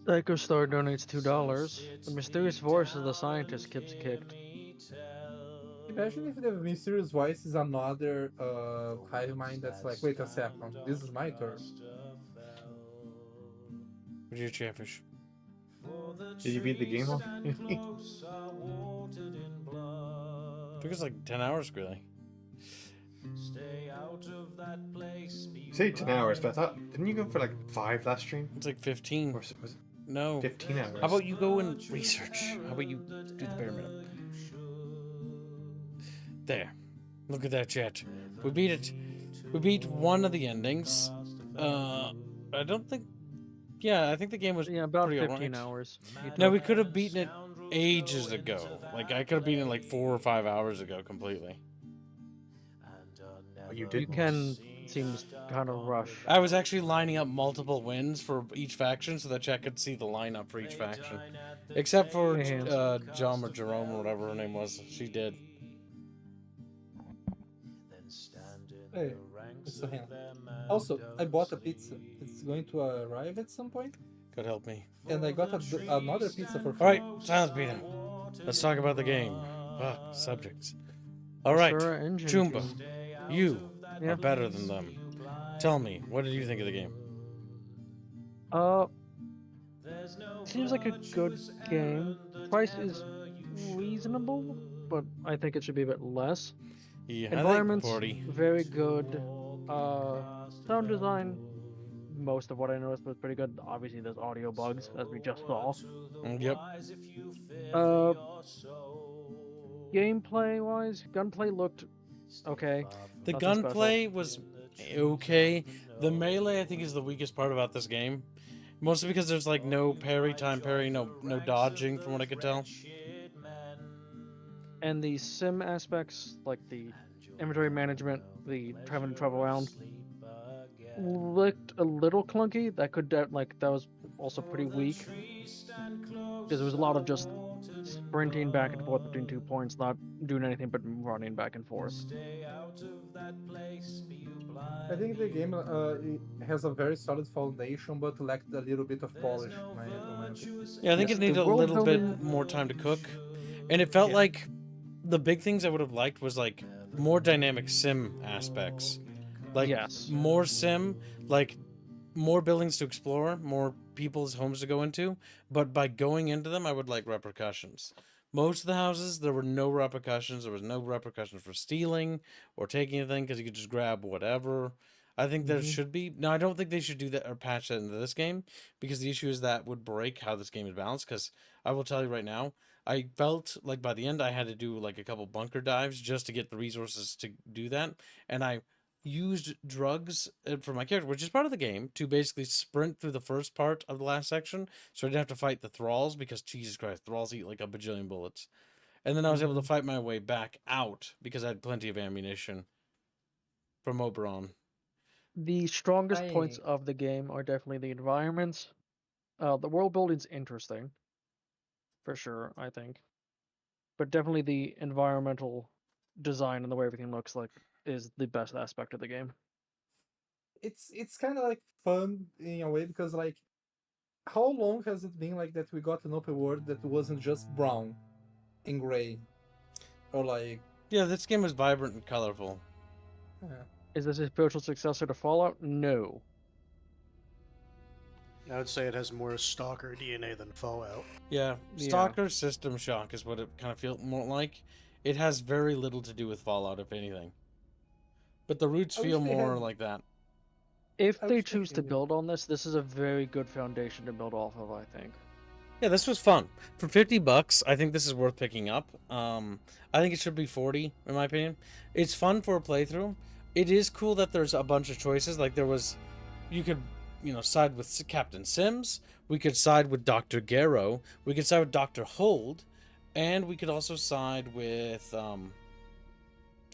Psycho Star donates $2. The mysterious voice of the scientist gets kicked. Imagine if the mysterious voice is another hive mind that's like, wait a second, this is my turn. Where's your Chatfish? Did you beat the game already? Took us like 10 hours, really. You say 10 hours, but I thought, didn't you go for like 5 last stream? It's like 15. Or was it No. 15 hours? How about you go and research? How about you do the bare minimum? There. Look at that, chat. We beat it. We beat one of the endings. I don't think... Yeah, I think the game was about pretty 15 alright. hours. No, we could have beaten it ages ago. Like, I could have beaten it like 4 or 5 hours ago completely. Oh, you did. You can seems kind of rush. I was actually lining up multiple wins for each faction so that chat could see the lineup for each faction. Except for John or Jerome or whatever her name was. She did. Hey, it's a hand. Also, I bought a pizza. It's going to arrive at some point. God help me. And I got another pizza for free. Alright, silence beating. Let's talk about the game. Fuck, subjects. Alright, Chumba, you are better than them. Tell me, what did you think of the game? Seems like a good game. Price is reasonable, but I think it should be a bit less. Yeah, Environment's I think 40. very good. Sound design, most of what I noticed was pretty good. Obviously, there's audio bugs, as we just saw. Yep. Gameplay-wise, gunplay looked okay. The Nothing gunplay special. was okay. The melee, I think, is the weakest part about this game. Mostly because there's like no parry, no dodging, from what I could tell. And the sim aspects, like the inventory management, the having to travel around, looked a little clunky. That was also pretty weak because there was a lot of just sprinting back and forth between 2 points, not doing anything but running back and forth. I think the game it has a very solid foundation, but lacked a little bit of polish. In my opinion. Yeah, I think it needed a little bit more time to cook. And it felt like the big things I would have liked was like more dynamic sim aspects. Like more sim, like more buildings to explore, more people's homes to go into. But by going into them, I would like repercussions. Most of the houses, there were no repercussions. There was no repercussions for stealing or taking anything because you could just grab whatever. I think there should be. Now, I don't think they should do that or patch that into this game because the issue is that would break how this game is balanced. Because I will tell you right now, I felt like by the end I had to do like a couple bunker dives just to get the resources to do that, and I used drugs for my character, which is part of the game, to basically sprint through the first part of the last section, so I didn't have to fight the thralls, because Jesus Christ, thralls eat like a bajillion bullets. And then I was able to fight my way back out because I had plenty of ammunition from Oberon. The strongest points of the game are definitely the environments. The world building's interesting, for sure, I think. But definitely the environmental design and the way everything looks like is the best aspect of the game. It's kind of like fun in a way because like, how long has it been like that we got an open world that wasn't just brown and gray, or like? Yeah, this game was vibrant and colorful. Is this a spiritual successor to Fallout? No. I would say it has more Stalker DNA than Fallout. Yeah, Stalker System Shock is what it kind of feels more like. It has very little to do with Fallout, if anything. But the roots feel more like that. If they choose to build on this, this is a very good foundation to build off of, I think. Yeah, this was fun. For $50, I think this is worth picking up. I think it should be 40, in my opinion. It's fun for a playthrough. It is cool that there's a bunch of choices. Like, there was... You could, you know, side with Captain Sims. We could side with Dr. Garrow. We could side with Dr. Hold. And we could also side with...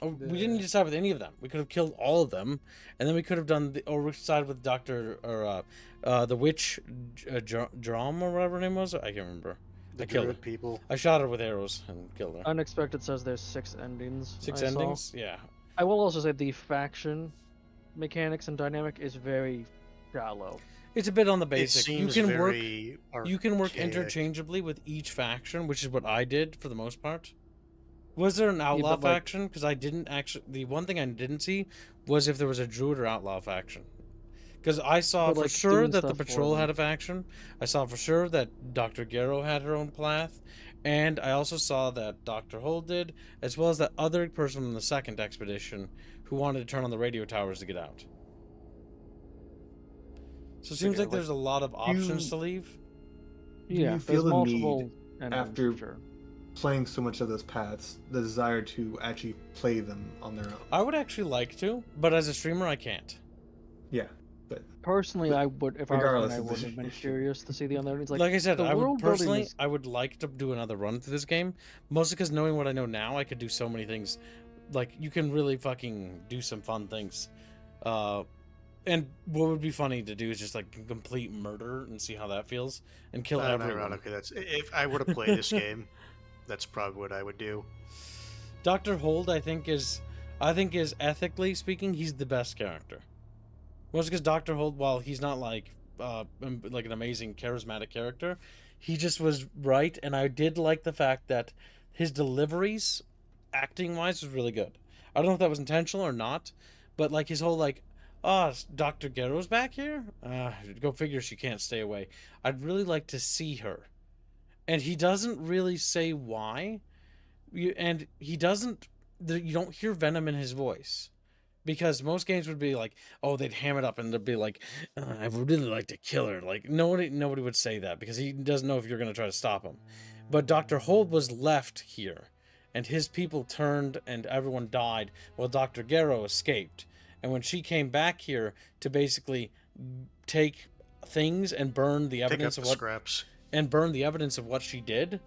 we didn't need to side with any of them. We could have killed all of them, and then we could have done or we side with the witch Drum or whatever her name was. I can't remember. I killed her. People. I shot her with arrows and killed her. Unexpected says there's 6 endings. 6 endings? Yeah. I will also say the faction mechanics and dynamic is very shallow. It's a bit on the basic. You can work interchangeably with each faction, which is what I did for the most part. Was there an outlaw faction? Because I didn't actually... The one thing I didn't see was if there was a druid or outlaw faction. Because I saw for sure that the patrol had a faction. I saw for sure that Dr. Garrow had her own path. And I also saw that Dr. Hold did, as well as that other person from the second expedition who wanted to turn on the radio towers to get out. So it seems like there's a lot of options to leave. Yeah, you feel the need after playing so much of those paths, the desire to actually play them on their own? I would actually like to, but as a streamer, I can't. Yeah, but personally, I would. If I was, I would have been curious to see the other. Like I said, I would personally, I would like to do another run through this game, mostly because knowing what I know now, I could do so many things. Like you can really fucking do some fun things. And what would be funny to do is just like complete murder and see how that feels and kill everyone. Ironically, that's if I were to play this game. That's probably what I would do. Dr. Hold, I think is ethically speaking, he's the best character. Mostly because Dr. Hold, while he's not like an amazing charismatic character, he just was right, and I did like the fact that his deliveries, acting-wise, was really good. I don't know if that was intentional or not, but like his whole like, Dr. Garrow's back here? Go figure she can't stay away. I'd really like to see her. And he doesn't really say why. You don't hear venom in his voice. Because most games would be like, oh, they'd ham it up and they'd be like, I would really like to kill her. Like, nobody would say that because he doesn't know if you're going to try to stop him. But Dr. Hold was left here. And his people turned and everyone died while Dr. Garrow escaped. And when she came back here to basically take things and burn the evidence of what... scraps. And burn the evidence of what she did,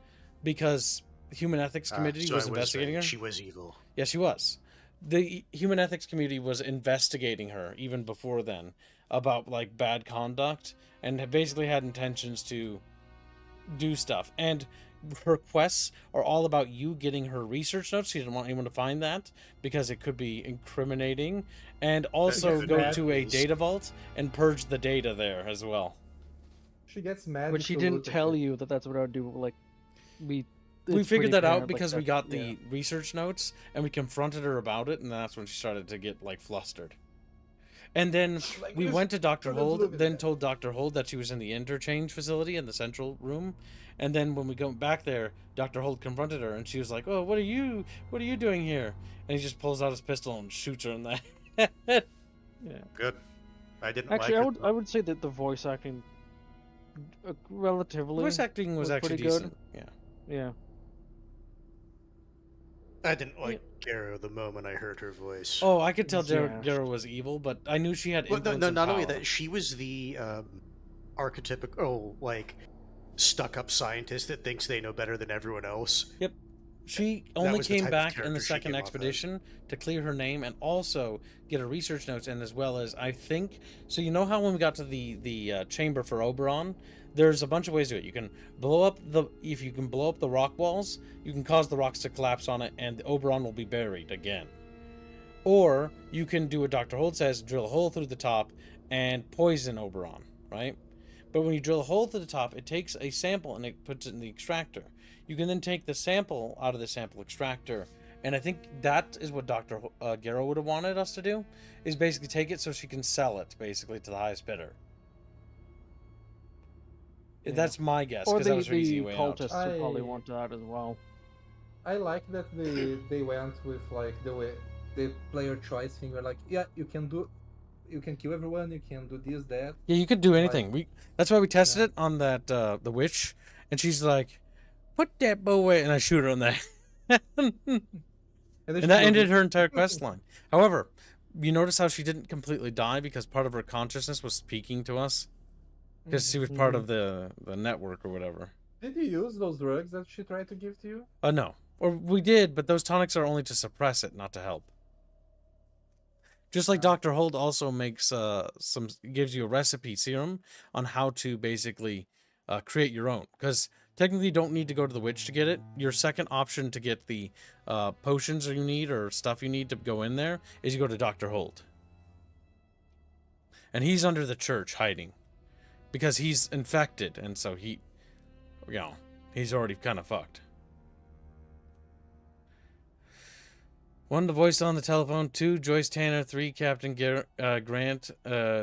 because the Human Ethics Committee was investigating her. She was evil. Yeah, she was. The Human Ethics Committee was investigating her even before then about like bad conduct, and basically had intentions to do stuff. And her quests are all about you getting her research notes. She didn't want anyone to find that because it could be incriminating, and also go to a data vault and purge the data there as well. She gets mad. But she didn't tell you that that's what I would do. Like, we figured that out because we got the research notes and we confronted her about it, and that's when she started to get like flustered. And then we went to Dr. Hold, then told Dr. Hold that she was in the interchange facility in the central room. And then when we go back there, Dr. Hold confronted her, and she was like, "Oh, what are you doing here?" And he just pulls out his pistol and shoots her in the head. Yeah. Good. I didn't actually. Like I would say that the voice acting, relatively. Voice acting was actually pretty decent. good. Yeah. Yeah. I didn't like Garo the moment I heard her voice. Oh, I could tell Yeah. Garo was evil, but I knew she had Well, influence no, and not only power. that, she was the archetypical, like, stuck-up scientist that thinks they know better than everyone else. Yep. She That only was the came type of back in character the she second came off as. expedition to clear her name and also get her research notes, and as well as, I think, so you know how when we got to the chamber for Oberon, there's a bunch of ways to do it. You can blow up if you can blow up the rock walls, you can cause the rocks to collapse on it, and the Oberon will be buried again. Or you can do what Dr. Holt says, drill a hole through the top and poison Oberon, right? But when you drill a hole through the top, it takes a sample and it puts it in the extractor. You can then take the sample out of the sample extractor, and I think that is what Dr. Garo would have wanted us to do, is basically take it so she can sell it, basically, to the highest bidder. Yeah. That's my guess, Or because that was her easy the way out. cultists would probably want that as well. I like that they went with like the player choice thing. Where like, yeah, you can kill everyone, you can do this, that. Yeah, you could do Like, anything. That's why we tested it on that the witch, and she's like, "Put that bow away," and I shoot her on that. And that ended her entire quest line. However, you notice how she didn't completely die because part of her consciousness was speaking to us, because she was part of the network or whatever. Did you use those drugs that she tried to give to you? No, or we did, but those tonics are only to suppress it, not to help. Just like Dr. Holt also makes gives you a recipe serum on how to basically create your own, because technically you don't need to go to the witch to get it. Your second option to get the potions you need or stuff you need to go in there is you go to Dr. Holt. And he's under the church hiding because he's infected, and so he's already kind of fucked. 1, the voice on the telephone. 2, Joyce Tanner. 3, Captain Grant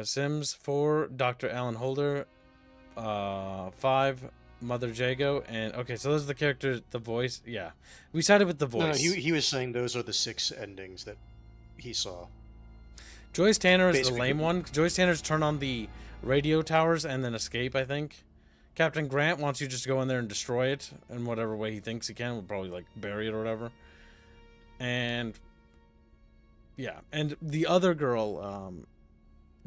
Sims. 4, Dr. Alan Holder. 5, Mother Jago. And okay, so those are the characters. The voice, yeah, we sided with the voice. No, he was saying those are the 6 endings that he saw. Joyce Tanner is Basically, the lame one. Joyce Tanner's turn on the radio towers and then escape, I think. Captain Grant wants you just to go in there and destroy it in whatever way he thinks he can. We'll probably like bury it or whatever. And yeah, and the other girl,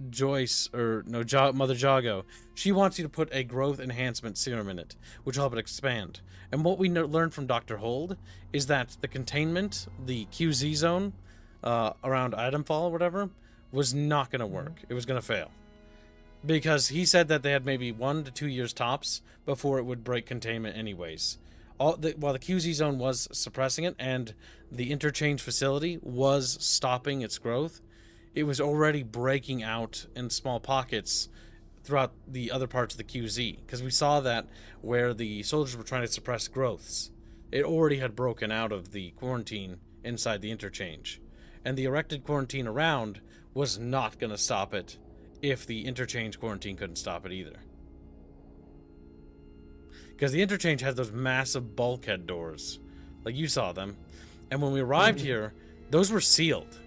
Joyce, or no, Mother Jago, she wants you to put a growth enhancement serum in it, which will help it expand. And what we learned from Dr. Hold is that the containment, the QZ zone around Itemfall or whatever, was not going to work. It was going to fail. Because he said that they had maybe 1 to 2 years tops before it would break containment anyways. While the QZ zone was suppressing it and the interchange facility was stopping its growth, it was already breaking out in small pockets throughout the other parts of the QZ. Because we saw that where the soldiers were trying to suppress growths, it already had broken out of the quarantine inside the interchange. And the erected quarantine around was not going to stop it if the interchange quarantine couldn't stop it either. Because the interchange had those massive bulkhead doors. Like you saw them. And when we arrived here, those were sealed.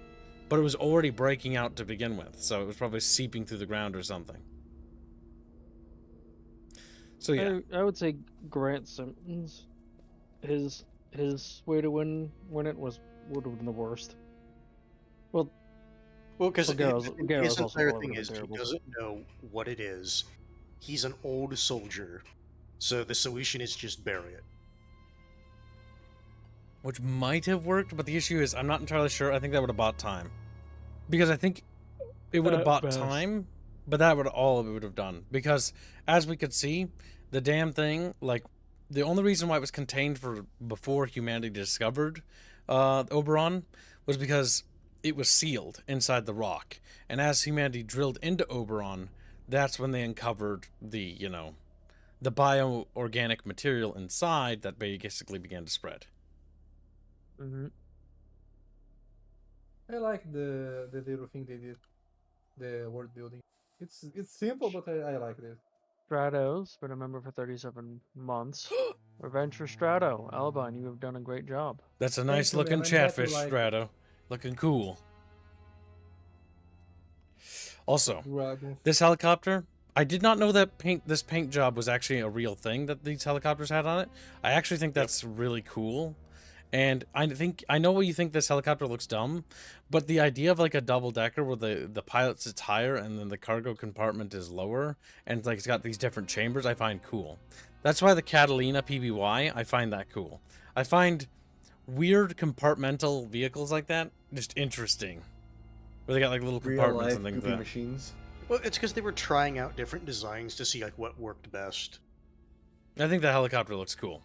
But it was already breaking out to begin with. So it was probably seeping through the ground or something. So yeah. I would say Grant Simmons, his way to win it would have been the worst. Well, because his Garrow's also entire one of thing the is he terribles. doesn't know what it is. He's an old soldier. So the solution is just bury it. Which might have worked, but the issue is I'm not entirely sure. I think that would have bought time. Because I think it would have bought time, but that would all it would have done. Because as we could see, the damn thing, like, the only reason why it was contained for before humanity discovered Oberon was because it was sealed inside the rock. And as humanity drilled into Oberon, that's when they uncovered the, the bioorganic material inside that basically began to spread. Mm-hmm. I like the little thing they did, the world building. It's simple, but I like it. Strato's been a member for 37 months. Revenge for Strato. Albine, you have done a great job. That's a nice looking Chatfish, Strato. Looking cool. Also, this helicopter, I did not know that this paint job was actually a real thing that these helicopters had on it. I actually think that's really cool. And I know what you think, this helicopter looks dumb, but the idea of like a double decker where the pilot sits higher and then the cargo compartment is lower, and like it's got these different chambers, I find cool. That's why the Catalina PBY, I find that cool. I find weird compartmental vehicles like that just interesting, where they got like little compartments and things like that. Machines. Well, it's because they were trying out different designs to see like what worked best. I think the helicopter looks cool.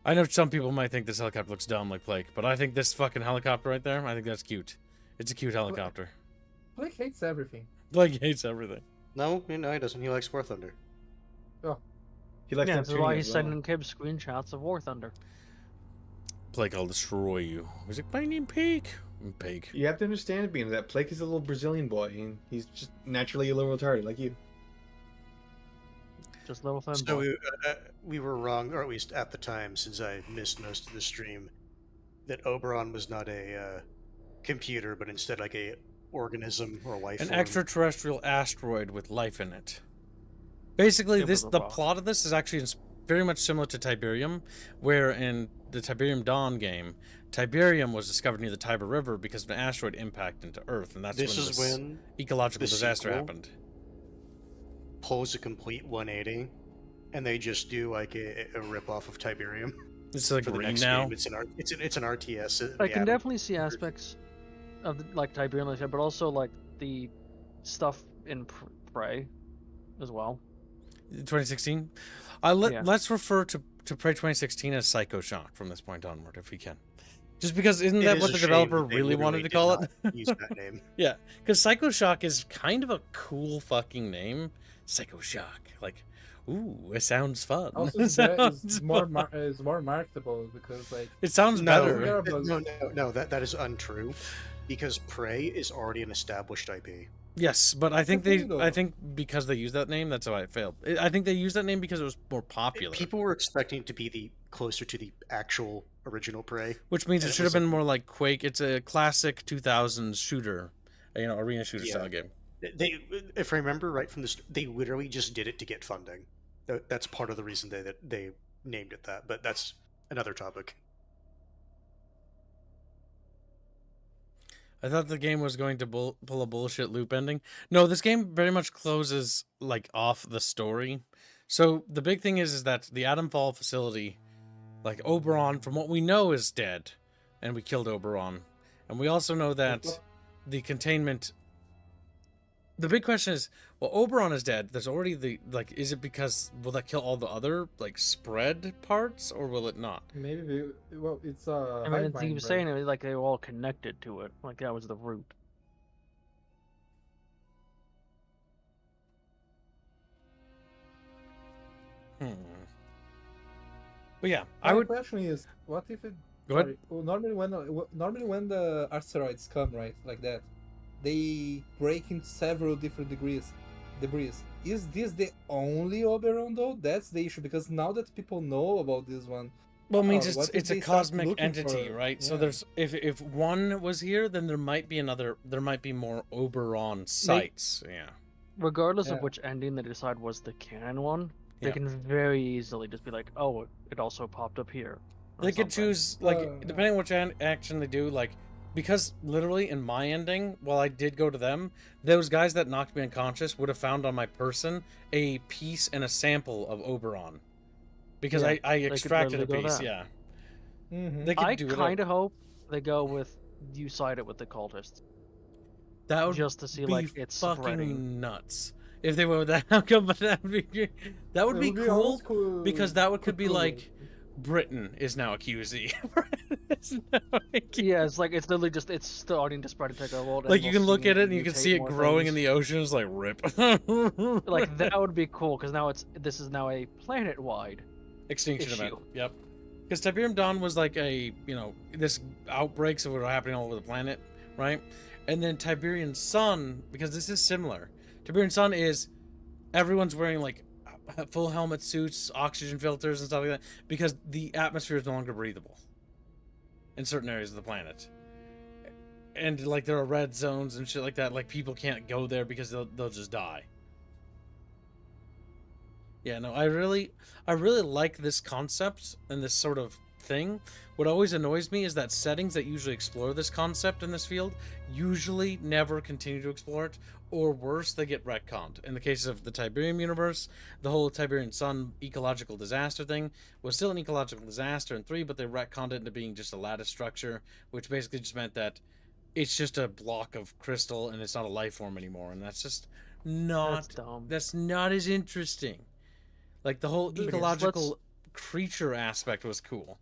I know some people might think this helicopter looks dumb like Blake, but I think this fucking helicopter right there, I think that's cute. It's a cute helicopter. Blake hates everything. Blake hates everything. No, he doesn't. He likes War Thunder. Oh. He likes that's why he's sending kids screenshots of War Thunder. Blake, I'll destroy you. Was it my name Pig? Pig. You have to understand, being that Blake is a little Brazilian boy, and he's just naturally a little retarded like you. Just little fun. So we were wrong, or at least at the time, since I missed most of the stream, that Oberon was not a computer, but instead like a organism or a life form. An extraterrestrial asteroid with life in it. Basically, the plot of this is actually very much similar to Tiberium, where in the Tiberium Dawn game, Tiberium was discovered near the Tiber River because of an asteroid impact into Earth, and that's when ecological disaster happened. Pulls a complete 180, and they just do like a rip-off of Tiberium. It's like green now. It's an RTS. I can definitely see aspects of like Tiberium like that, but also like the stuff in Prey as well. 2016. Let's refer to Prey 2016 as Psycho Shock from this point onward, if we can. Just because isn't that what the developer really wanted to call it? Use that name. Yeah, because Psycho Shock is kind of a cool fucking name. Psycho Shock, like, ooh, it sounds fun. Also, it's more marketable because like it sounds better. No, that is untrue, because Prey is already an established IP. Yes, but I think because they used that name, that's why it failed. I think they used that name because it was more popular. People were expecting it to be closer to the actual original Prey, which means it should have been more like Quake. It's a classic 2000s shooter, arena shooter style game. They, if I remember right from this, they literally just did it to get funding. That's part of the reason they named it that. But that's another topic. I thought the game was going to pull a bullshit loop ending. No, this game very much closes like off the story. So the big thing is that the Atom Fall facility, like Oberon, from what we know, is dead, and we killed Oberon, and we also know that the containment. The big question is, well, Oberon is dead. There's already is it because, will that kill all the other, spread parts, or will it not? Maybe, it's, I mean, he was saying it like they were all connected to it. Like, that was the root. But yeah, My question is, what if it... Go ahead. Normally when the asteroids come, right, like that, they break into several different debris. Is this the only Oberon though? That's the issue, because now that people know about this one, well, it means it's a cosmic entity, right? Yeah. So there's if one was here, then there might be another. There might be more Oberon sites. Yeah. Regardless of which ending they decide was the canon one, they can very easily just be like, "Oh, it also popped up here." They could choose depending on which action they do, because literally in my ending, while I did go to them, those guys that knocked me unconscious would have found on my person a piece and a sample of Oberon. Because I extracted a piece, Mm-hmm. They could I do kind of hope they go with you side it with the cultists. That would just to see be it's fucking spreading. nuts. If they went with that outcome, but that would be cool, because that could be like Britain is now a QZ. Yeah, it's literally just it's starting to spread into the world. Like you can look at it and you can see it growing in the oceans. Like rip. Like that would be cool because now this is now a planet-wide extinction issue. event. Yep. Because Tiberium Dawn was like this outbreaks that were happening all over the planet, right? And then Tiberian Sun, because this is similar. Tiberian Sun is everyone's wearing full helmet suits, oxygen filters, and stuff like that, because the atmosphere is no longer breathable in certain areas of the planet. And there are red zones and shit like that. Like people can't go there because they'll just die. Yeah, no, I really like this concept and this sort of thing. What always annoys me is that settings that usually explore this concept in this field usually never continue to explore it, or worse, they get retconned. In the case of the Tiberium universe, the whole Tiberian Sun ecological disaster thing was still an ecological disaster in 3, but they retconned it into being just a lattice structure, which basically just meant that it's just a block of crystal and it's not a life form anymore, and that's just not... That's not as interesting. Like, the whole ecological creature aspect was cool.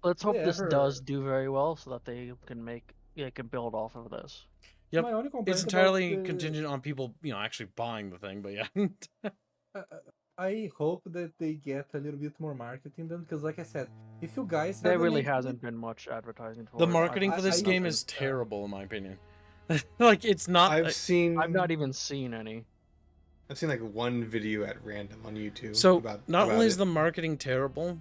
Let's hope this does do very well so that they can build off of this. Yep, it's entirely contingent on people, actually buying the thing, but yeah. I hope that they get a little bit more marketing done, because like I said, if you guys... There really hasn't been much advertising for the marketing for this game is terrible, in my opinion. Like, it's not... I've not even seen any. I've seen like one video at random on YouTube. So not only is the marketing terrible,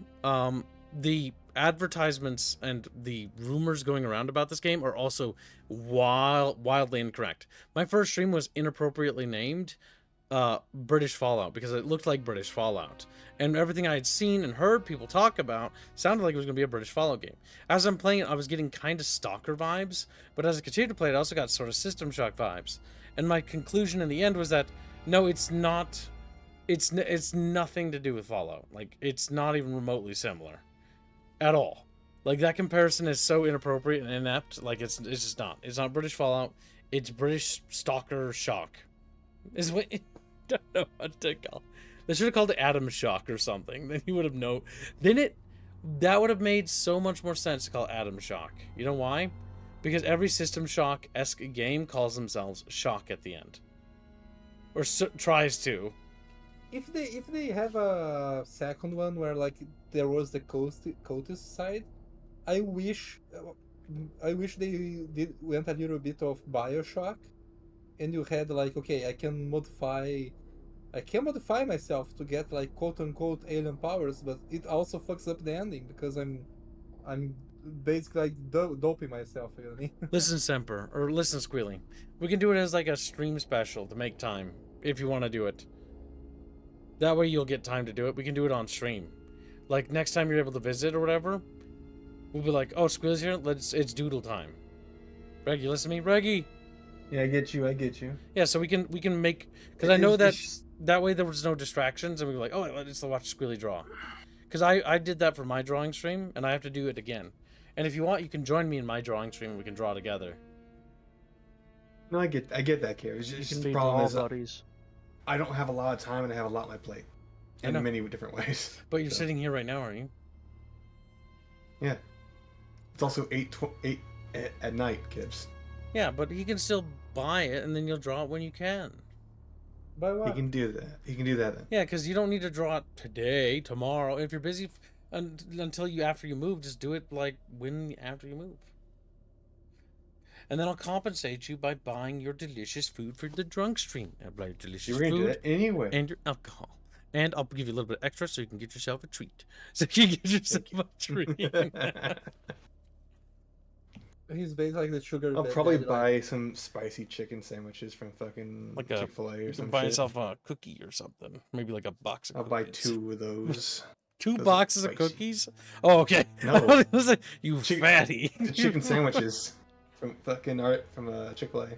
the advertisements and the rumors going around about this game are also wildly incorrect. My first stream was inappropriately named British Fallout because it looked like British Fallout, and everything I had seen and heard people talk about sounded like it was going to be a British Fallout game. As I'm playing it, I was getting kind of Stalker vibes, but as I continued to play it, I also got sort of System Shock vibes. And my conclusion in the end was that no, it's not. It's nothing to do with Fallout. Like, it's not even remotely similar, at all. Like, that comparison is so inappropriate and inept. Like, it's just not. It's not British Fallout. It's British Stalker Shock. Is what I don't know what to call. They should have called it Atom Shock or something. Then you would have known. That would have made so much more sense to call it Atom Shock. You know why? Because every System Shock-esque game calls themselves Shock at the end. Or tries to. If they have a second one where like there was the quotas side, I wish they went a little bit of BioShock, and you had like, okay, I can modify myself to get like quote unquote alien powers, but it also fucks up the ending because I'm basically like doping myself. You know what I mean? Listen, Semper, or listen, Squealy. We can do it as like a stream special to make time if you want to do it. That way you'll get time to do it. We can do it on stream. Like, next time you're able to visit or whatever, we'll be like, oh, Squealy's here, it's doodle time. Reggie, listen to me, Reggie. Yeah, I get you. Yeah, so we can make, because I know that way there was no distractions, and we were like, oh, let's watch Squealy draw. Because I did that for my drawing stream, and I have to do it again. And if you want, you can join me in my drawing stream, and we can draw together. No, I get that, Kerry. It's just the problem is I don't have a lot of time, and I have a lot on my plate. In many different ways. But you're sitting here right now, aren't you? Yeah. It's also 8 at night, Gibbs. Yeah, but you can still buy it, and then you'll draw it when you can. Buy what? He can do that. Then. Yeah, because you don't need to draw it today, tomorrow. If you're busy until after you move, just do it like after you move. And then I'll compensate you by buying your delicious food for the drunk stream. I'll buy your delicious food. You're gonna do that anyway. And your alcohol. And I'll give you a little bit extra so you can get yourself a treat. So you get yourself a treat. He's basically like the sugar. I'll probably buy some spicy chicken sandwiches from fucking like Chick-fil-A or something. Buy yourself a cookie or something. Maybe like a box of I'll cookies. buy 2 of those. 2 boxes of cookies? Oh, okay. No. You fatty. Chicken sandwiches from Chick-fil-A.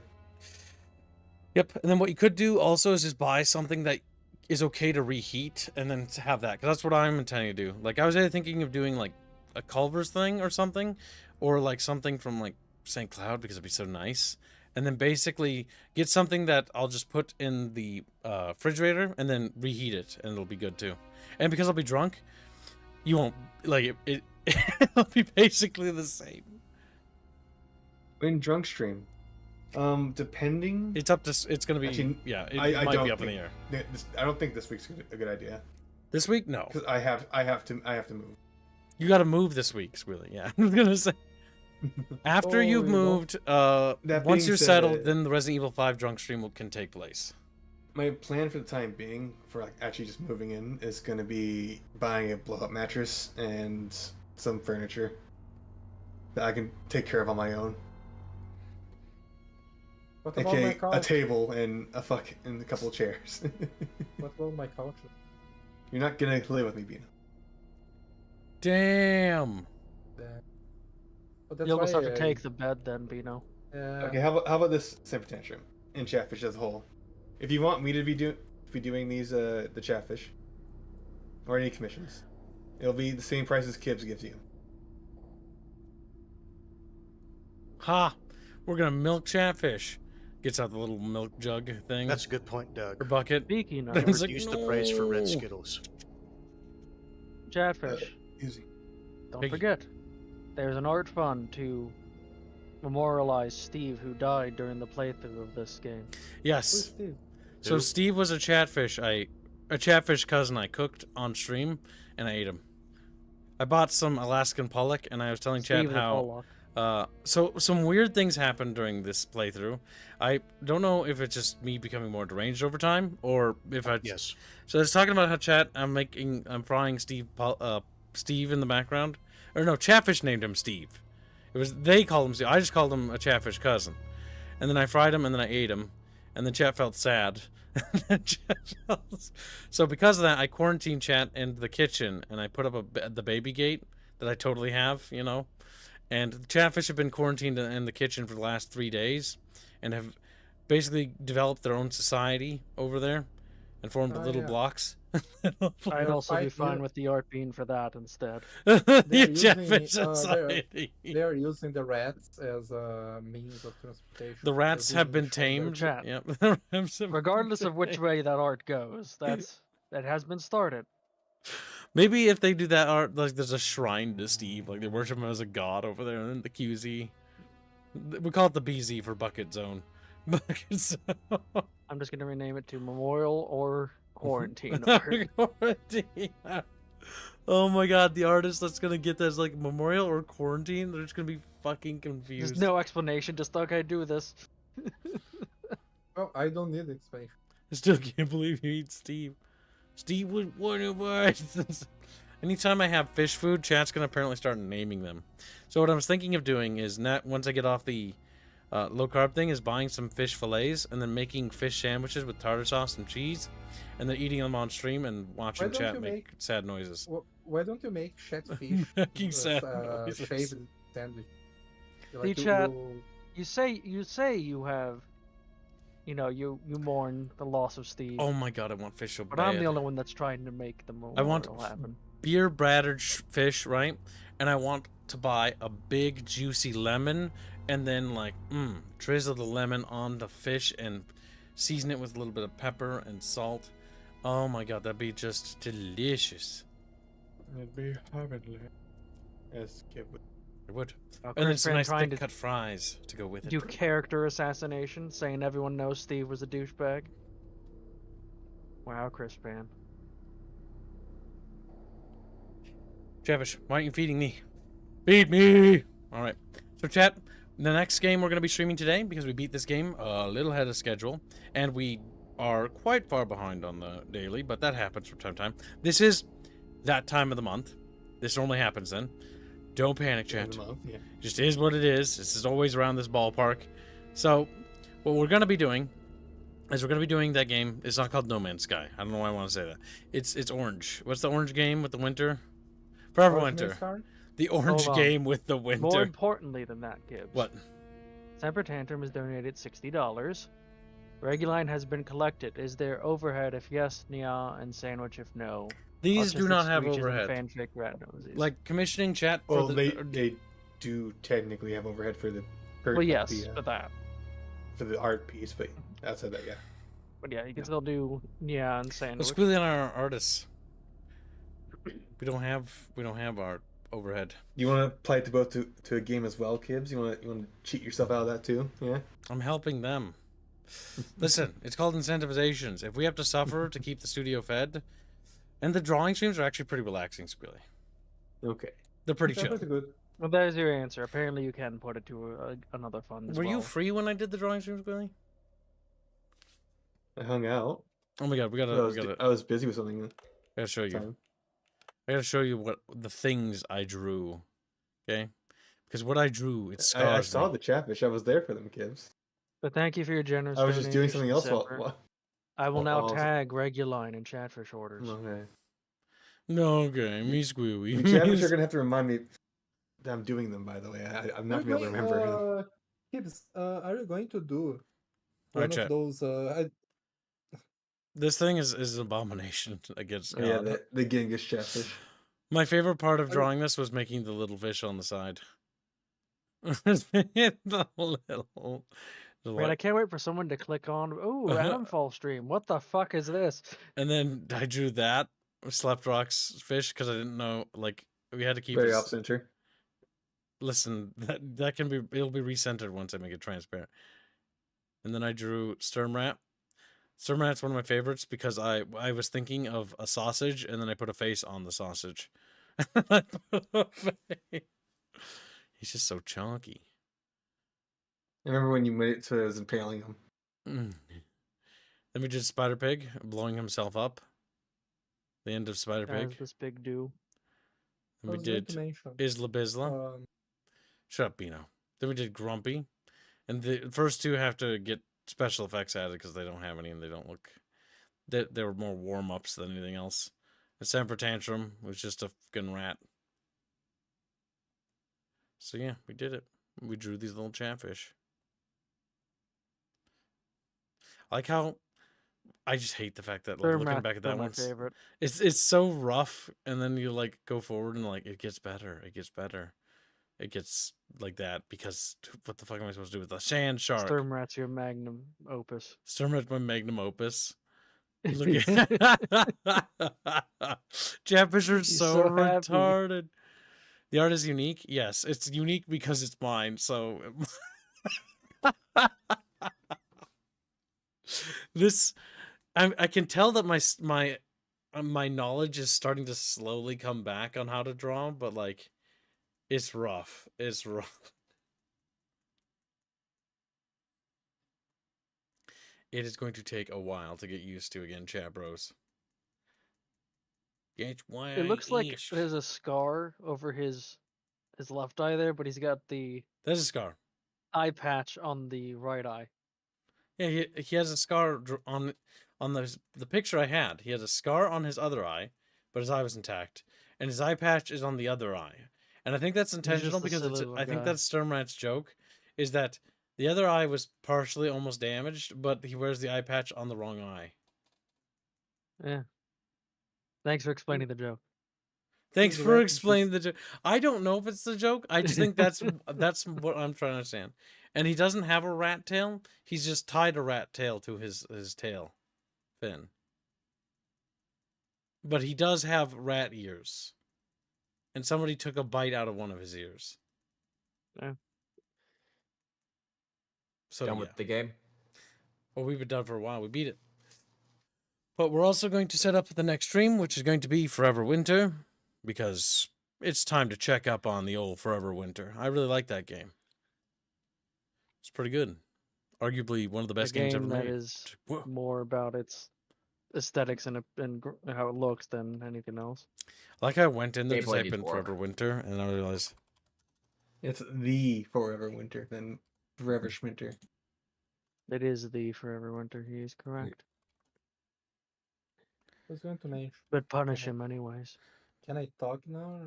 Yep. And then what you could do also is just buy something that is okay to reheat and then to have that. Because that's what I'm intending to do. Like, I was either thinking of doing like a Culver's thing or something. Or like something from like St. Cloud because it'd be so nice. And then basically get something that I'll just put in the refrigerator and then reheat it, and it'll be good too. And because I'll be drunk, you won't like it. It'll be basically the same. In drunk stream, depending. It's up to. It's gonna be. Actually, yeah, it might be up in the air. I don't think this week's a good idea. This week, no. Because I have to move. You got to move this week, Squealy. Yeah, I was gonna say. After you've moved, once you're settled, then the Resident Evil 5 drunk stream can take place. My plan for the time being, for like actually just moving in, is going to be buying a blow-up mattress and some furniture that I can take care of on my own. What about my couch? A table and a couple of chairs. What about my couch? You're not gonna live with me, Bina. Damn. But that's You why almost have to take the bed then, Bino. Okay, how about this Simper Tantrum in Chatfish as a whole? If you want me to be doing these the Chatfish or any commissions, it'll be the same price as Kibbs gives you. Ha! We're gonna milk Chatfish. Gets out the little milk jug thing. That's a good point, Doug. Or bucket. Speaking They of reduce the price for red Skittles. Chatfish, Easy. don't Piggy. forget, there's an art fund to memorialize Steve, who died during the playthrough of this game. Yes. Who's Steve? So Who? Steve was a Chatfish. A Chatfish cousin I cooked on stream, and I ate him. I bought some Alaskan pollock, and I was telling Chat Steve the how. Pollock. So some weird things happened during this playthrough. I don't know if it's just me becoming more deranged over time, or if I. Yes. So I was talking about how Chat. I'm frying Steve in the background, or no, Chatfish named him Steve. They called him Steve. I just called him a Chatfish cousin, and then I fried him, and then I ate him, and then Chat felt sad. So because of that, I quarantined Chat into the kitchen, and I put up the baby gate that I totally have, you know. And the Chatfish have been quarantined in the kitchen for the last 3 days, and have basically developed their own society over there, and formed little blocks. I'd also be fight fine you. with the art bean for that instead. The Chatfish society. They're using the rats as a means of transportation. The rats have been tamed. tamed. Chat. Yep. Regardless of which way that art goes, that has been started. Maybe if they do that art, like there's a shrine to Steve, like they worship him as a god over there, and then the QZ. We call it the BZ for Bucket Zone. Bucket Zone. I'm just gonna rename it to Memorial or Quarantine art. Quarantine. Oh my god, the artist that's gonna get this like Memorial or Quarantine, they're just gonna be fucking confused. There's no explanation, just okay, do this. Well, I don't need explanation. I still can't believe you eat Steve. Steve was one of us. Anytime I have fish food, Chat's gonna apparently start naming them. So what I was thinking of doing is, once I get off the low carb thing, is buying some fish fillets and then making fish sandwiches with tartar sauce and cheese, and then eating them on stream and watching Chat make sad noises. Why don't you make Chatfish Making sad noises. shaved sandwich? See, Chat, you say you have, you mourn the loss of Steve. Oh my god, I want fish so But bad. I'm the only one that's trying to make the memorial I want happen. beer battered fish, right? And I want to buy a big juicy lemon, and then drizzle the lemon on the fish and season it with a little bit of pepper and salt. Oh my god, that'd be just delicious. It'd be heavenly. Yes, Kib. It would. Oh, And then Chris some Van nice trying thick to cut fries to go with it. do character assassination, saying everyone knows Steve was a douchebag. Wow, Chris Van. Chatfish, why aren't you feeding me? Feed me! Alright. So chat, the next game we're going to be streaming today, because we beat this game a little ahead of schedule, and we are quite far behind on the daily, but that happens from time to time. This is that time of the month. This normally happens then. Don't panic, chat. Yeah. Just is what it is. This is always around this ballpark. So, what we're going to be doing is we're going to be doing that game. It's not called No Man's Sky. I don't know why I want to say that. It's orange. What's the orange game with the winter? Forever Winter. The orange Hold on. game with the winter. More importantly than that, Gibbs. What? Semper Tantrum has donated $60. Reguline has been collected. Is there overhead? If yes, Nia, and sandwich if no. These do Autistic not have screeches and overhead. Fanfic rat noses. Like commissioning chat for Well, the they do technically have overhead for the Well, yes, for that. for the art piece, but outside that, yeah. But yeah, you can still do Nia and sandwich. Let's squeeze in our artists. We don't have our overhead. You want to apply it to both to a game as well, Kibbs? You want to cheat yourself out of that too? Yeah. I'm helping them. Listen, it's called incentivizations. If we have to suffer to keep the studio fed, and the drawing streams are actually pretty relaxing, Squilly. Okay. They're pretty That's chill. pretty good. Well, there's your answer. Apparently, you can put it to another fund. Were you free when I did the drawing streams, Squilly? I hung out. Oh my god, I was busy with something. I gotta show you. Time. I gotta show you what the things I drew. Okay? Because what I drew, it I scars saw me. the Chatfish. I was there for them, Kibbs. But thank you for your generous I was just doing something else donation, while Semper. I will now while- tag Reguline in Chatfish orders. Okay. No, okay, me squealy. The Chatfish are gonna have to remind me that I'm doing them. By the way, I'm not gonna be able to remember. Gibbs, are you going to do Alright, one of chat. those? This thing is an abomination against Oh yeah, God. the Genghis Chatfish. My favorite part of I- drawing this was making the little fish on the side. The little. Man, I can't wait for someone to click on. Ooh, Adamfall stream. What the fuck is this? And then I drew that slept rocks fish because I didn't know, like, we had to keep Very it off center. Listen, that can be, it'll be recentered once I make it transparent. And then I drew Sturmrat. Sturmrat's one of my favorites because I was thinking of a sausage and then I put a face on the sausage. I put a face. He's just so chunky. I remember when you made it so it was impaling him. Then we did Spider Pig blowing himself up. The end of Spider Pig. As this big do. Then we did Isla Bisla. Shut up, Bino. Then we did Grumpy. And the first two have to get special effects added because they don't have any and they don't look... They were more warm-ups than anything else. And Semper Tantrum was just a fucking rat. So yeah, we did it. We drew these little chatfish. I like how... I just hate the fact that, like, looking back at that one, it's so rough, and then you, like, go forward and, like, it gets better, it gets better. It gets like that because what the fuck am I supposed to do with the sand shark? Sturmrat's your magnum opus. Sturmrat's my magnum opus. Look at Chatfish are so retarded. The art is unique. Yes, it's unique because it's mine. So this, I can tell that my knowledge is starting to slowly come back on how to draw, but like. It's rough. It's rough. It is going to take a while to get used to again, chat bros. It looks like there's a scar over his left eye there, but he's got the... There's a scar. Eye patch on the right eye. Yeah, he has a scar on the picture I had. He has a scar on his other eye, but his eye was intact. And his eye patch is on the other eye. And I think that's intentional because I think that's Sturmrat's joke, is that the other eye was partially almost damaged, but he wears the eye patch on the wrong eye. Yeah. Thanks for explaining the joke. Thanks for explaining the joke. I don't know if it's the joke. I just think that's what I'm trying to understand. And he doesn't have a rat tail. He's just tied a rat tail to his tail fin. But he does have rat ears. And somebody took a bite out of one of his ears. Yeah. So done with the game? Well, we've been done for a while. We beat it. But we're also going to set up the next stream, which is going to be Forever Winter, because it's time to check up on the old Forever Winter. I really like that game. It's pretty good. Arguably one of the best games ever made. That is more about its aesthetics and how it looks than anything else. Like I went in there to type in Forever Winter, and I realized it's the Forever Winter, then Forever Schminter. It is the Forever Winter. He is correct. I was going to mention. But punish him anyways. Can I talk now?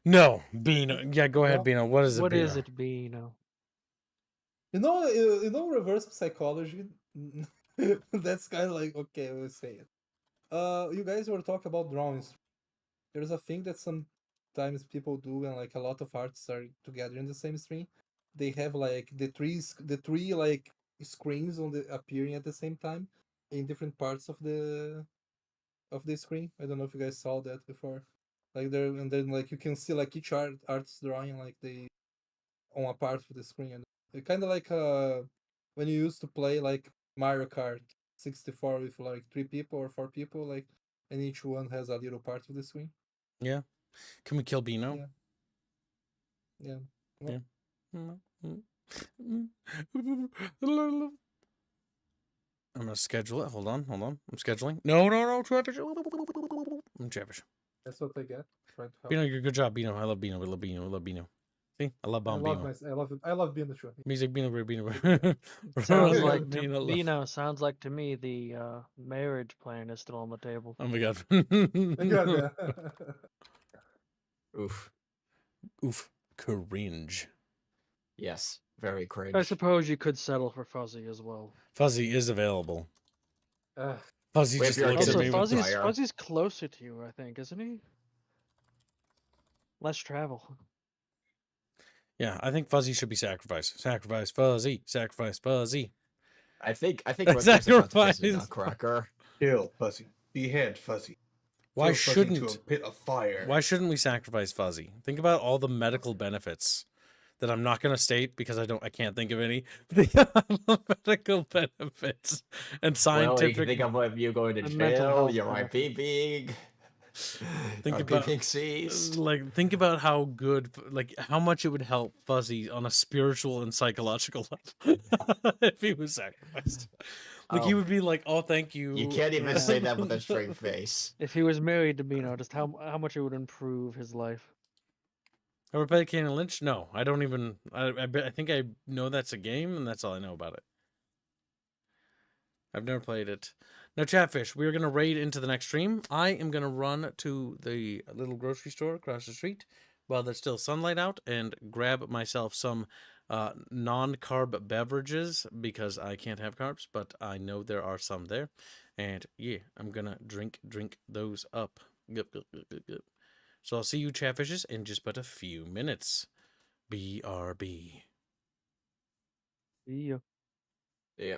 No, Bino. Yeah, go ahead, Bino. What is it, What Bino? is it, Bino? You know, reverse psychology. That's kind of like, okay, we'll say it. You guys were talking about drawings. There's a thing that sometimes people do, and like a lot of artists are together in the same stream. They have like the three like screens on the appearing at the same time in different parts of the screen. I don't know if you guys saw that before. Like there, and then like you can see like each artist drawing like they on a part of the screen, and it kind of like when you used to play like Mario Kart 64 with like 3 people or 4 people, like, and each one has a little part of the screen. Yeah. Can we kill Bino? Yeah. Yeah. I'm gonna schedule it. Hold on. I'm scheduling. No, Chatfish. I'm Chatfish. That's what I get. Trying to help. Bino, you're good job, Bino. I love Bino. We love Bino. See, I love I love Bombino. I love being the show. Music Bino. Sounds like Bino. Dino. Sounds like to me the marriage plan is still on the table. Oh my god. God, Oof. Oof. Cringe. Yes, very cringe. I suppose you could settle for Fuzzy as well. Fuzzy is available. yeah. Fuzzy Wait, just if you're looks at Also, me Fuzzy- with Fire. Fuzzy's closer to you, I think, isn't he? Less travel. Yeah, I think Fuzzy should be sacrificed. Sacrifice Fuzzy. Sacrifice Fuzzy. I think Red Crescent Sacrifice. is a nutcracker. Kill Fuzzy. Behead Fuzzy. Why Throw Fuzzy into a shouldn't? pit of fire. Why shouldn't we sacrifice Fuzzy? Think about all the medical benefits that I'm not going to state because I can't think of any. The medical benefits and Well, you scientific. can think of what you going to And mental jail, health your benefits. IPing, Think about IPing seized. like think about how good, like how much it would help Fuzzy on a spiritual and psychological level if he was sacrificed. Like he Oh. would be like, "Oh, thank you." You can't even Yeah. say that with a straight face. If he was married to Bino, just how much it would improve his life. Ever played Kane and Lynch? No, I don't even. I think I know that's a game, and that's all I know about it. I've never played it. Now, Chatfish, we're going to raid into the next stream. I am going to run to the little grocery store across the street while there's still sunlight out and grab myself some non-carb beverages because I can't have carbs, but I know there are some there. And yeah, I'm going to drink those up. Gup, gup, gup, gup, gup. So I'll see you, Chatfishes, in just but a few minutes. BRB. See ya. Yeah.